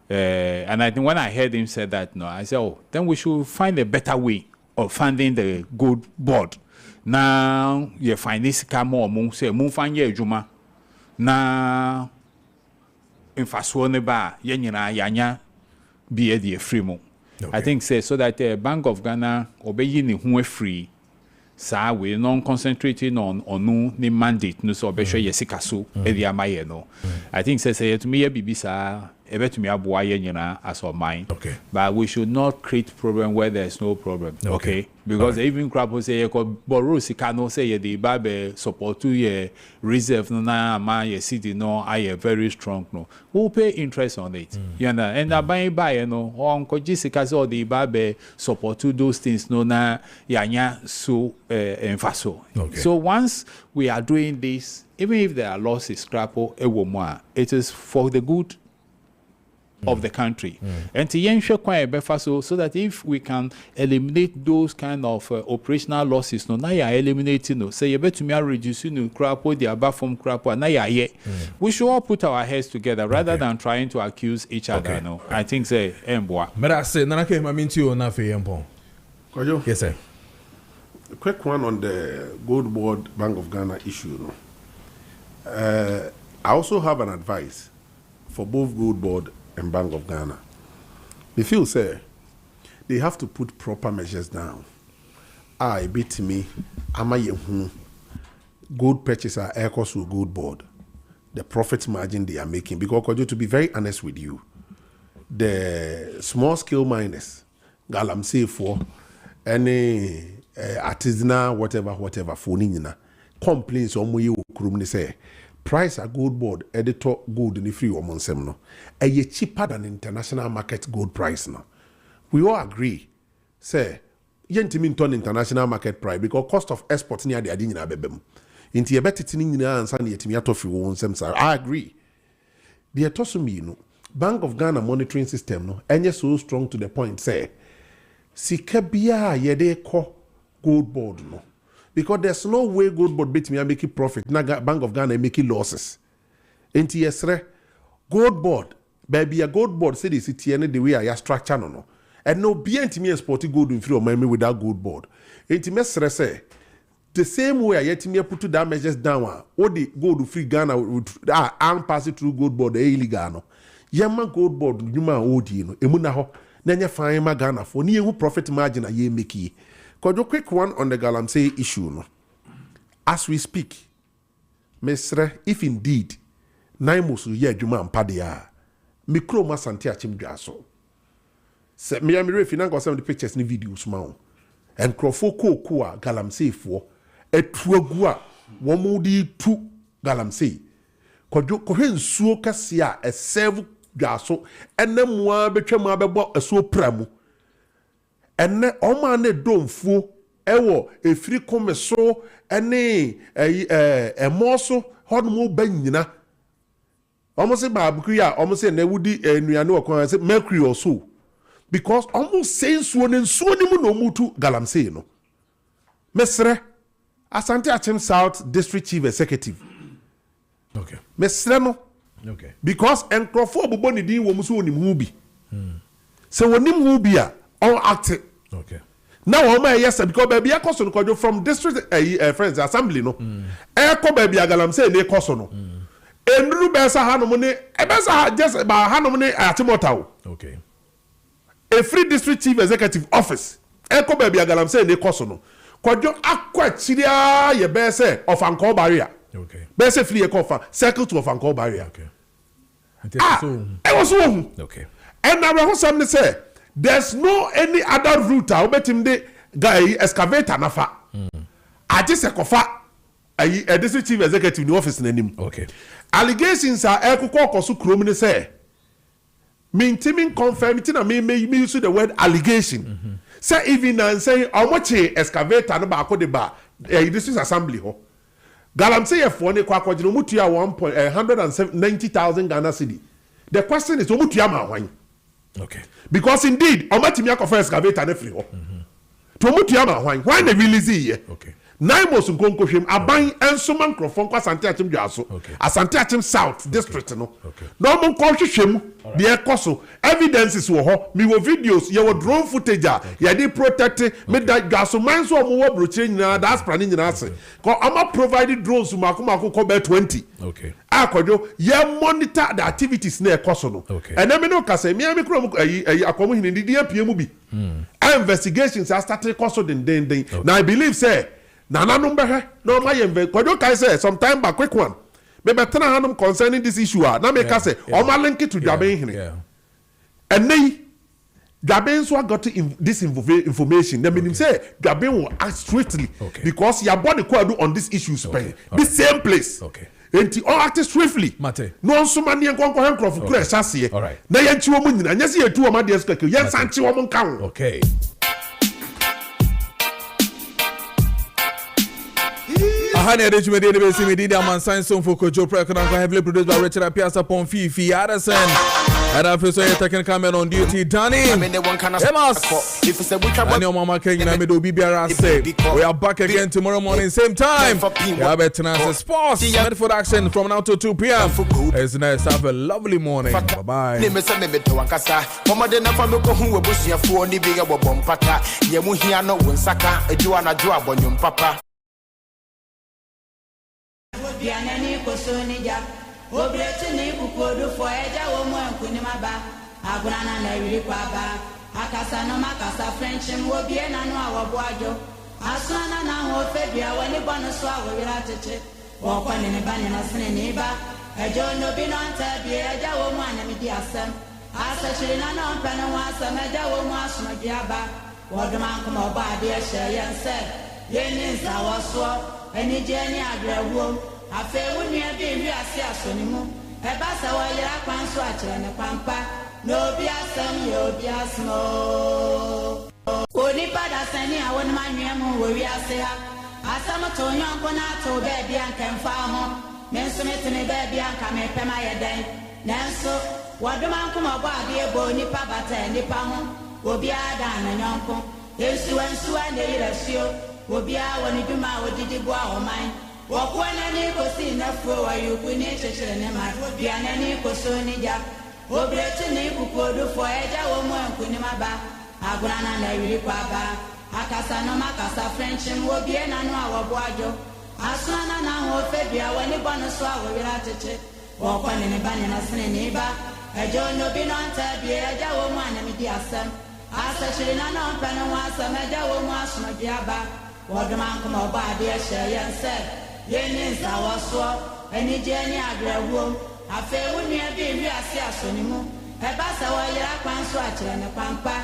And I think when I heard him say that, no, I said, oh, then we should find a better way of funding the good board. Now, you find this come say, find ye juma. Now, in Faswane ba, yanya be the free mo. I think say so that the Bank of Ghana obeying who free. Sa we non concentrating on no mandate no so be sure yesika so e dia maye no I think say to me bibi sa ebetumi aboa ye nyina as of mine. Okay. But we should not create problem where there's no problem. Okay. Because even crap say you could borrow sika no say the babe support to ye reserve no na ma ye city no I very strong no. Who pay interest on it? You know, and buy you know on koji sika so the babe support to those things no na yanya so enfaso. Okay. So once we are doing this, even if there are losses, it is for the good of the country. And so that if we can eliminate those kind of operational losses, no, now you are eliminating, no, say you better me reducing the crap or the above from crap, now you are we should all put our heads together rather than trying to accuse each other. No, I think say Mboa. But I say, Nana came, I mean to you, not for Kojo. Yes, sir. A quick one on the Gold Board Bank of Ghana issue. No? I also have an advice for both Gold Board and Bank of Ghana. They feel, say, they have to put proper measures down. I beat me, am I gold purchaser, air cost with Gold Board, the profit margin they are making. Because, to be very honest with you, the small scale miners, galamsey for any artisanal, whatever, for nina, complaints on me, say, price a Gold Board editor gold in the free woman semno. A ye cheaper than international market gold price now. We all agree. Say, yentiminton international market price because cost of export near the adina bebem. Inti yebeti tinina and sani yetimiato fi won semsa. I agree. The etosumi no Bank of Ghana monitoring system no enye so strong to the point say sikabia yede ko Gold Board no. Because there's no way Gold Board beat me and making profit. Now Bank of Ghana making losses. Enti yesre Gold Board, baby a Gold Board say this the way I structure no. And no be me exporting gold in free of me without Gold Board. Enti mesre say the same way I yet me put that measures down. All the gold free Ghana and pass it through Gold Board illegal no. Yama Gold Board yuma odi no. Emuna ho nanya fine ma Ghana for ni profit margin a ye make. Kojo quick one on the Galamsey issue. No? As we speak, Mesre, if indeed, Naimusu ye juma ampadia, mikro ma santia chimjaso. Se me amire finan some of the pictures ni videos ma. And crofo ko Galamsey for etruagua womudi tu Galamsey. Kojo kohen suo kasia e serve jaso ene moa betwa ma bebo eso pramu. Ene oma ne domfuo ewo efiri komeso ene emoso hodmo banyina almost babuku ya almost na wudi nuane okon say mercury or so because almost say suo ne mu no mutu Galamsey no mesre Asante Achim South District Chief Executive okay mesre no okay because enkrofo bobo ne din wo muso onim hu bi se wonim hu bi a all active. Okay. Now, yes, because baby, I cost on from district friends assembly no. Eko baby, Galamsey ne cost no. Enru besa hanomone, ebesa just about hanomone atimotao. Okay. A free district chief executive office. Eko baby, Galamsey ne cost no. Kojo akwa chiria ye bese of Anko barrier. Okay. Bese free ekofa circle to of Anko barrier. Okay. It was so. Okay. And now we something say. There's no any other route. I bet him the guy excavator nafa. I just kofa a district chief executive in the office in him. Okay. Allegations are kosu kromini say. Maintaining confirming na me use the word allegation. Say even and say how much excavator no ba ko de ba district assembly ho. Galamsey for ne kwa kwajino mutua 190,000 Ghana cedi. The question is mutua ma hwan? Okay. Because indeed, omatimi akofa excavator na free ho. To mutua ma hwan? Why na release here? Okay. Nine most nkonkohwem aban ensoma nkrofo kwa Asante Achim dwaso. Okay. Asante Achim South District no. Okay. No mo nkohwehwem de ekoso evidences wo ho. Mi wo videos, ye wo drone footage a ye dey protect me da dwaso man so mo wo broche nyina diaspora ni nyina ase. Ko ama provided drones mako ko be 20. Okay. Akojo ye monitor the activities na ekoso no. Okay. And me no kasa mi kro akomo hin ndi apie mu bi. Investigations are started koso den. Now I believe say Nana number no my Kojo kai say sometime back quick one. me betena hanum concerning this issue na me ka say o ma link it to Dwaben hene and nay Dwaben so got this information that mean say Dwaben will act strictly because your body do on this issue the same place enti all act swiftly no so mani enkonko henkro fu kura chase na yanchi wo mu nyina nyase yetu wo ma de skake yen sanchi wo mu nkan okay Ahani Adechime de Besi Medida Man Science Song for Kojo Preko Dankwah, heavily produced by Richard Apiasa upon Fifi Addison. And I feel so you're taking comment on duty. Danny Emas and your mama King and Mido BBR say we are back again tomorrow morning, same time. We have a Tenance Sports Medford action from now to 2 p.m. It's nice. Have a lovely morning. Bye bye. Bianani Kosonija, Obretini Kukodu for Eja Woman Kunimaba, Agrana Neriquaba, Akasano Macasa French and Wobiana no our Boajo, Asana now Febia when the bonuswa will ratchet, walk on in a banana neighbor, a John Nobinon Tabia, Eja Woman and Mediasam, Asashina non Panawasa, Meja Woman Smagiaba, Wadaman come over, dear Shay said, Yenis our swap, any journey agreeable. Afe wuni ebi wi ase asonimu eba sa wa yira kwanso akire ne pampa no bi asem ye obi asmo oni pada sani awon manwem wo wi ase ha asam to nyonko na to be bia nkamfa ho menso metene be bia nka me pema yeden nanso wadoma nkoma bo ade ebo nipa bata nipa ho obi ada na nyonko yesu ansu ane yirasio obi a woni duma odidi bo a oman Wakwanani kosi na fo ayu kuni chechere ne ma bianani kosoni ja obretini kukodu fo eja wo mo kuni maba agurana na yiri kwaba akasa no makasa french wo bie na no awabo ajo asana na ho febia wani bono so awira cheche wakwani ne bani na sene ne ba ejo no bi no anta bie eja wo mo anami di asem asa chiri na no pano wa asem eja wo mo asoma biaba wodman kuma ba de ehye yense Yenis our swap, any journey agreeable. I feel when you be ase asonimu. Ebasa wa yira kwanso akire ne pampa.